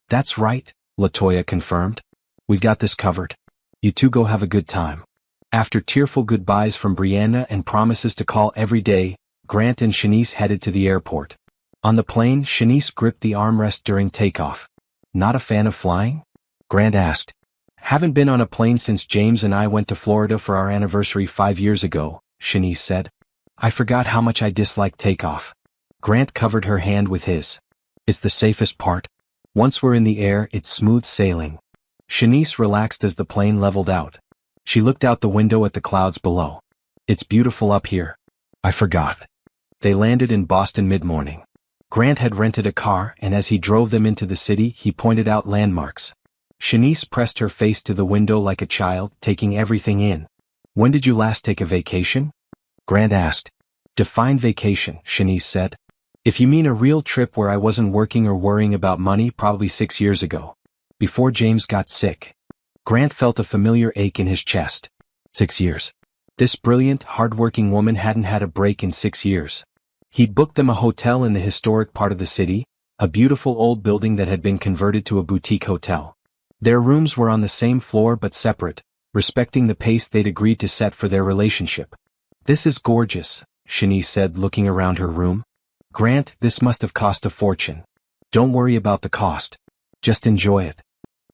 That's right, LaToya confirmed. We've got this covered. You two go have a good time. After tearful goodbyes from Brianna and promises to call every day, Grant and Shanice headed to the airport. On the plane, Shanice gripped the armrest during takeoff. Not a fan of flying? Grant asked. Haven't been on a plane since James and I went to Florida for our anniversary 5 years ago, Shanice said. I forgot how much I dislike takeoff. Grant covered her hand with his. It's the safest part. Once we're in the air, it's smooth sailing. Shanice relaxed as the plane leveled out. She looked out the window at the clouds below. It's beautiful up here. I forgot. They landed in Boston mid-morning. Grant had rented a car and as he drove them into the city, he pointed out landmarks. Shanice pressed her face to the window like a child, taking everything in. When did you last take a vacation? Grant asked. Define vacation, Shanice said. If you mean a real trip where I wasn't working or worrying about money, probably 6 years ago. Before James got sick. Grant felt a familiar ache in his chest. 6 years. This brilliant, hard-working woman hadn't had a break in 6 years. He'd booked them a hotel in the historic part of the city, a beautiful old building that had been converted to a boutique hotel. Their rooms were on the same floor but separate, respecting the pace they'd agreed to set for their relationship. "This is gorgeous," Shanice said, looking around her room. "Grant, this must have cost a fortune." "Don't worry about the cost. Just enjoy it."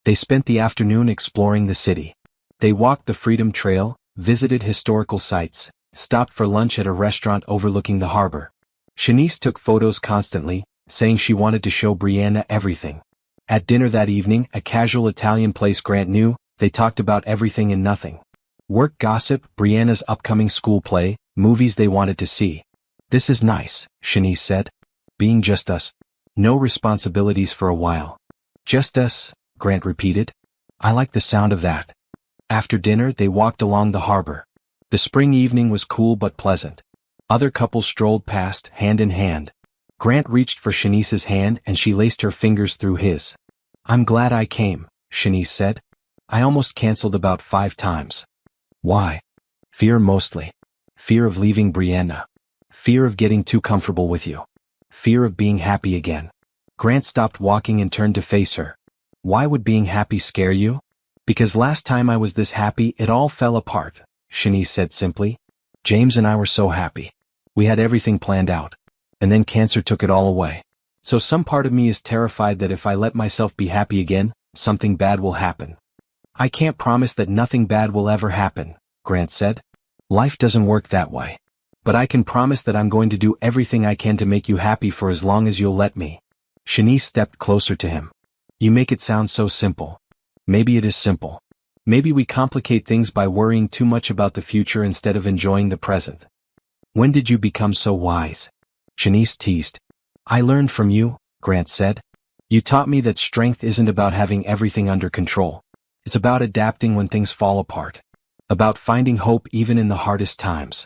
They spent the afternoon exploring the city. They walked the Freedom Trail, visited historical sites, stopped for lunch at a restaurant overlooking the harbor. Shanice took photos constantly, saying she wanted to show Brianna everything. At dinner that evening, a casual Italian place Grant knew, they talked about everything and nothing. Work gossip, Brianna's upcoming school play, movies they wanted to see. "This is nice," Shanice said. "Being just us. No responsibilities for a while." "Just us," Grant repeated. "I like the sound of that." After dinner they walked along the harbor. The spring evening was cool but pleasant. Other couples strolled past, hand in hand. Grant reached for Shanice's hand and she laced her fingers through his. "I'm glad I came," Shanice said. "I almost canceled about 5 times. "Why?" "Fear mostly. Fear of leaving Brianna. Fear of getting too comfortable with you. Fear of being happy again." Grant stopped walking and turned to face her. "Why would being happy scare you?" "Because last time I was this happy it all fell apart," Shanice said simply. "James and I were so happy. We had everything planned out. And then cancer took it all away. So some part of me is terrified that if I let myself be happy again, something bad will happen." "I can't promise that nothing bad will ever happen," Grant said. "Life doesn't work that way. But I can promise that I'm going to do everything I can to make you happy for as long as you'll let me." Shanice stepped closer to him. "You make it sound so simple." "Maybe it is simple. Maybe we complicate things by worrying too much about the future instead of enjoying the present." "When did you become so wise?" Shanice teased. "I learned from you," Grant said. "You taught me that strength isn't about having everything under control. It's about adapting when things fall apart. About finding hope even in the hardest times."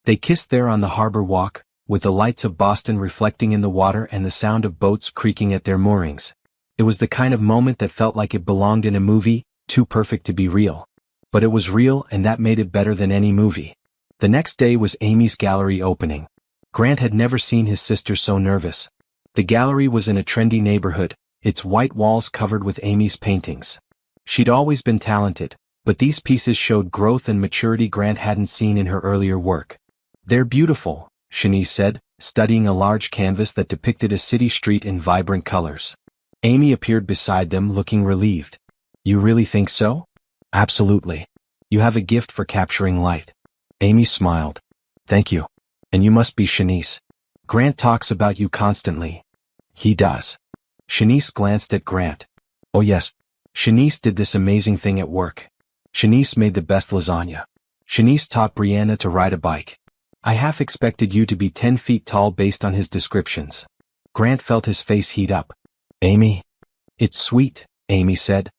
They kissed there on the harbor walk, with the lights of Boston reflecting in the water and the sound of boats creaking at their moorings. It was the kind of moment that felt like it belonged in a movie, too perfect to be real. But it was real and that made it better than any movie. The next day was Amy's gallery opening. Grant had never seen his sister so nervous. The gallery was in a trendy neighborhood, its white walls covered with Amy's paintings. She'd always been talented, but these pieces showed growth and maturity Grant hadn't seen in her earlier work. "They're beautiful," Shanice said, studying a large canvas that depicted a city street in vibrant colors. Amy appeared beside them, looking relieved. "You really think so?" "Absolutely. You have a gift for capturing light." Amy smiled. "Thank you. And you must be Shanice. Grant talks about you constantly." "He does." Shanice glanced at Grant. "Oh yes. Shanice did this amazing thing at work. Shanice made the best lasagna. Shanice taught Brianna to ride a bike. I half expected you to be 10 feet tall based on his descriptions." Grant felt his face heat up. "Amy?" "It's sweet," Amy said.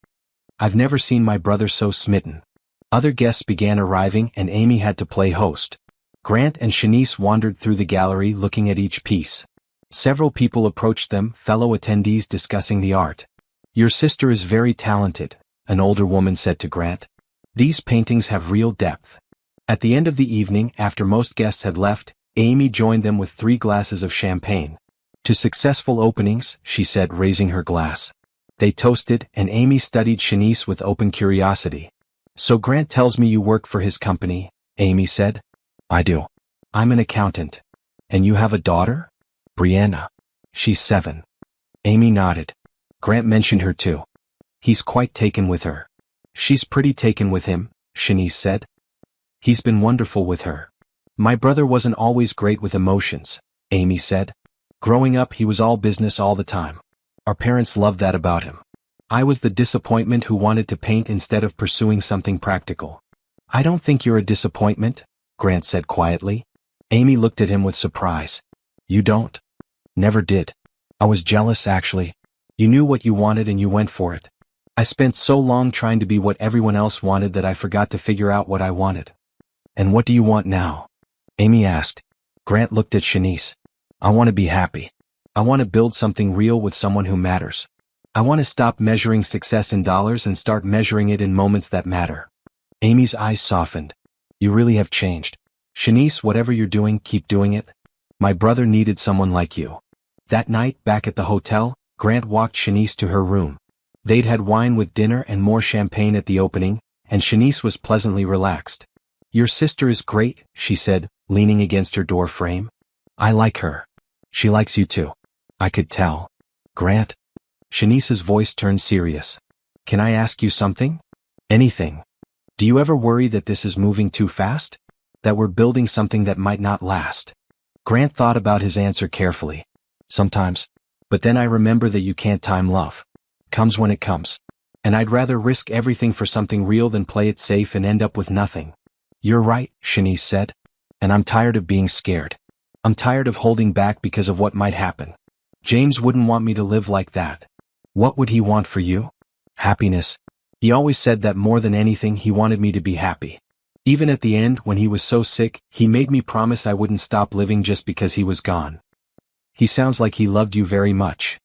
"I've never seen my brother so smitten." Other guests began arriving and Amy had to play host. Grant and Shanice wandered through the gallery looking at each piece. Several people approached them, fellow attendees discussing the art. "Your sister is very talented," an older woman said to Grant. "These paintings have real depth." At the end of the evening, after most guests had left, Amy joined them with 3 glasses of champagne. "To successful openings," she said, raising her glass. They toasted, and Amy studied Shanice with open curiosity. "So Grant tells me you work for his company," Amy said. "I do. I'm an accountant." "And you have a daughter?" "Brianna. She's 7. Amy nodded. Grant mentioned her too. "He's quite taken with her." "She's pretty taken with him," Shanice said. "He's been wonderful with her." "My brother wasn't always great with emotions," Amy said. "Growing up he was all business all the time. Our parents loved that about him. I was the disappointment who wanted to paint instead of pursuing something practical." "I don't think you're a disappointment," Grant said quietly. Amy looked at him with surprise. "You don't?" "Never did. I was jealous actually. You knew what you wanted and you went for it. I spent so long trying to be what everyone else wanted that I forgot to figure out what I wanted." "And what do you want now?" Amy asked. Grant looked at Shanice. "I want to be happy. I want to build something real with someone who matters. I want to stop measuring success in dollars and start measuring it in moments that matter." Amy's eyes softened. "You really have changed. Shanice, whatever you're doing, keep doing it. My brother needed someone like you. That night, back at the hotel, Grant walked Shanice to her room. They'd had wine with dinner and more champagne at the opening, and Shanice was pleasantly relaxed. "Your sister is great," she said, leaning against her door frame. "I like her. She likes you too. I could tell." "Grant?" Shanice's voice turned serious. "Can I ask you something?" "Anything. Do you ever worry that this is moving too fast? That we're building something that might not last?" Grant thought about his answer carefully. "Sometimes. But then I remember that you can't time love. Comes when it comes. And I'd rather risk everything for something real than play it safe and end up with nothing." "You're right," Shanice said. "And I'm tired of being scared. I'm tired of holding back because of what might happen. James wouldn't want me to live like that." "What would he want for you?" "Happiness. He always said that more than anything he wanted me to be happy. Even at the end when he was so sick, he made me promise I wouldn't stop living just because he was gone." "He sounds like he loved you very much."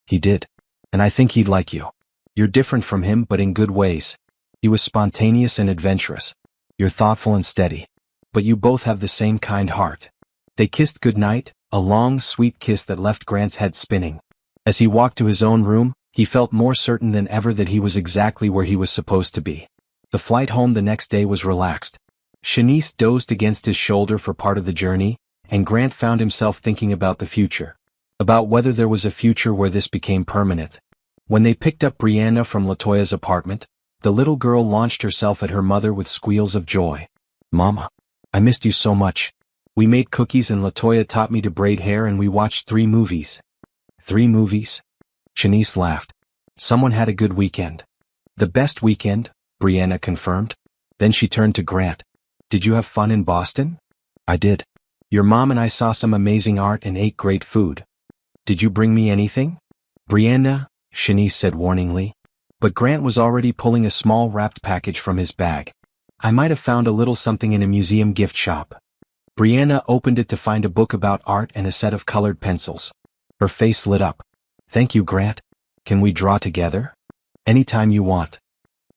"He did. And I think he'd like you. You're different from him but in good ways. He was spontaneous and adventurous. You're thoughtful and steady. But you both have the same kind heart." They kissed goodnight, a long, sweet kiss that left Grant's head spinning. As he walked to his own room, he felt more certain than ever that he was exactly where he was supposed to be. The flight home the next day was relaxed. Shanice dozed against his shoulder for part of the journey, and Grant found himself thinking about the future. About whether there was a future where this became permanent. When they picked up Brianna from LaToya's apartment, the little girl launched herself at her mother with squeals of joy. "Mama, I missed you so much. We made cookies and LaToya taught me to braid hair and we watched 3 movies. 3 movies? Shanice laughed. "Someone had a good weekend." "The best weekend," Brianna confirmed. Then she turned to Grant. "Did you have fun in Boston?" "I did. Your mom and I saw some amazing art and ate great food." "Did you bring me anything?" "Brianna," Shanice said warningly. But Grant was already pulling a small wrapped package from his bag. "I might have found a little something in a museum gift shop." Brianna opened it to find a book about art and a set of colored pencils. Her face lit up. "Thank you, Grant. Can we draw together?" "Anytime you want."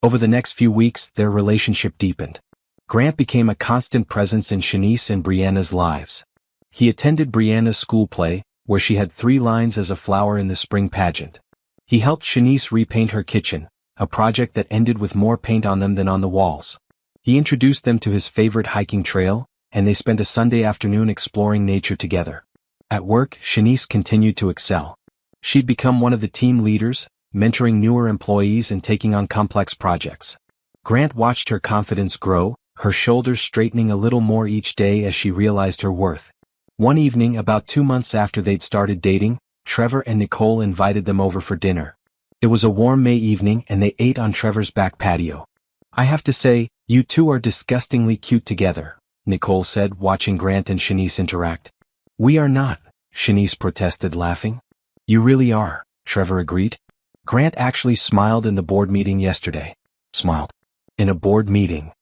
Over the next few weeks, their relationship deepened. Grant became a constant presence in Shanice and Brianna's lives. He attended Brianna's school play, where she had 3 lines as a flower in the spring pageant. He helped Shanice repaint her kitchen, a project that ended with more paint on them than on the walls. He introduced them to his favorite hiking trail, and they spent a Sunday afternoon exploring nature together. At work, Shanice continued to excel. She'd become one of the team leaders, mentoring newer employees and taking on complex projects. Grant watched her confidence grow, her shoulders straightening a little more each day as she realized her worth. One evening, about 2 months after they'd started dating, Trevor and Nicole invited them over for dinner. It was a warm May evening and they ate on Trevor's back patio. "I have to say, you two are disgustingly cute together," Nicole said, watching Grant and Shanice interact. "We are not," Shanice protested, laughing. "You really are," Trevor agreed. Grant actually smiled in the board meeting yesterday. Smiled. In a board meeting.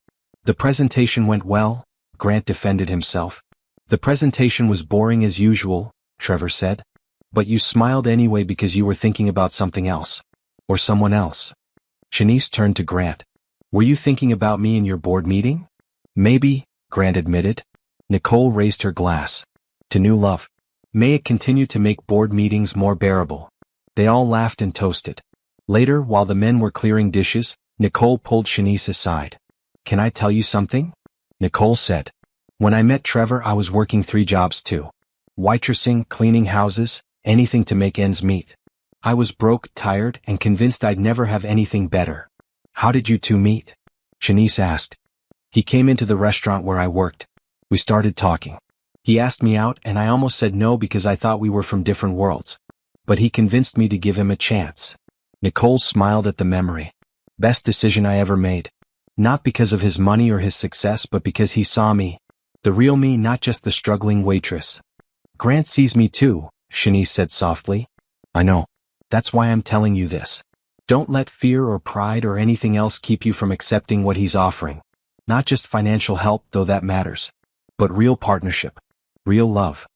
"The presentation went well," Grant defended himself. "The presentation was boring as usual," Trevor said. "But you smiled anyway because you were thinking about something else. Or someone else." Shanice turned to Grant. "Were you thinking about me in your board meeting?" "Maybe," Grant admitted. Nicole raised her glass. "To new love. May it continue to make board meetings more bearable." They all laughed and toasted. Later, while the men were clearing dishes, Nicole pulled Shanice aside. "Can I tell you something?" Nicole said. "When I met Trevor, I was working 3 jobs too. Waitressing, cleaning houses, anything to make ends meet. I was broke, tired, and convinced I'd never have anything better." "How did you two meet?" Shanice asked. "He came into the restaurant where I worked. We started talking. He asked me out and I almost said no because I thought we were from different worlds. But he convinced me to give him a chance." Nicole smiled at the memory. "Best decision I ever made. Not because of his money or his success but because he saw me. The real me, not just the struggling waitress." "Grant sees me too," Shanice said softly. "I know. That's why I'm telling you this. Don't let fear or pride or anything else keep you from accepting what he's offering. Not just financial help, though that matters. But real partnership. Real love."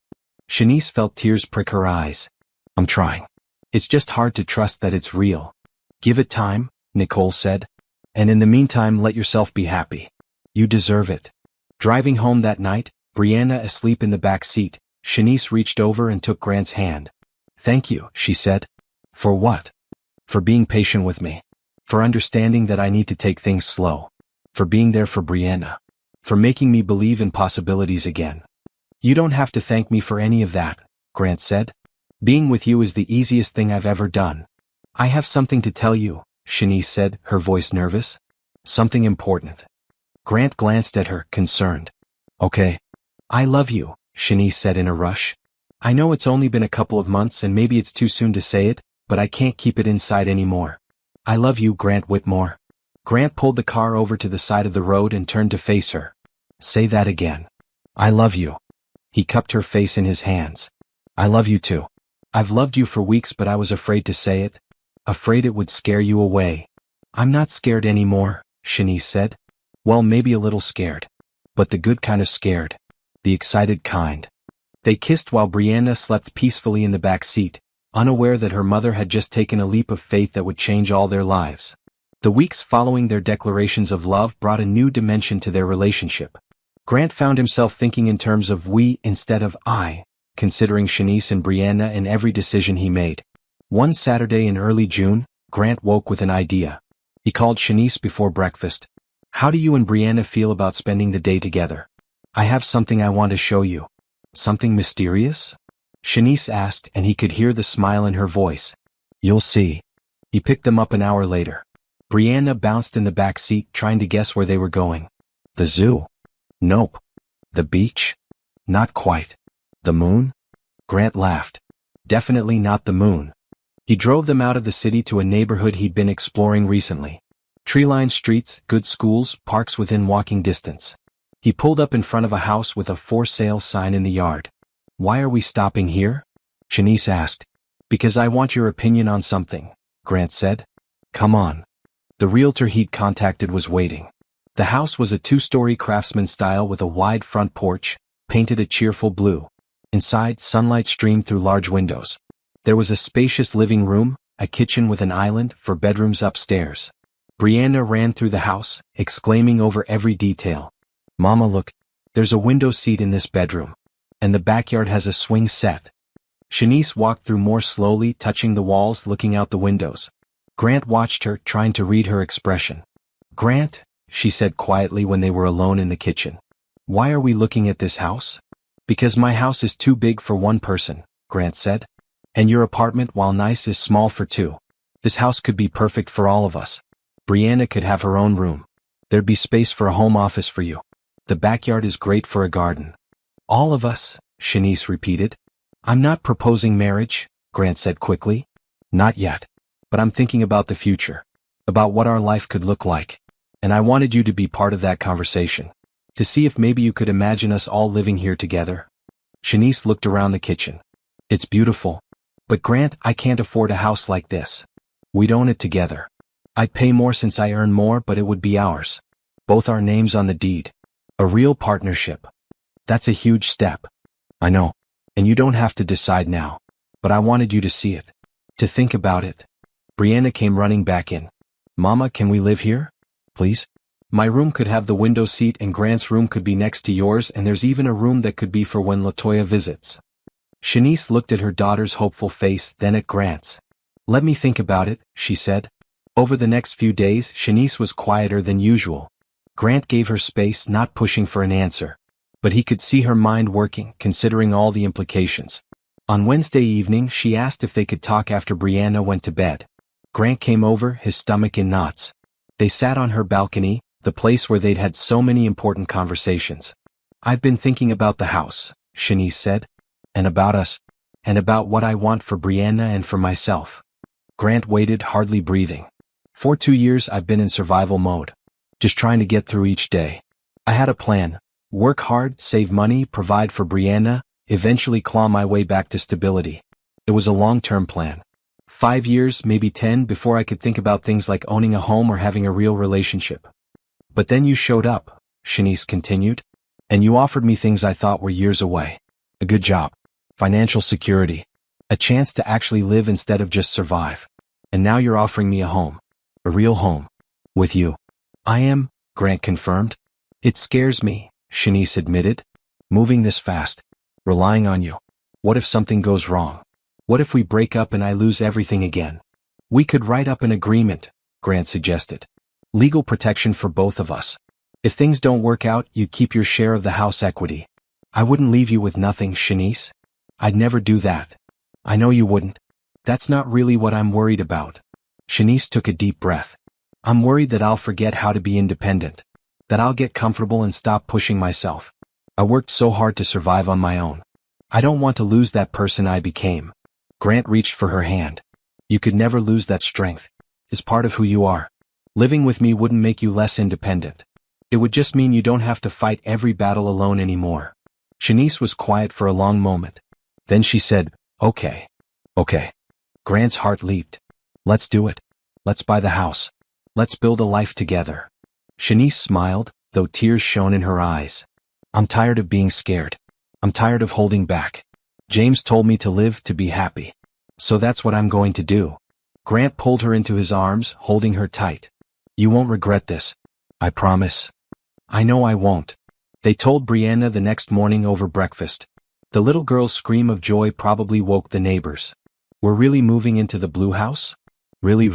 Shanice felt tears prick her eyes. "I'm trying. It's just hard to trust that it's real." "Give it time," Nicole said. "And in the meantime, let yourself be happy. You deserve it." Driving home that night, Brianna asleep in the back seat, Shanice reached over and took Grant's hand. Thank you, she said. For what? For being patient with me. For understanding that I need to take things slow. For being there for Brianna. For making me believe in possibilities again. You don't have to thank me for any of that, Grant said. Being with you is the easiest thing I've ever done. I have something to tell you, Shanice said, her voice nervous. Something important. Grant glanced at her, concerned. Okay. I love you, Shanice said in a rush. I know it's only been a couple of months and maybe it's too soon to say it, but I can't keep it inside anymore. I love you, Grant Whitmore. Grant pulled the car over to the side of the road and turned to face her. Say that again. I love you. He cupped her face in his hands. I love you too. I've loved you for weeks, but I was afraid to say it. Afraid it would scare you away. I'm not scared anymore, Shanice said. Well, maybe a little scared. But the good kind of scared. The excited kind. They kissed while Brianna slept peacefully in the back seat, unaware that her mother had just taken a leap of faith that would change all their lives. The weeks following their declarations of love brought a new dimension to their relationship. Grant found himself thinking in terms of we instead of I, considering Shanice and Brianna in every decision he made. One Saturday in early June, Grant woke with an idea. He called Shanice before breakfast. How do you and Brianna feel about spending the day together? I have something I want to show you. Something mysterious? Shanice asked, and he could hear the smile in her voice. You'll see. He picked them up an hour later. Brianna bounced in the back seat, trying to guess where they were going. The zoo? Nope. The beach? Not quite. The moon? Grant laughed. Definitely not the moon. He drove them out of the city to a neighborhood he'd been exploring recently. Tree-lined streets, good schools, parks within walking distance. He pulled up in front of a house with a for sale sign in the yard. Why are we stopping here? Shanice asked. Because I want your opinion on something, Grant said. Come on. The realtor he'd contacted was waiting. The house was a two-story craftsman style with a wide front porch, painted a cheerful blue. Inside, sunlight streamed through large windows. There was a spacious living room, a kitchen with an island for bedrooms upstairs. Brianna ran through the house, exclaiming over every detail. Mama, look, there's a window seat in this bedroom. And the backyard has a swing set. Shanice walked through more slowly, touching the walls, looking out the windows. Grant watched her, trying to read her expression. Grant, she said quietly when they were alone in the kitchen. Why are we looking at this house? Because my house is too big for one person, Grant said. And your apartment, while nice, is small for two. This house could be perfect for all of us. Brianna could have her own room. There'd be space for a home office for you. The backyard is great for a garden. All of us, Shanice repeated. I'm not proposing marriage, Grant said quickly. Not yet. But I'm thinking about the future. About what our life could look like. And I wanted you to be part of that conversation. To see if maybe you could imagine us all living here together. Shanice looked around the kitchen. It's beautiful. But Grant, I can't afford a house like this. We'd own it together. I'd pay more since I earn more, but it would be ours. Both our names on the deed. A real partnership. That's a huge step. I know. And you don't have to decide now. But I wanted you to see it. To think about it. Brianna came running back in. Mama, can we live here? Please? My room could have the window seat and Grant's room could be next to yours, and there's even a room that could be for when LaToya visits. Shanice looked at her daughter's hopeful face, then at Grant's. Let me think about it, she said. Over the next few days, Shanice was quieter than usual. Grant gave her space, not pushing for an answer. But he could see her mind working, considering all the implications. On Wednesday evening, she asked if they could talk after Brianna went to bed. Grant came over, his stomach in knots. They sat on her balcony, the place where they'd had so many important conversations. I've been thinking about the house, Shanice said. And about us. And about what I want for Brianna and for myself. Grant waited, hardly breathing. For 2 years I've been in survival mode. Just trying to get through each day. I had a plan. Work hard, save money, provide for Brianna, eventually claw my way back to stability. It was a long-term plan. 5 years, maybe 10, before I could think about things like owning a home or having a real relationship. But then you showed up, Shanice continued. And you offered me things I thought were years away. A good job. Financial security. A chance to actually live instead of just survive. And now you're offering me a home. A real home. With you. I am, Grant confirmed. It scares me, Shanice admitted. Moving this fast. Relying on you. What if something goes wrong? What if we break up and I lose everything again? We could write up an agreement, Grant suggested. Legal protection for both of us. If things don't work out, you keep your share of the house equity. I wouldn't leave you with nothing, Shanice. I'd never do that. I know you wouldn't. That's not really what I'm worried about. Shanice took a deep breath. I'm worried that I'll forget how to be independent. That I'll get comfortable and stop pushing myself. I worked so hard to survive on my own. I don't want to lose that person I became. Grant reached for her hand. You could never lose that strength. It's part of who you are. Living with me wouldn't make you less independent. It would just mean you don't have to fight every battle alone anymore. Shanice was quiet for a long moment. Then she said, Okay. Grant's heart leaped. Let's do it. Let's buy the house. Let's build a life together. Shanice smiled, though tears shone in her eyes. I'm tired of being scared. I'm tired of holding back. James told me to live to be happy. So that's what I'm going to do. Grant pulled her into his arms, holding her tight. You won't regret this. I promise. I know I won't. They told Brianna the next morning over breakfast. The little girl's scream of joy probably woke the neighbors. We're really moving into the blue house? Really?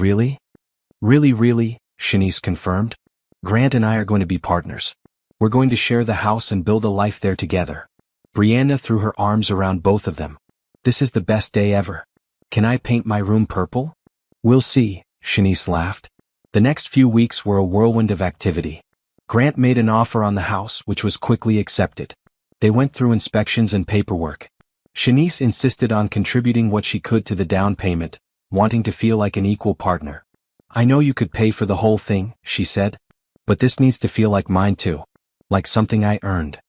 Really, Shanice confirmed. Grant and I are going to be partners. We're going to share the house and build a life there together. Brianna threw her arms around both of them. This is the best day ever. Can I paint my room purple? We'll see, Shanice laughed. The next few weeks were a whirlwind of activity. Grant made an offer on the house, which was quickly accepted. They went through inspections and paperwork. Shanice insisted on contributing what she could to the down payment, wanting to feel like an equal partner. I know you could pay for the whole thing, she said. But this needs to feel like mine too. Like something I earned.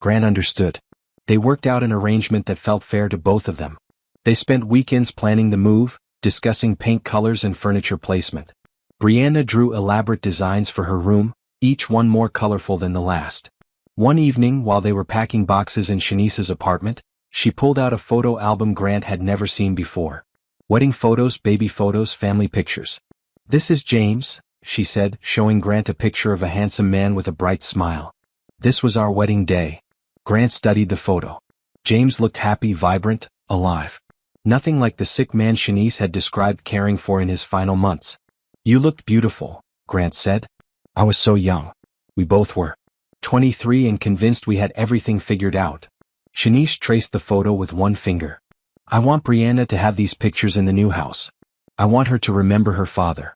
Grant understood. They worked out an arrangement that felt fair to both of them. They spent weekends planning the move, discussing paint colors and furniture placement. Brianna drew elaborate designs for her room, each one more colorful than the last. One evening, while they were packing boxes in Shanice's apartment, she pulled out a photo album Grant had never seen before. Wedding photos, baby photos, family pictures. This is James, she said, showing Grant a picture of a handsome man with a bright smile. This was our wedding day. Grant studied the photo. James looked happy, vibrant, alive. Nothing like the sick man Shanice had described caring for in his final months. You looked beautiful, Grant said. I was so young. We both were. 23 and convinced we had everything figured out. Shanice traced the photo with one finger. I want Brianna to have these pictures in the new house. I want her to remember her father.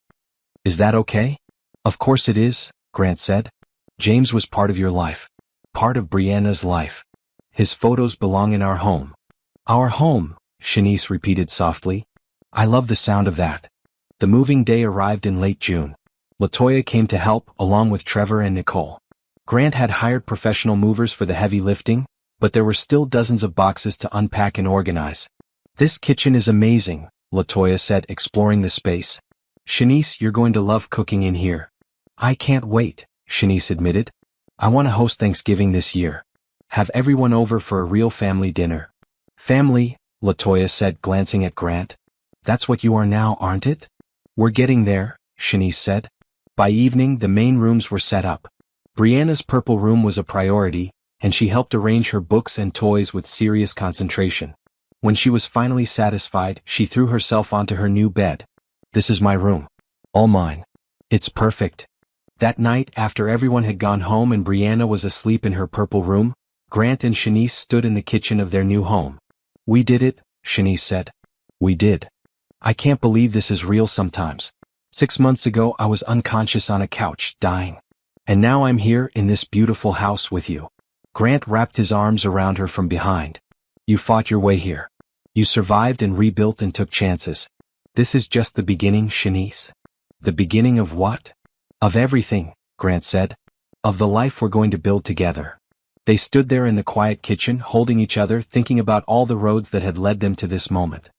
Is that okay? Of course it is, Grant said. James was part of your life. Part of Brianna's life. His photos belong in our home. Our home, Shanice repeated softly. I love the sound of that. The moving day arrived in late June. LaToya came to help, along with Trevor and Nicole. Grant had hired professional movers for the heavy lifting, but there were still dozens of boxes to unpack and organize. This kitchen is amazing, LaToya said, exploring the space. Shanice, you're going to love cooking in here. I can't wait, Shanice admitted. I want to host Thanksgiving this year. Have everyone over for a real family dinner. Family, LaToya said, glancing at Grant. That's what you are now, aren't it? We're getting there, Shanice said. By evening, the main rooms were set up. Brianna's purple room was a priority, and she helped arrange her books and toys with serious concentration. When she was finally satisfied, she threw herself onto her new bed. This is my room. All mine. It's perfect. That night, after everyone had gone home and Brianna was asleep in her purple room, Grant and Shanice stood in the kitchen of their new home. We did it, Shanice said. We did. I can't believe this is real sometimes. 6 months ago I was unconscious on a couch, dying. And now I'm here in this beautiful house with you. Grant wrapped his arms around her from behind. You fought your way here. You survived and rebuilt and took chances. This is just the beginning, Shanice. The beginning of what? Of everything, Grant said. Of the life we're going to build together. They stood there in the quiet kitchen, holding each other, thinking about all the roads that had led them to this moment.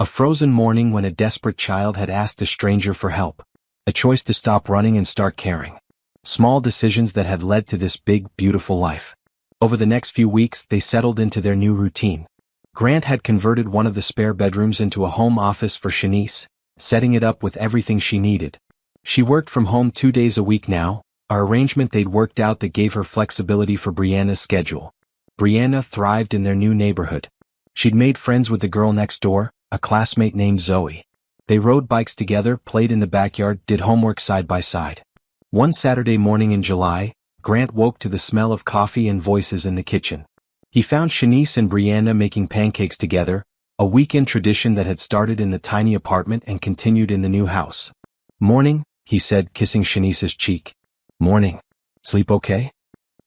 A frozen morning when a desperate child had asked a stranger for help. A choice to stop running and start caring. Small decisions that had led to this big, beautiful life. Over the next few weeks, they settled into their new routine. Grant had converted one of the spare bedrooms into a home office for Shanice, setting it up with everything she needed. She worked from home 2 days a week now, an arrangement they'd worked out that gave her flexibility for Brianna's schedule. Brianna thrived in their new neighborhood. She'd made friends with the girl next door, a classmate named Zoe. They rode bikes together, played in the backyard, did homework side by side. One Saturday morning in July, Grant woke to the smell of coffee and voices in the kitchen. He found Shanice and Brianna making pancakes together, a weekend tradition that had started in the tiny apartment and continued in the new house. "Morning," he said, kissing Shanice's cheek. "Morning. Sleep okay?"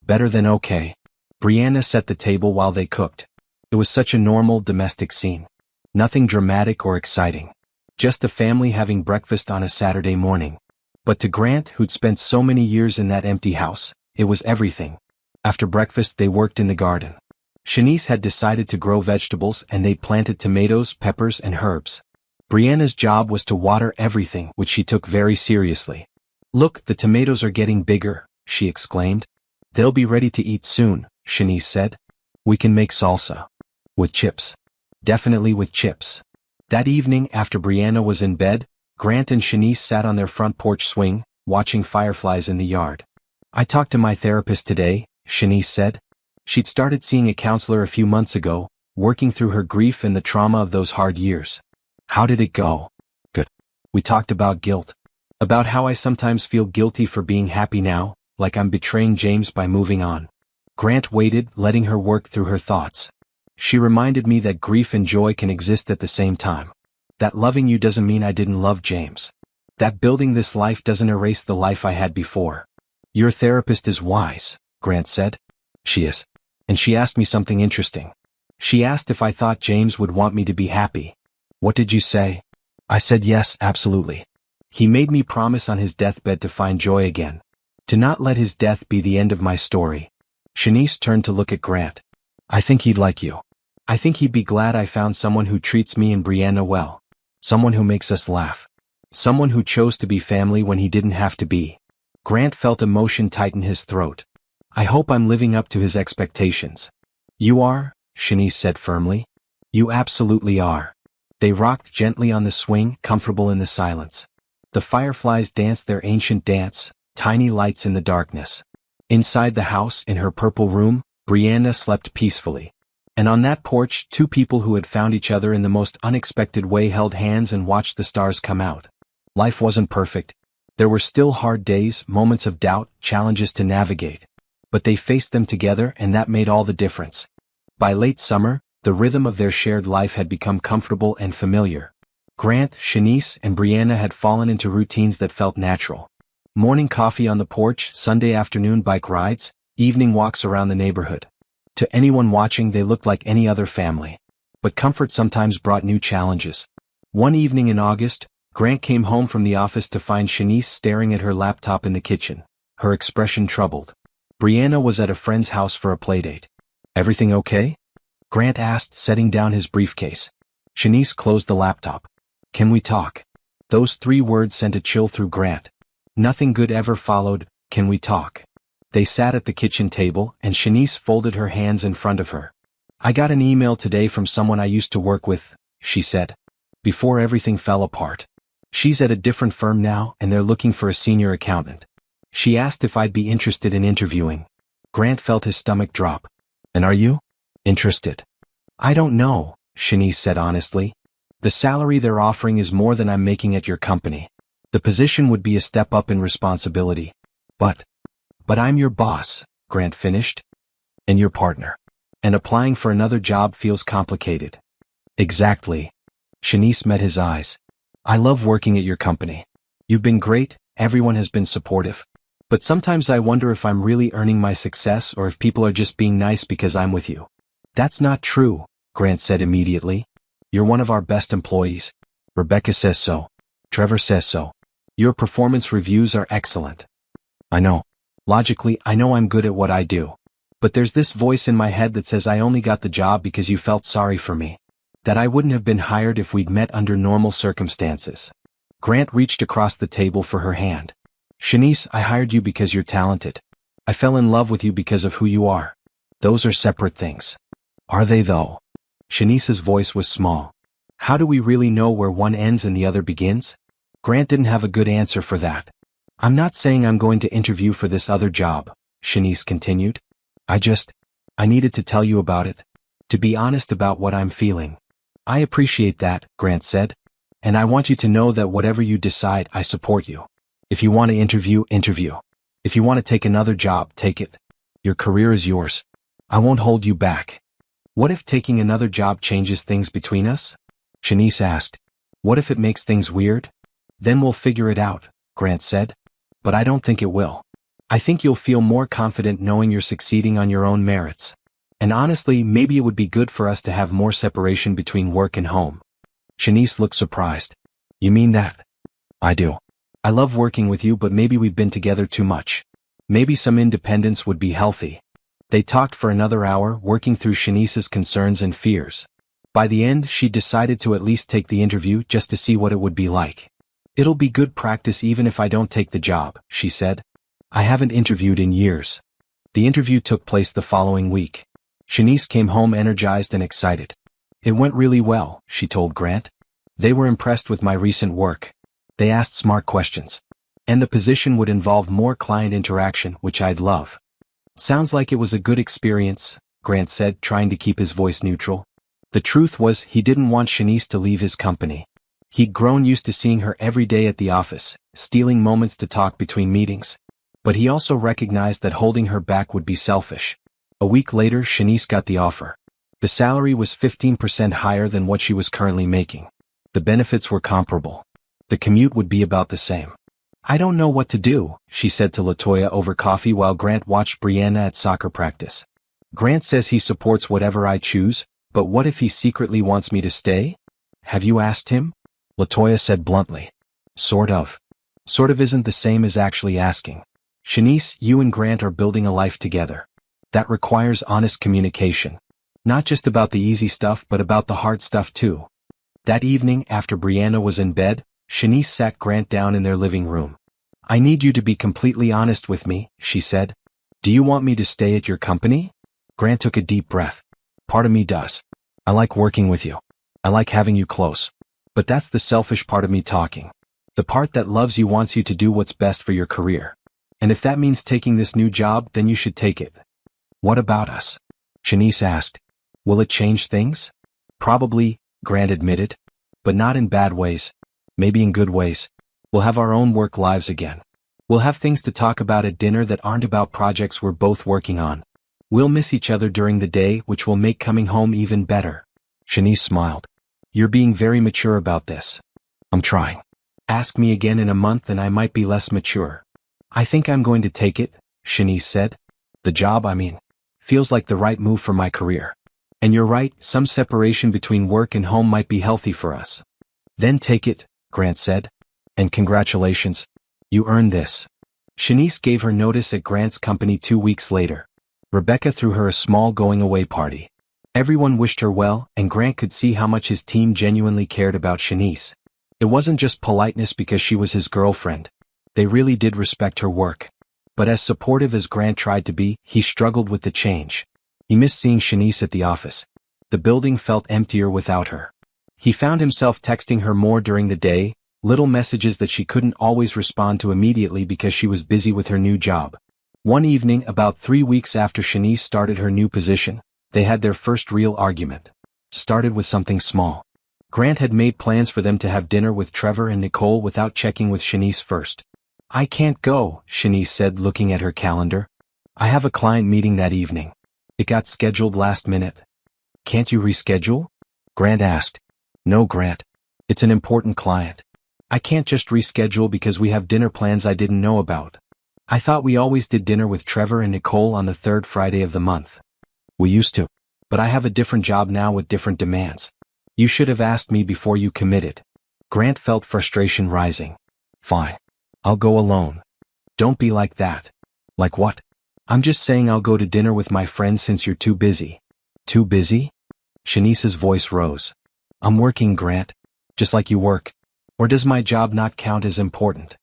"Better than okay." Brianna set the table while they cooked. It was such a normal domestic scene. Nothing dramatic or exciting. Just a family having breakfast on a Saturday morning. But to Grant, who'd spent so many years in that empty house, it was everything. After breakfast they worked in the garden. Shanice had decided to grow vegetables and they planted tomatoes, peppers, and herbs. Brianna's job was to water everything, which she took very seriously. "Look, the tomatoes are getting bigger," she exclaimed. "They'll be ready to eat soon," Shanice said. "We can make salsa." "With chips." "Definitely with chips." That evening, after Brianna was in bed, Grant and Shanice sat on their front porch swing, watching fireflies in the yard. "I talked to my therapist today," Shanice said. She'd started seeing a counselor a few months ago, working through her grief and the trauma of those hard years. "How did it go?" "Good. We talked about guilt. About how I sometimes feel guilty for being happy now, like I'm betraying James by moving on." Grant waited, letting her work through her thoughts. "She reminded me that grief and joy can exist at the same time. That loving you doesn't mean I didn't love James. That building this life doesn't erase the life I had before." "Your therapist is wise," Grant said. "She is. And she asked me something interesting. She asked if I thought James would want me to be happy." "What did you say?" "I said yes, absolutely. He made me promise on his deathbed to find joy again. To not let his death be the end of my story." Shanice turned to look at Grant. "I think he'd like you. I think he'd be glad I found someone who treats me and Brianna well. Someone who makes us laugh. Someone who chose to be family when he didn't have to be." Grant felt emotion tighten his throat. "I hope I'm living up to his expectations." "You are," Shanice said firmly. "You absolutely are." They rocked gently on the swing, comfortable in the silence. The fireflies danced their ancient dance, tiny lights in the darkness. Inside the house, in her purple room, Brianna slept peacefully. And on that porch, two people who had found each other in the most unexpected way held hands and watched the stars come out. Life wasn't perfect. There were still hard days, moments of doubt, challenges to navigate. But they faced them together, and that made all the difference. By late summer, the rhythm of their shared life had become comfortable and familiar. Grant, Shanice, and Brianna had fallen into routines that felt natural. Morning coffee on the porch, Sunday afternoon bike rides, evening walks around the neighborhood. To anyone watching, they looked like any other family. But comfort sometimes brought new challenges. One evening in August, Grant came home from the office to find Shanice staring at her laptop in the kitchen, her expression troubled. Brianna was at a friend's house for a playdate. "Everything okay?" Grant asked, setting down his briefcase. Shanice closed the laptop. "Can we talk?" Those three words sent a chill through Grant. Nothing good ever followed. "Can we talk?" They sat at the kitchen table, and Shanice folded her hands in front of her. "I got an email today from someone I used to work with," she said, "before everything fell apart. She's at a different firm now, and they're looking for a senior accountant. She asked if I'd be interested in interviewing." Grant felt his stomach drop. "And are you interested?" "I don't know," Shanice said honestly. "The salary they're offering is more than I'm making at your company. The position would be a step up in responsibility. But I'm your boss," Grant finished. "And your partner. And applying for another job feels complicated." "Exactly." Shanice met his eyes. "I love working at your company. You've been great, everyone has been supportive. But sometimes I wonder if I'm really earning my success or if people are just being nice because I'm with you." "That's not true," Grant said immediately. "You're one of our best employees. Rebecca says so. Trevor says so. Your performance reviews are excellent." "I know. Logically, I know I'm good at what I do. But there's this voice in my head that says I only got the job because you felt sorry for me. That I wouldn't have been hired if we'd met under normal circumstances." Grant reached across the table for her hand. "Shanice, I hired you because you're talented. I fell in love with you because of who you are. Those are separate things." "Are they though?" Shanice's voice was small. "How do we really know where one ends and the other begins?" Grant didn't have a good answer for that. "I'm not saying I'm going to interview for this other job," Shanice continued. I needed to tell you about it. To be honest about what I'm feeling. I appreciate that, Grant said. And I want you to know that whatever you decide, I support you. If you want to interview, interview. If you want to take another job, take it. Your career is yours. I won't hold you back. What if taking another job changes things between us? Shanice asked. What if it makes things weird? Then we'll figure it out, Grant said. But I don't think it will. I think you'll feel more confident knowing you're succeeding on your own merits. And honestly, maybe it would be good for us to have more separation between work and home. Shanice looked surprised. You mean that? I do. I love working with you, but maybe we've been together too much. Maybe some independence would be healthy. They talked for another hour, working through Shanice's concerns and fears. By the end, she decided to at least take the interview just to see what it would be like. It'll be good practice even if I don't take the job, she said. I haven't interviewed in years. The interview took place the following week. Shanice came home energized and excited. It went really well, she told Grant. They were impressed with my recent work. They asked smart questions. And the position would involve more client interaction, which I'd love. Sounds like it was a good experience, Grant said, trying to keep his voice neutral. The truth was, he didn't want Shanice to leave his company. He'd grown used to seeing her every day at the office, stealing moments to talk between meetings. But he also recognized that holding her back would be selfish. A week later, Shanice got the offer. The salary was 15% higher than what she was currently making. The benefits were comparable. The commute would be about the same. I don't know what to do, she said to LaToya over coffee while Grant watched Brianna at soccer practice. Grant says he supports whatever I choose, but what if he secretly wants me to stay? Have you asked him? LaToya said bluntly. Sort of. Sort of isn't the same as actually asking. Shanice, you and Grant are building a life together. That requires honest communication. Not just about the easy stuff but about the hard stuff too. That evening, after Brianna was in bed, Shanice sat Grant down in their living room. I need you to be completely honest with me, she said. Do you want me to stay at your company? Grant took a deep breath. Part of me does. I like working with you. I like having you close. But that's the selfish part of me talking. The part that loves you wants you to do what's best for your career. And if that means taking this new job, then you should take it. What about us? Shanice asked. Will it change things? Probably, Grant admitted. But not in bad ways. Maybe in good ways. We'll have our own work lives again. We'll have things to talk about at dinner that aren't about projects we're both working on. We'll miss each other during the day, which will make coming home even better. Shanice smiled. You're being very mature about this. I'm trying. Ask me again in a month and I might be less mature. I think I'm going to take it, Shanice said. The job, I mean, feels like the right move for my career. And you're right, some separation between work and home might be healthy for us. Then take it, Grant said. And congratulations. You earned this. Shanice gave her notice at Grant's company 2 weeks later. Rebecca threw her a small going-away party. Everyone wished her well, and Grant could see how much his team genuinely cared about Shanice. It wasn't just politeness because she was his girlfriend. They really did respect her work. But as supportive as Grant tried to be, he struggled with the change. He missed seeing Shanice at the office. The building felt emptier without her. He found himself texting her more during the day, little messages that she couldn't always respond to immediately because she was busy with her new job. One evening, about 3 weeks after Shanice started her new position, they had their first real argument. Started with something small. Grant had made plans for them to have dinner with Trevor and Nicole without checking with Shanice first. I can't go, Shanice said, looking at her calendar. I have a client meeting that evening. It got scheduled last minute. Can't you reschedule? Grant asked. No, Grant. It's an important client. I can't just reschedule because we have dinner plans I didn't know about. I thought we always did dinner with Trevor and Nicole on the third Friday of the month. We used to. But I have a different job now with different demands. You should have asked me before you committed. Grant felt frustration rising. Fine. I'll go alone. Don't be like that. Like what? I'm just saying I'll go to dinner with my friends since you're too busy. Too busy? Shanice's voice rose. I'm working, Grant. Just like you work. Or does my job not count as important?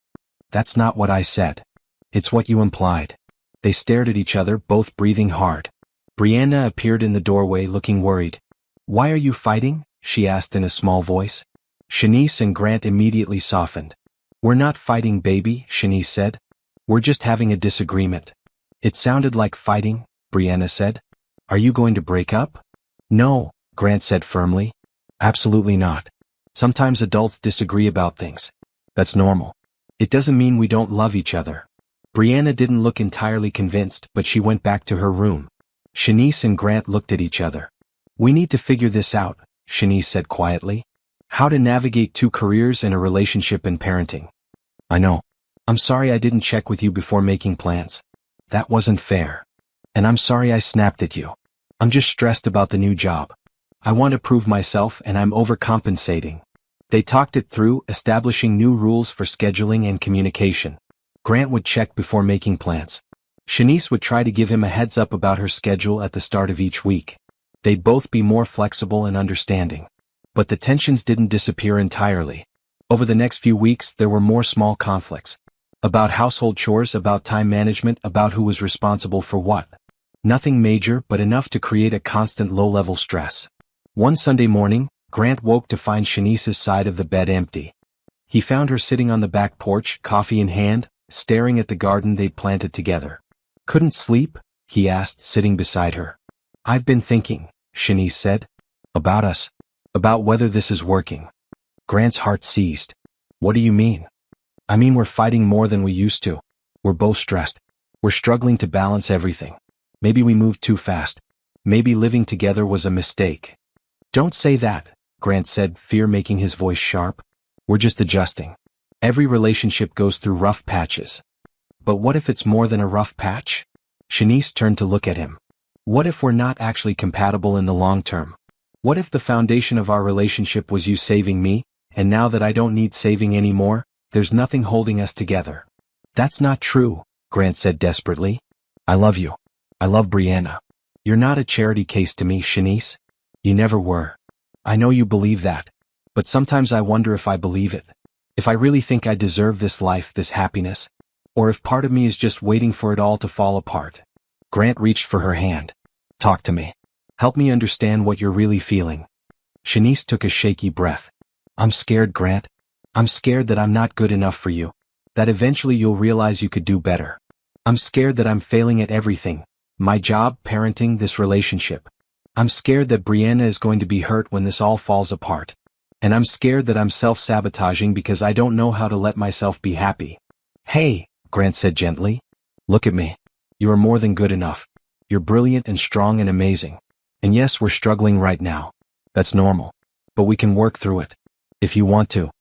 That's not what I said. It's what you implied. They stared at each other, both breathing hard. Brianna appeared in the doorway looking worried. Why are you fighting? She asked in a small voice. Shanice and Grant immediately softened. We're not fighting, baby, Shanice said. We're just having a disagreement. It sounded like fighting, Brianna said. Are you going to break up? No, Grant said firmly. Absolutely not. Sometimes adults disagree about things. That's normal. It doesn't mean we don't love each other. Brianna didn't look entirely convinced, but she went back to her room. Shanice and Grant looked at each other. We need to figure this out, Shanice said quietly. How to navigate 2 careers and a relationship and parenting. I know. I'm sorry I didn't check with you before making plans. That wasn't fair. And I'm sorry I snapped at you. I'm just stressed about the new job. I want to prove myself and I'm overcompensating. They talked it through, establishing new rules for scheduling and communication. Grant would check before making plans. Shanice would try to give him a heads up about her schedule at the start of each week. They'd both be more flexible and understanding. But the tensions didn't disappear entirely. Over the next few weeks, there were more small conflicts. About household chores, about time management, about who was responsible for what. Nothing major, but enough to create a constant low-level stress. One Sunday morning, Grant woke to find Shanice's side of the bed empty. He found her sitting on the back porch, coffee in hand, staring at the garden they'd planted together. Couldn't sleep? He asked, sitting beside her. I've been thinking, Shanice said. About us. About whether this is working. Grant's heart seized. What do you mean? I mean we're fighting more than we used to. We're both stressed. We're struggling to balance everything. Maybe we moved too fast. Maybe living together was a mistake. Don't say that, Grant said, fear making his voice sharp. We're just adjusting. Every relationship goes through rough patches. But what if it's more than a rough patch? Shanice turned to look at him. What if we're not actually compatible in the long term? What if the foundation of our relationship was you saving me, and now that I don't need saving anymore, there's nothing holding us together? That's not true, Grant said desperately. I love you. I love Brianna. You're not a charity case to me, Shanice. You never were. I know you believe that. But sometimes I wonder if I believe it. If I really think I deserve this life, this happiness. Or if part of me is just waiting for it all to fall apart. Grant reached for her hand. Talk to me. Help me understand what you're really feeling. Shanice took a shaky breath. I'm scared, Grant. I'm scared that I'm not good enough for you. That eventually you'll realize you could do better. I'm scared that I'm failing at everything. My job, parenting, this relationship. I'm scared that Brianna is going to be hurt when this all falls apart. And I'm scared that I'm self-sabotaging because I don't know how to let myself be happy. Hey, Grant said gently. Look at me. You are more than good enough. You're brilliant and strong and amazing. And yes, we're struggling right now. That's normal. But we can work through it. If you want to.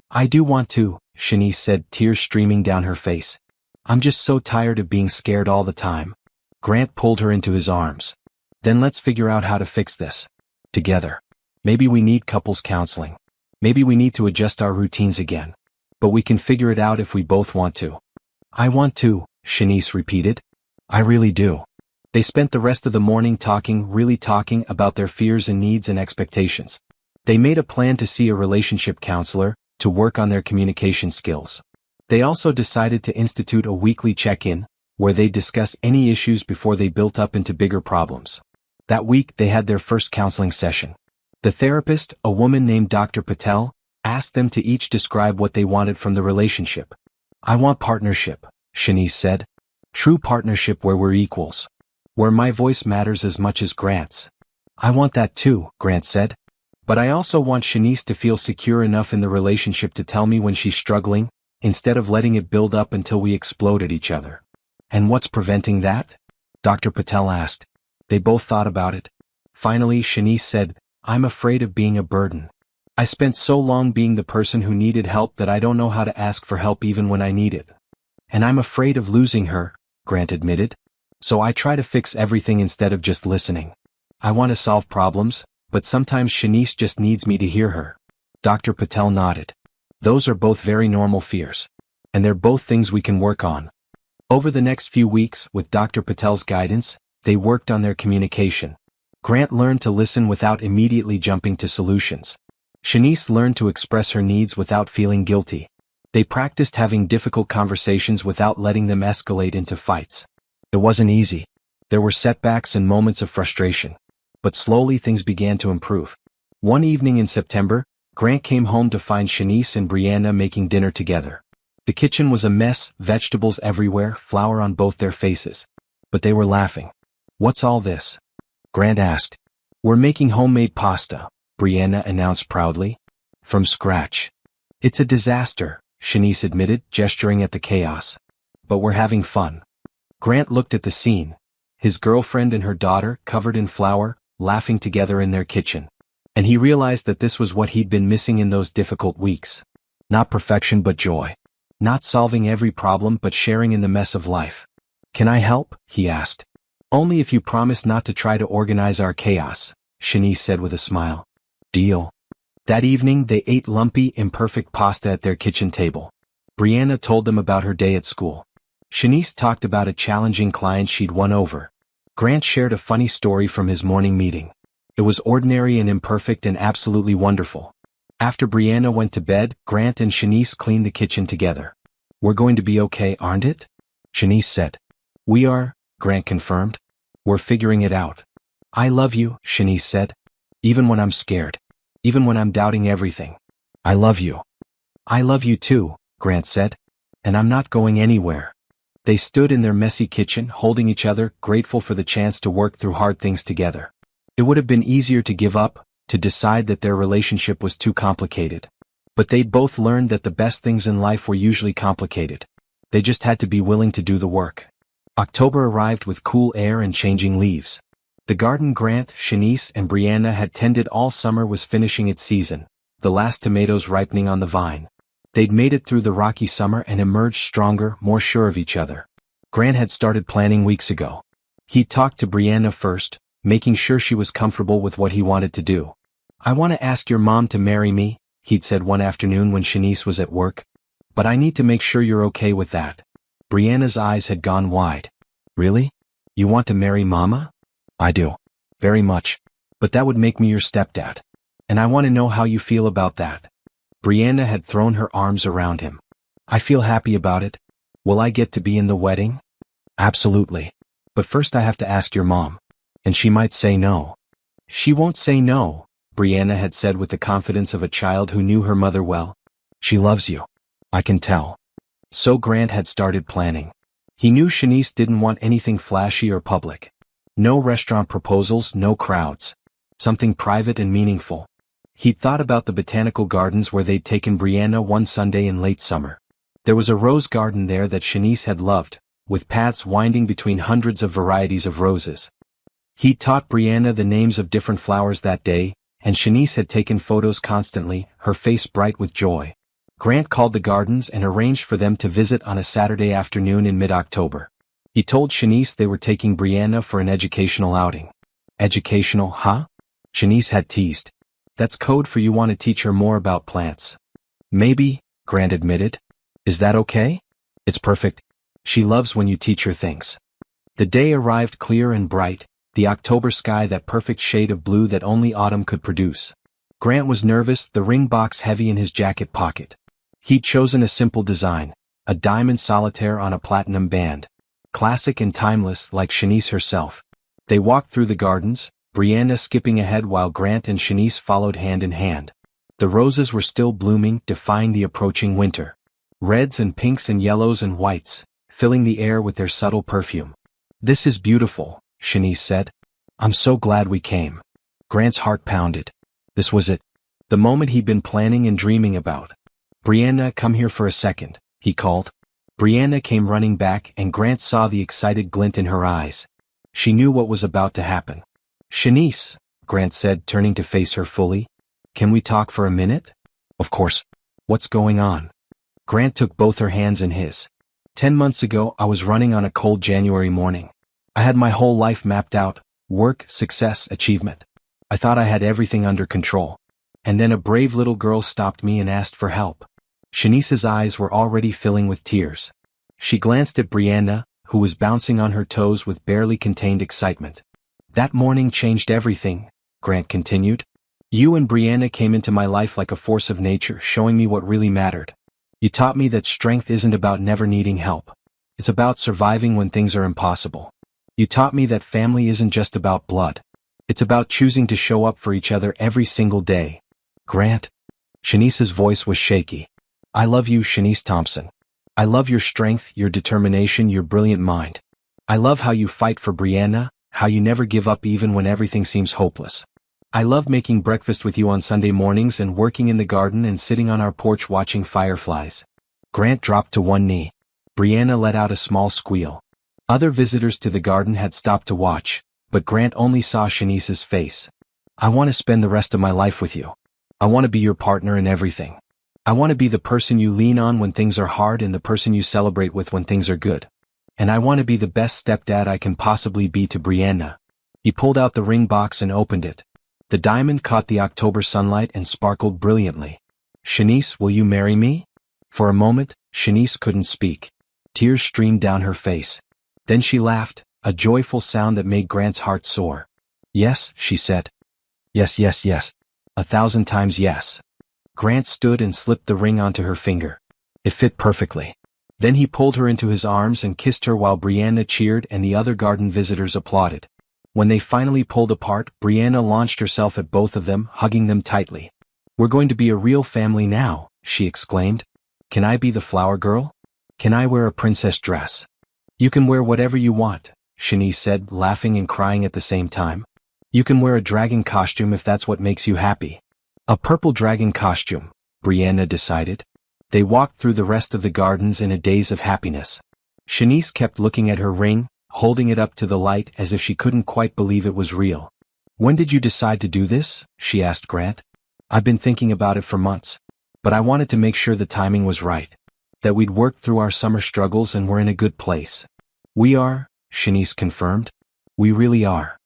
I do want to, Shanice said, tears streaming down her face. I'm just so tired of being scared all the time. Grant pulled her into his arms. Then let's figure out how to fix this. Together. Maybe we need couples counseling. Maybe we need to adjust our routines again. But we can figure it out if we both want to. I want to, Shanice repeated. I really do. They spent the rest of the morning talking, really talking about their fears and needs and expectations. They made a plan to see a relationship counselor, to work on their communication skills. They also decided to institute a weekly check-in, where they discuss any issues before they built up into bigger problems. That week they had their first counseling session. The therapist, a woman named Dr. Patel, asked them to each describe what they wanted from the relationship. I want partnership, Shanice said. True partnership where we're equals. Where my voice matters as much as Grant's. I want that too, Grant said. But I also want Shanice to feel secure enough in the relationship to tell me when she's struggling, instead of letting it build up until we explode at each other. And what's preventing that? Dr. Patel asked. They both thought about it. Finally, Shanice said, I'm afraid of being a burden. I spent so long being the person who needed help that I don't know how to ask for help even when I need it. And I'm afraid of losing her, Grant admitted. So I try to fix everything instead of just listening. I want to solve problems, but sometimes Shanice just needs me to hear her. Dr. Patel nodded. Those are both very normal fears. And they're both things we can work on. Over the next few weeks, with Dr. Patel's guidance, they worked on their communication. Grant learned to listen without immediately jumping to solutions. Shanice learned to express her needs without feeling guilty. They practiced having difficult conversations without letting them escalate into fights. It wasn't easy. There were setbacks and moments of frustration. But slowly things began to improve. One evening in September, Grant came home to find Shanice and Brianna making dinner together. The kitchen was a mess, vegetables everywhere, flour on both their faces. But they were laughing. What's all this? Grant asked. We're making homemade pasta, Brianna announced proudly. From scratch. It's a disaster, Shanice admitted, gesturing at the chaos. But we're having fun. Grant looked at the scene. His girlfriend and her daughter, covered in flour, laughing together in their kitchen. And he realized that this was what he'd been missing in those difficult weeks. Not perfection but joy. Not solving every problem but sharing in the mess of life. Can I help? He asked. Only if you promise not to try to organize our chaos, Shanice said with a smile. Deal. That evening they ate lumpy, imperfect pasta at their kitchen table. Brianna told them about her day at school. Shanice talked about a challenging client she'd won over. Grant shared a funny story from his morning meeting. It was ordinary and imperfect and absolutely wonderful. After Brianna went to bed, Grant and Shanice cleaned the kitchen together. We're going to be okay, aren't it? Shanice said. We are, Grant confirmed. We're figuring it out. I love you, Shanice said. Even when I'm scared. Even when I'm doubting everything. I love you. I love you too, Grant said. And I'm not going anywhere. They stood in their messy kitchen, holding each other, grateful for the chance to work through hard things together. It would have been easier to give up, to decide that their relationship was too complicated. But they'd both learned that the best things in life were usually complicated. They just had to be willing to do the work. October arrived with cool air and changing leaves. The garden Grant, Shanice, and Brianna had tended all summer was finishing its season, the last tomatoes ripening on the vine. They'd made it through the rocky summer and emerged stronger, more sure of each other. Grant had started planning weeks ago. He talked to Brianna first, making sure she was comfortable with what he wanted to do. I want to ask your mom to marry me, he'd said one afternoon when Shanice was at work. But I need to make sure you're okay with that. Brianna's eyes had gone wide. Really? You want to marry Mama? I do. Very much. But that would make me your stepdad. And I want to know how you feel about that. Brianna had thrown her arms around him. I feel happy about it. Will I get to be in the wedding? Absolutely. But first I have to ask your mom. And she might say no. She won't say no, Brianna had said with the confidence of a child who knew her mother well. She loves you. I can tell. So Grant had started planning. He knew Shanice didn't want anything flashy or public. No restaurant proposals, no crowds. Something private and meaningful. He'd thought about the botanical gardens where they'd taken Brianna one Sunday in late summer. There was a rose garden there that Shanice had loved, with paths winding between hundreds of varieties of roses. He'd taught Brianna the names of different flowers that day, and Shanice had taken photos constantly, her face bright with joy. Grant called the gardens and arranged for them to visit on a Saturday afternoon in mid-October. He told Shanice they were taking Brianna for an educational outing. Educational, huh? Shanice had teased. That's code for you want to teach her more about plants. Maybe, Grant admitted. Is that okay? It's perfect. She loves when you teach her things. The day arrived clear and bright, the October sky that perfect shade of blue that only autumn could produce. Grant was nervous, the ring box heavy in his jacket pocket. He'd chosen a simple design, a diamond solitaire on a platinum band. Classic and timeless like Shanice herself. They walked through the gardens, Brianna skipping ahead while Grant and Shanice followed hand in hand. The roses were still blooming, defying the approaching winter. Reds and pinks and yellows and whites, filling the air with their subtle perfume. This is beautiful, Shanice said. I'm so glad we came. Grant's heart pounded. This was it. The moment he'd been planning and dreaming about. Brianna, come here for a second, he called. Brianna came running back and Grant saw the excited glint in her eyes. She knew what was about to happen. Shanice, Grant said, turning to face her fully. Can we talk for a minute? Of course. What's going on? Grant took both her hands in his. 10 months ago I was running on a cold January morning. I had my whole life mapped out, work, success, achievement. I thought I had everything under control. And then a brave little girl stopped me and asked for help. Shanice's eyes were already filling with tears. She glanced at Brianna, who was bouncing on her toes with barely contained excitement. That morning changed everything, Grant continued. You and Brianna came into my life like a force of nature, showing me what really mattered. You taught me that strength isn't about never needing help. It's about surviving when things are impossible. You taught me that family isn't just about blood. It's about choosing to show up for each other every single day. Grant? Shanice's voice was shaky. I love you, Shanice Thompson. I love your strength, your determination, your brilliant mind. I love how you fight for Brianna, how you never give up even when everything seems hopeless. I love making breakfast with you on Sunday mornings and working in the garden and sitting on our porch watching fireflies. Grant dropped to one knee. Brianna let out a small squeal. Other visitors to the garden had stopped to watch, but Grant only saw Shanice's face. I want to spend the rest of my life with you. I want to be your partner in everything. I want to be the person you lean on when things are hard and the person you celebrate with when things are good. And I want to be the best stepdad I can possibly be to Brianna. He pulled out the ring box and opened it. The diamond caught the October sunlight and sparkled brilliantly. Shanice, will you marry me? For a moment, Shanice couldn't speak. Tears streamed down her face. Then she laughed, a joyful sound that made Grant's heart soar. Yes, she said. Yes, yes, yes. 1,000 times yes. Grant stood and slipped the ring onto her finger. It fit perfectly. Then he pulled her into his arms and kissed her while Brianna cheered and the other garden visitors applauded. When they finally pulled apart, Brianna launched herself at both of them, hugging them tightly. We're going to be a real family now, she exclaimed. Can I be the flower girl? Can I wear a princess dress? You can wear whatever you want, Shanice said, laughing and crying at the same time. You can wear a dragon costume if that's what makes you happy. A purple dragon costume, Brianna decided. They walked through the rest of the gardens in a daze of happiness. Shanice kept looking at her ring, holding it up to the light as if she couldn't quite believe it was real. When did you decide to do this? She asked Grant. I've been thinking about it for months. But I wanted to make sure the timing was right. That we'd worked through our summer struggles and we're in a good place. We are, Shanice confirmed. We really are.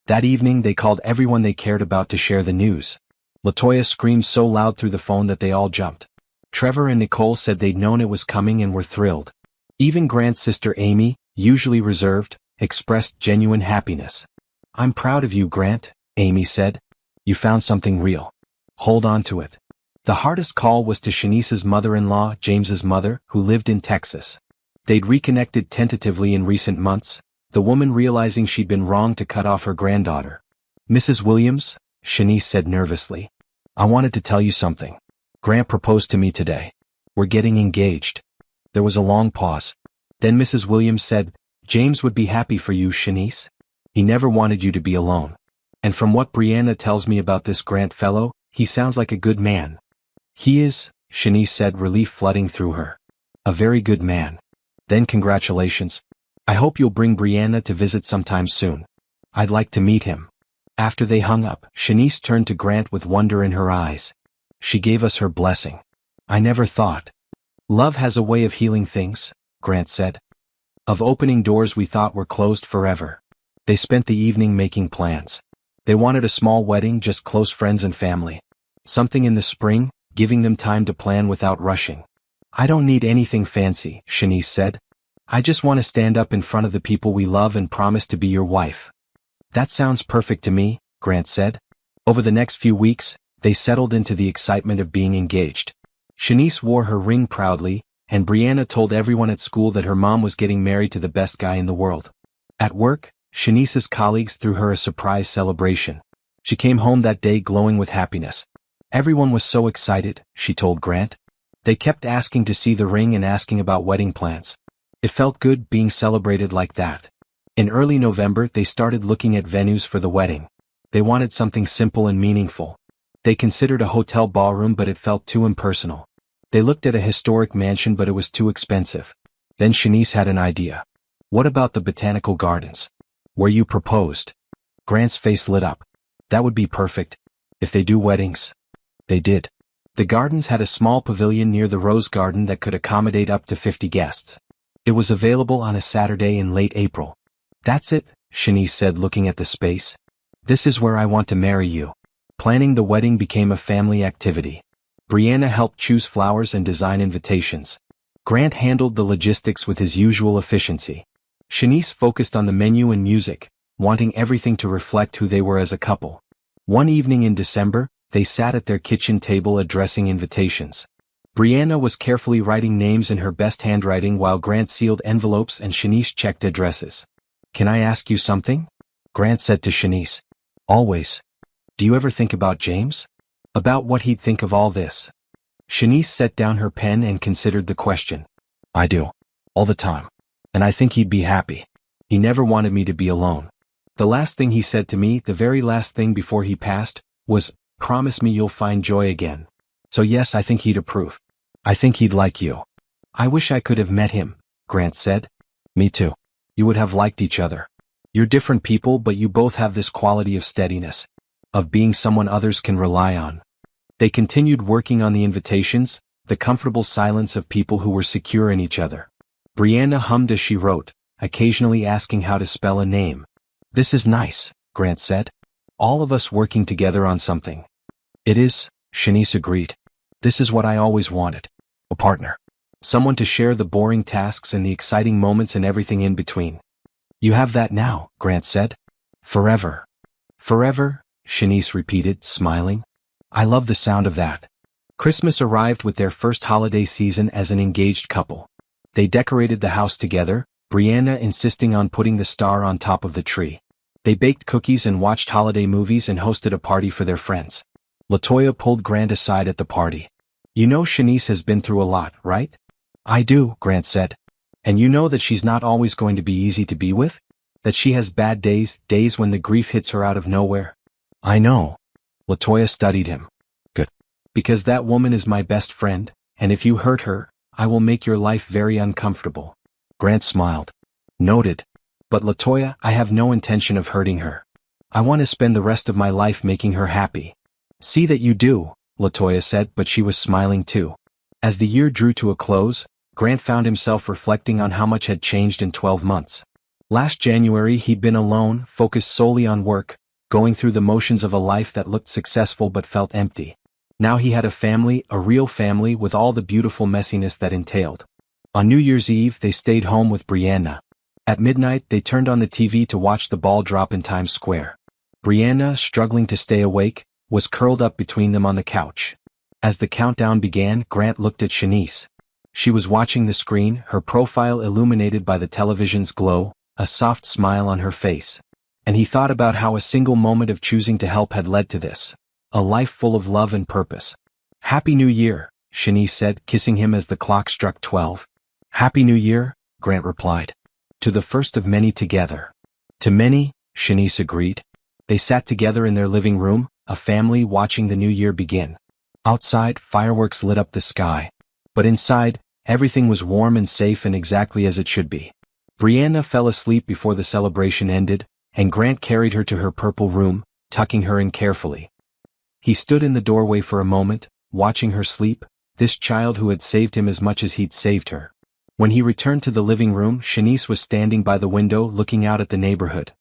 That evening they called everyone they cared about to share the news. LaToya screamed so loud through the phone that they all jumped. Trevor and Nicole said they'd known it was coming and were thrilled. Even Grant's sister Amy, usually reserved, expressed genuine happiness. I'm proud of you, Grant, Amy said. You found something real. Hold on to it. The hardest call was to Shanice's mother-in-law, James's mother, who lived in Texas. They'd reconnected tentatively in recent months, the woman realizing she'd been wrong to cut off her granddaughter. Mrs. Williams, Shanice said nervously. I wanted to tell you something. Grant proposed to me today. We're getting engaged. There was a long pause. Then Mrs. Williams said, James would be happy for you, Shanice. He never wanted you to be alone. And from what Brianna tells me about this Grant fellow, he sounds like a good man. He is, Shanice said, relief flooding through her. A very good man. Then congratulations. I hope you'll bring Brianna to visit sometime soon. I'd like to meet him. After they hung up, Shanice turned to Grant with wonder in her eyes. She gave us her blessing. I never thought. Love has a way of healing things, Grant said. Of opening doors we thought were closed forever. They spent the evening making plans. They wanted a small wedding, just close friends and family. Something in the spring, giving them time to plan without rushing. I don't need anything fancy, Shanice said. I just want to stand up in front of the people we love and promise to be your wife. That sounds perfect to me, Grant said. Over the next few weeks, they settled into the excitement of being engaged. Shanice wore her ring proudly, and Brianna told everyone at school that her mom was getting married to the best guy in the world. At work, Shanice's colleagues threw her a surprise celebration. She came home that day glowing with happiness. Everyone was so excited, she told Grant. They kept asking to see the ring and asking about wedding plans. It felt good being celebrated like that. In early November, they started looking at venues for the wedding. They wanted something simple and meaningful. They considered a hotel ballroom, but it felt too impersonal. They looked at a historic mansion, but it was too expensive. Then Shanice had an idea. What about the botanical gardens? Where you proposed? Grant's face lit up. That would be perfect. If they do weddings. They did. The gardens had a small pavilion near the rose garden that could accommodate up to 50 guests. It was available on a Saturday in late April. That's it, Shanice said, looking at the space. This is where I want to marry you. Planning the wedding became a family activity. Brianna helped choose flowers and design invitations. Grant handled the logistics with his usual efficiency. Shanice focused on the menu and music, wanting everything to reflect who they were as a couple. One evening in December, they sat at their kitchen table addressing invitations. Brianna was carefully writing names in her best handwriting while Grant sealed envelopes and Shanice checked addresses. Can I ask you something? Grant said to Shanice. Always. Do you ever think about James? About what he'd think of all this? Shanice set down her pen and considered the question. I do. All the time. And I think he'd be happy. He never wanted me to be alone. The last thing he said to me, the very last thing before he passed, was, "Promise me you'll find joy again." So yes, I think he'd approve. I think he'd like you. I wish I could have met him, Grant said. Me too. You would have liked each other. You're different people, but you both have this quality of steadiness, of being someone others can rely on. They continued working on the invitations, the comfortable silence of people who were secure in each other. Brianna hummed as she wrote, occasionally asking how to spell a name. "This is nice," Grant said. "All of us working together on something." "It is," Shanice agreed. "This is what I always wanted. A partner. Someone to share the boring tasks and the exciting moments and everything in between." "You have that now," Grant said. "Forever." "Forever," Shanice repeated, smiling. "I love the sound of that." Christmas arrived with their first holiday season as an engaged couple. They decorated the house together, Brianna insisting on putting the star on top of the tree. They baked cookies and watched holiday movies and hosted a party for their friends. LaToya pulled Grant aside at the party. "You know Shanice has been through a lot, right?" "I do," Grant said. "And you know that she's not always going to be easy to be with? That she has bad days, days when the grief hits her out of nowhere?" "I know." LaToya studied him. "Good. Because that woman is my best friend, and if you hurt her, I will make your life very uncomfortable." Grant smiled. "Noted. But LaToya, I have no intention of hurting her. I want to spend the rest of my life making her happy." "See that you do," LaToya said, but she was smiling too. As the year drew to a close, Grant found himself reflecting on how much had changed in 12 months. Last January he'd been alone, focused solely on work, going through the motions of a life that looked successful but felt empty. Now he had a family, a real family with all the beautiful messiness that entailed. On New Year's Eve they stayed home with Brianna. At midnight they turned on the TV to watch the ball drop in Times Square. Brianna, struggling to stay awake, was curled up between them on the couch. As the countdown began, Grant looked at Shanice. She was watching the screen, her profile illuminated by the television's glow, a soft smile on her face. And he thought about how a single moment of choosing to help had led to this. A life full of love and purpose. "Happy New Year," Shanice said, kissing him as the clock struck 12. "Happy New Year," Grant replied. "To the first of many together." "To many," Shanice agreed. They sat together in their living room, a family watching the new year begin. Outside, fireworks lit up the sky. But inside, everything was warm and safe and exactly as it should be. Brianna fell asleep before the celebration ended, and Grant carried her to her purple room, tucking her in carefully. He stood in the doorway for a moment, watching her sleep, this child who had saved him as much as he'd saved her. When he returned to the living room, Shanice was standing by the window looking out at the neighborhood.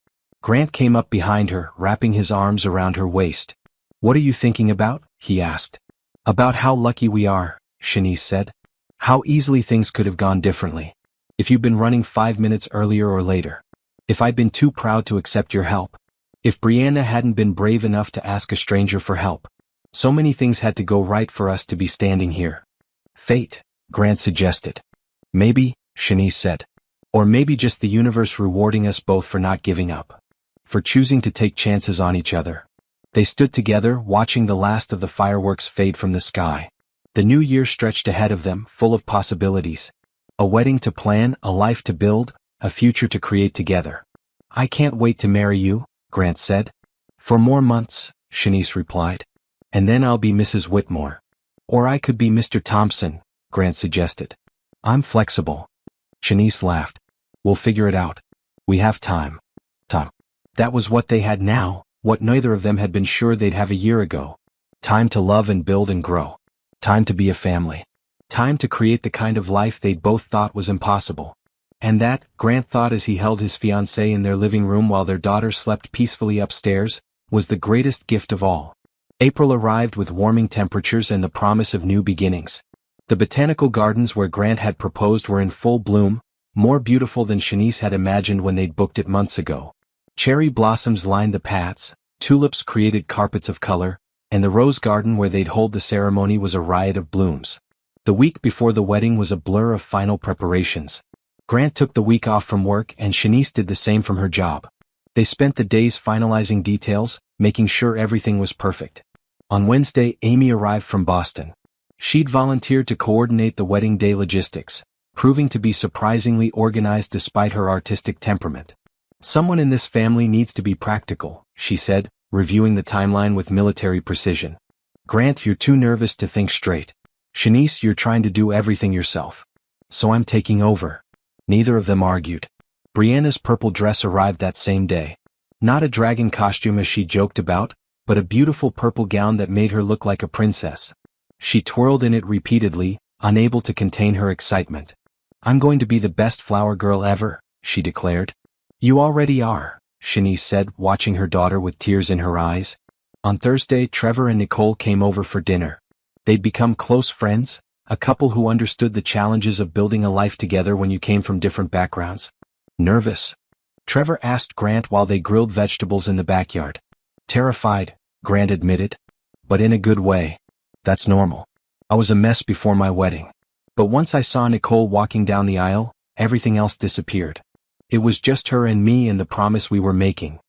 Grant came up behind her, wrapping his arms around her waist. "What are you thinking about?" he asked. "About how lucky we are," Shanice said. "How easily things could have gone differently. If you'd been running 5 minutes earlier or later. If I'd been too proud to accept your help. If Brianna hadn't been brave enough to ask a stranger for help. So many things had to go right for us to be standing here." "Fate," Grant suggested. "Maybe," Shanice said. "Or maybe just the universe rewarding us both for not giving up. For choosing to take chances on each other." They stood together, watching the last of the fireworks fade from the sky. The new year stretched ahead of them, full of possibilities. A wedding to plan, a life to build, a future to create together. "I can't wait to marry you," Grant said. "For more months," Shanice replied. "And then I'll be Mrs. Whitmore." "Or I could be Mr. Thompson," Grant suggested. "I'm flexible." Shanice laughed. "We'll figure it out. We have time." Time. That was what they had now, what neither of them had been sure they'd have a year ago. Time to love and build and grow. Time to be a family. Time to create the kind of life they'd both thought was impossible. And that, Grant thought as he held his fiancée in their living room while their daughter slept peacefully upstairs, was the greatest gift of all. April arrived with warming temperatures and the promise of new beginnings. The botanical gardens where Grant had proposed were in full bloom, more beautiful than Shanice had imagined when they'd booked it months ago. Cherry blossoms lined the paths, tulips created carpets of color, and the rose garden where they'd hold the ceremony was a riot of blooms. The week before the wedding was a blur of final preparations. Grant took the week off from work and Shanice did the same from her job. They spent the days finalizing details, making sure everything was perfect. On Wednesday, Amy arrived from Boston. She'd volunteered to coordinate the wedding day logistics, proving to be surprisingly organized despite her artistic temperament. Someone in this family needs to be practical, she said, reviewing the timeline with military precision. Grant, you're too nervous to think straight. Shanice, you're trying to do everything yourself. So I'm taking over. Neither of them argued. Brianna's purple dress arrived that same day. Not a dragon costume as she joked about, but a beautiful purple gown that made her look like a princess. She twirled in it repeatedly, unable to contain her excitement. I'm going to be the best flower girl ever, she declared. You already are, Shanice said, watching her daughter with tears in her eyes. On Thursday, Trevor and Nicole came over for dinner. They'd become close friends, a couple who understood the challenges of building a life together when you came from different backgrounds. Nervous? Trevor asked Grant while they grilled vegetables in the backyard. Terrified, Grant admitted. But in a good way. That's normal. I was a mess before my wedding. But once I saw Nicole walking down the aisle, everything else disappeared. It was just her and me and the promise we were making.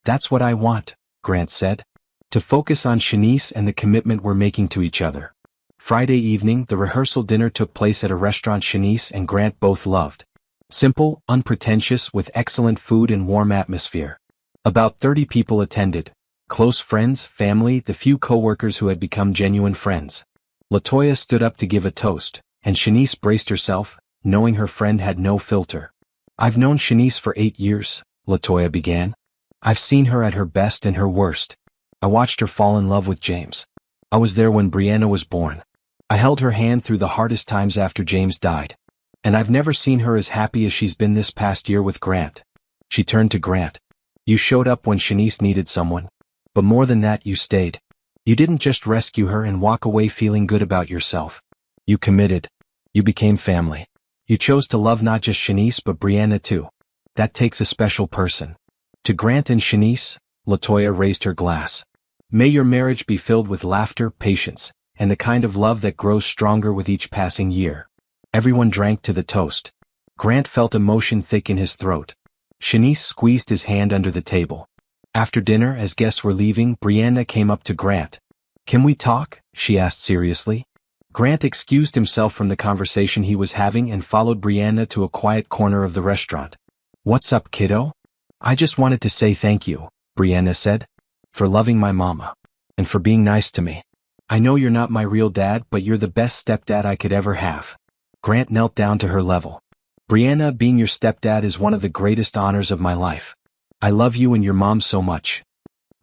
That's what I want, Grant said. To focus on Shanice and the commitment we're making to each other. Friday evening, the rehearsal dinner took place at a restaurant Shanice and Grant both loved. Simple, unpretentious, with excellent food and warm atmosphere. About 30 people attended. Close friends, family, the few co-workers who had become genuine friends. LaToya stood up to give a toast, and Shanice braced herself, knowing her friend had no filter. I've known Shanice for 8 years, LaToya began. I've seen her at her best and her worst. I watched her fall in love with James. I was there when Brianna was born. I held her hand through the hardest times after James died. And I've never seen her as happy as she's been this past year with Grant. She turned to Grant. You showed up when Shanice needed someone. But more than that, you stayed. You didn't just rescue her and walk away feeling good about yourself. You committed. You became family. You chose to love not just Shanice but Brianna too. That takes a special person. To Grant and Shanice, LaToya raised her glass. May your marriage be filled with laughter, patience, and the kind of love that grows stronger with each passing year. Everyone drank to the toast. Grant felt emotion thick in his throat. Shanice squeezed his hand under the table. After dinner, as guests were leaving, Brianna came up to Grant. Can we talk? She asked seriously. Grant excused himself from the conversation he was having and followed Brianna to a quiet corner of the restaurant. What's up, kiddo? I just wanted to say thank you, Brianna said. For loving my mama. And for being nice to me. I know you're not my real dad, but you're the best stepdad I could ever have. Grant knelt down to her level. Brianna, being your stepdad is one of the greatest honors of my life. I love you and your mom so much.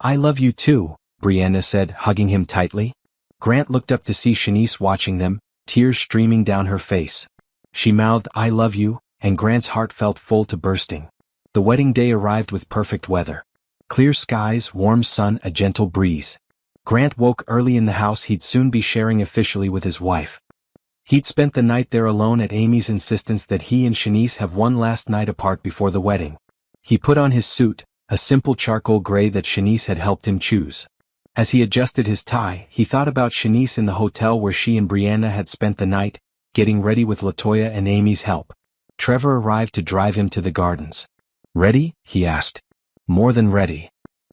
I love you too, Brianna said, hugging him tightly. Grant looked up to see Shanice watching them, tears streaming down her face. She mouthed, I love you, and Grant's heart felt full to bursting. The wedding day arrived with perfect weather. Clear skies, warm sun, a gentle breeze. Grant woke early in the house he'd soon be sharing officially with his wife. He'd spent the night there alone at Amy's insistence that he and Shanice have one last night apart before the wedding. He put on his suit, a simple charcoal gray that Shanice had helped him choose. As he adjusted his tie, he thought about Shanice in the hotel where she and Brianna had spent the night, getting ready with LaToya and Amy's help. Trevor arrived to drive him to the gardens. Ready? He asked. More than ready.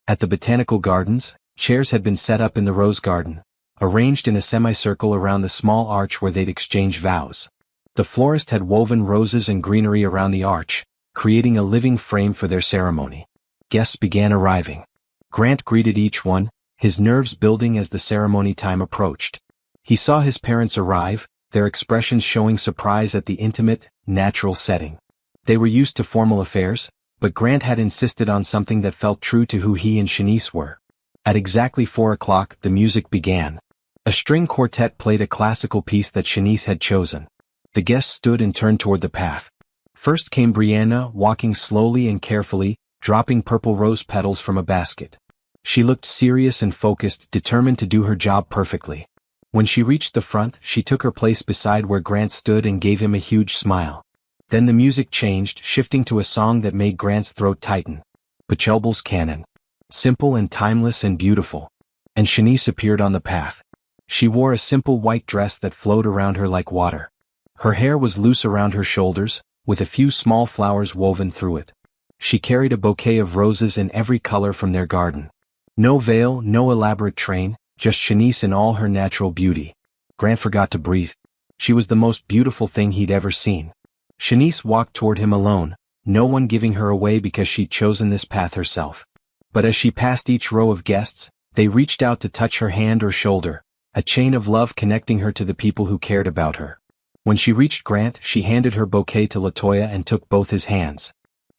At the botanical gardens, chairs had been set up in the rose garden, arranged in a semicircle around the small arch where they'd exchange vows. The florist had woven roses and greenery around the arch, creating a living frame for their ceremony. Guests began arriving. Grant greeted each one, his nerves building as the ceremony time approached. He saw his parents arrive, their expressions showing surprise at the intimate, natural setting. They were used to formal affairs, but Grant had insisted on something that felt true to who he and Shanice were. At exactly 4 o'clock, the music began. A string quartet played a classical piece that Shanice had chosen. The guests stood and turned toward the path. First came Brianna, walking slowly and carefully, dropping purple rose petals from a basket. She looked serious and focused, determined to do her job perfectly. When she reached the front, she took her place beside where Grant stood and gave him a huge smile. Then the music changed, shifting to a song that made Grant's throat tighten. Pachelbel's Canon. Simple and timeless and beautiful. And Shanice appeared on the path. She wore a simple white dress that flowed around her like water. Her hair was loose around her shoulders, with a few small flowers woven through it. She carried a bouquet of roses in every color from their garden. No veil, no elaborate train, just Shanice in all her natural beauty. Grant forgot to breathe. She was the most beautiful thing he'd ever seen. Shanice walked toward him alone, no one giving her away because she'd chosen this path herself. But as she passed each row of guests, they reached out to touch her hand or shoulder, a chain of love connecting her to the people who cared about her. When she reached Grant, she handed her bouquet to Latoya and took both his hands.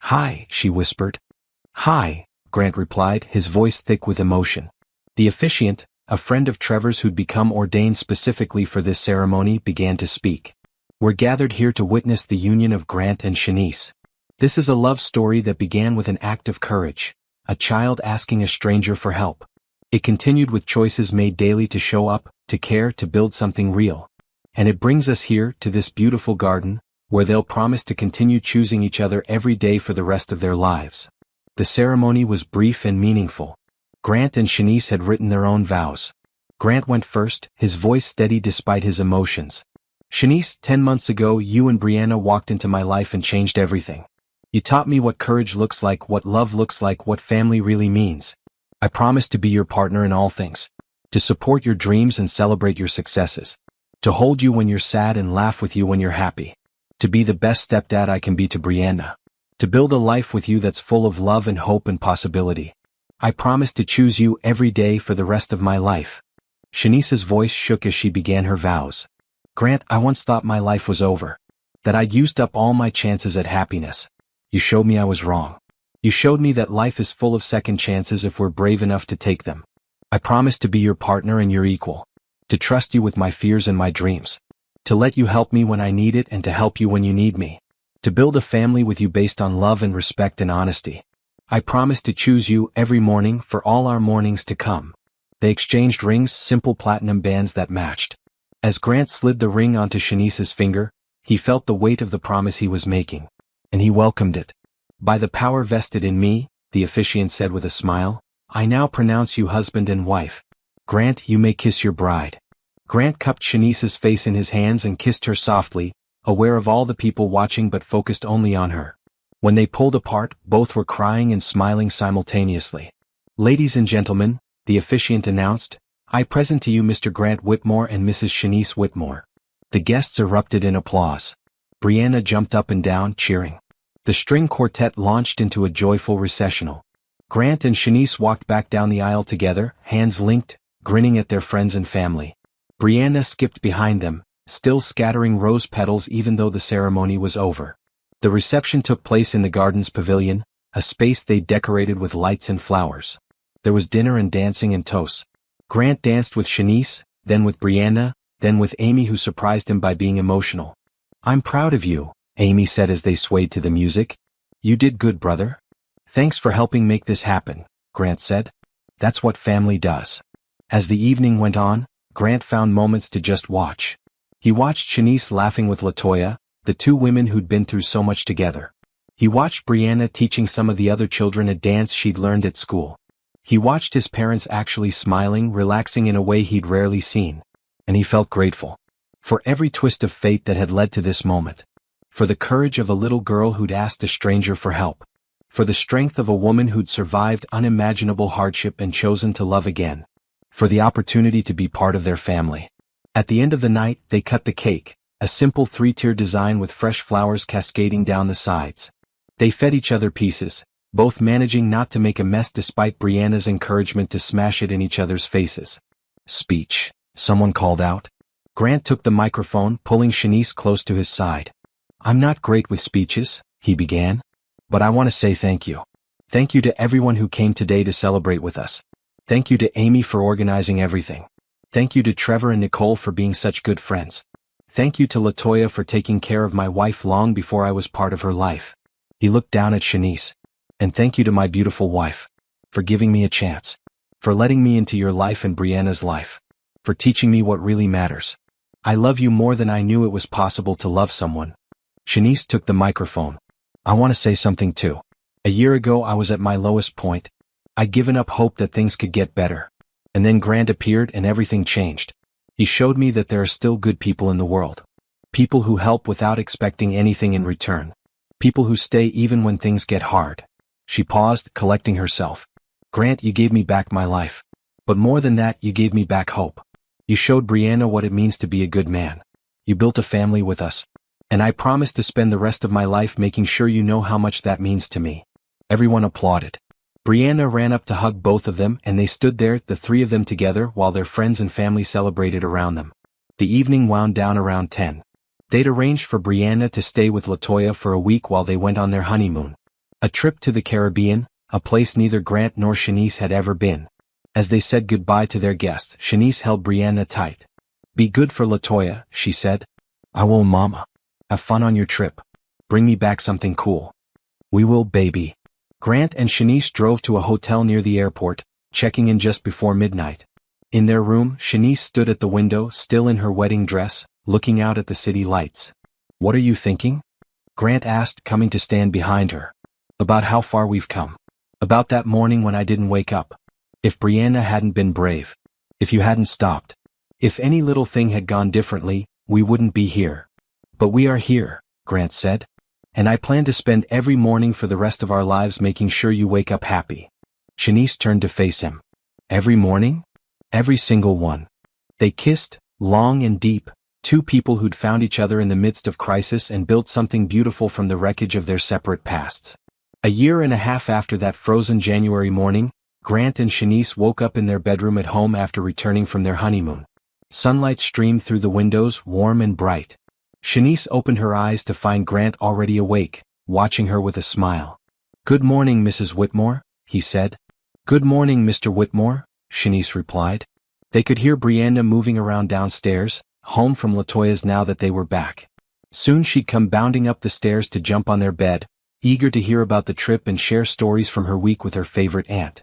"Hi," she whispered. "Hi," Grant replied, his voice thick with emotion. The officiant, a friend of Trevor's who'd become ordained specifically for this ceremony, began to speak. "We're gathered here to witness the union of Grant and Shanice. This is a love story that began with an act of courage, a child asking a stranger for help. It continued with choices made daily to show up, to care, to build something real. And it brings us here, to this beautiful garden, where they'll promise to continue choosing each other every day for the rest of their lives." The ceremony was brief and meaningful. Grant and Shanice had written their own vows. Grant went first, his voice steady despite his emotions. "Shanice, 10 months ago you and Brianna walked into my life and changed everything. You taught me what courage looks like, what love looks like, what family really means. I promise to be your partner in all things. To support your dreams and celebrate your successes. To hold you when you're sad and laugh with you when you're happy. To be the best stepdad I can be to Brianna. To build a life with you that's full of love and hope and possibility. I promise to choose you every day for the rest of my life." Shanice's voice shook as she began her vows. "Grant, I once thought my life was over. That I'd used up all my chances at happiness. You showed me I was wrong. You showed me that life is full of second chances if we're brave enough to take them. I promise to be your partner and your equal. To trust you with my fears and my dreams. To let you help me when I need it and to help you when you need me. To build a family with you based on love and respect and honesty. I promise to choose you every morning for all our mornings to come." They exchanged rings, simple platinum bands that matched. As Grant slid the ring onto Shanice's finger, he felt the weight of the promise he was making. And he welcomed it. "By the power vested in me," the officiant said with a smile, "I now pronounce you husband and wife. Grant, you may kiss your bride." Grant cupped Shanice's face in his hands and kissed her softly, aware of all the people watching but focused only on her. When they pulled apart, both were crying and smiling simultaneously. "Ladies and gentlemen," the officiant announced, "I present to you Mr. Grant Whitmore and Mrs. Shanice Whitmore." The guests erupted in applause. Brianna jumped up and down, cheering. The string quartet launched into a joyful recessional. Grant and Shanice walked back down the aisle together, hands linked, grinning at their friends and family. Brianna skipped behind them, still scattering rose petals even though the ceremony was over. The reception took place in the garden's pavilion, a space they decorated with lights and flowers. There was dinner and dancing and toasts. Grant danced with Shanice, then with Brianna, then with Amy, who surprised him by being emotional. "I'm proud of you," Amy said as they swayed to the music. "You did good, brother." "Thanks for helping make this happen," Grant said. "That's what family does." As the evening went on, Grant found moments to just watch. He watched Shanice laughing with Latoya, the two women who'd been through so much together. He watched Brianna teaching some of the other children a dance she'd learned at school. He watched his parents actually smiling, relaxing in a way he'd rarely seen. And he felt grateful. For every twist of fate that had led to this moment. For the courage of a little girl who'd asked a stranger for help. For the strength of a woman who'd survived unimaginable hardship and chosen to love again. For the opportunity to be part of their family. At the end of the night, they cut the cake, a simple 3-tier design with fresh flowers cascading down the sides. They fed each other pieces, both managing not to make a mess despite Brianna's encouragement to smash it in each other's faces. "Speech," someone called out. Grant took the microphone, pulling Shanice close to his side. "I'm not great with speeches," he began. "But I want to say thank you. Thank you to everyone who came today to celebrate with us. Thank you to Amy for organizing everything. Thank you to Trevor and Nicole for being such good friends. Thank you to Latoya for taking care of my wife long before I was part of her life." He looked down at Shanice. "And thank you to my beautiful wife. For giving me a chance. For letting me into your life and Brianna's life. For teaching me what really matters. I love you more than I knew it was possible to love someone." Shanice took the microphone. "I want to say something too. A year ago I was at my lowest point. I'd given up hope that things could get better. And then Grant appeared and everything changed. He showed me that there are still good people in the world. People who help without expecting anything in return. People who stay even when things get hard." She paused, collecting herself. "Grant, you gave me back my life. But more than that, you gave me back hope. You showed Brianna what it means to be a good man. You built a family with us. And I promise to spend the rest of my life making sure you know how much that means to me." Everyone applauded. Brianna ran up to hug both of them and they stood there, the three of them together, while their friends and family celebrated around them. The evening wound down around 10. They'd arranged for Brianna to stay with LaToya for a week while they went on their honeymoon. A trip to the Caribbean, a place neither Grant nor Shanice had ever been. As they said goodbye to their guest, Shanice held Brianna tight. "Be good for LaToya," she said. "I will, Mama. Have fun on your trip. Bring me back something cool." "We will, baby." Grant and Shanice drove to a hotel near the airport, checking in just before midnight. In their room, Shanice stood at the window, still in her wedding dress, looking out at the city lights. "What are you thinking?" Grant asked, coming to stand behind her. "About how far we've come. About that morning when I didn't wake up. If Brianna hadn't been brave. If you hadn't stopped. If any little thing had gone differently, we wouldn't be here. But we are here," Grant said. "And I plan to spend every morning for the rest of our lives making sure you wake up happy." Shanice turned to face him. "Every morning?" "Every single one." They kissed, long and deep, two people who'd found each other in the midst of crisis and built something beautiful from the wreckage of their separate pasts. A year and a half after that frozen January morning, Grant and Shanice woke up in their bedroom at home after returning from their honeymoon. Sunlight streamed through the windows, warm and bright. Shanice opened her eyes to find Grant already awake, watching her with a smile. "Good morning, Mrs. Whitmore," he said. "Good morning, Mr. Whitmore," Shanice replied. They could hear Brianna moving around downstairs, home from LaToya's now that they were back. Soon she'd come bounding up the stairs to jump on their bed, eager to hear about the trip and share stories from her week with her favorite aunt.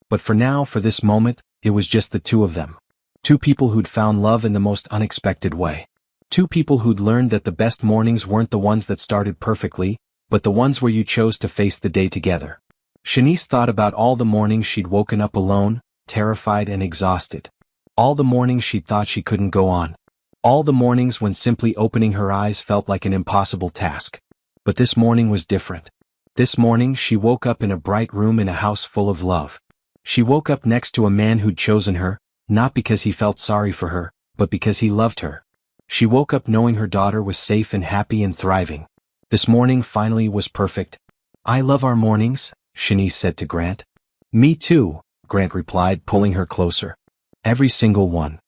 But for now, for this moment, it was just the two of them. Two people who'd found love in the most unexpected way. Two people who'd learned that the best mornings weren't the ones that started perfectly, but the ones where you chose to face the day together. Shanice thought about all the mornings she'd woken up alone, terrified and exhausted. All the mornings she'd thought she couldn't go on. All the mornings when simply opening her eyes felt like an impossible task. But this morning was different. This morning she woke up in a bright room in a house full of love. She woke up next to a man who'd chosen her, not because he felt sorry for her, but because he loved her. She woke up knowing her daughter was safe and happy and thriving. This morning finally was perfect. "I love our mornings," Shanice said to Grant. "Me too," Grant replied, pulling her closer. "Every single one."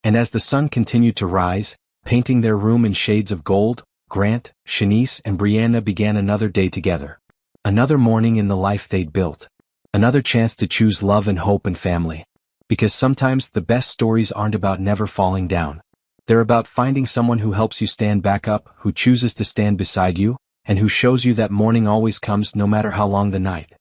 And as the sun continued to rise, painting their room in shades of gold, Grant, Shanice, and Brianna began another day together. Another morning in the life they'd built. Another chance to choose love and hope and family. Because sometimes the best stories aren't about never falling down. They're about finding someone who helps you stand back up, who chooses to stand beside you, and who shows you that morning always comes no matter how long the night.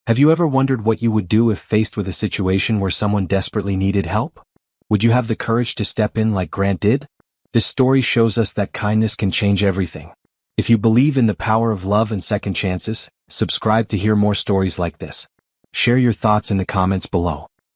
Have you ever wondered what you would do if faced with a situation where someone desperately needed help? Would you have the courage to step in like Grant did? This story shows us that kindness can change everything. If you believe in the power of love and second chances, subscribe to hear more stories like this. Share your thoughts in the comments below.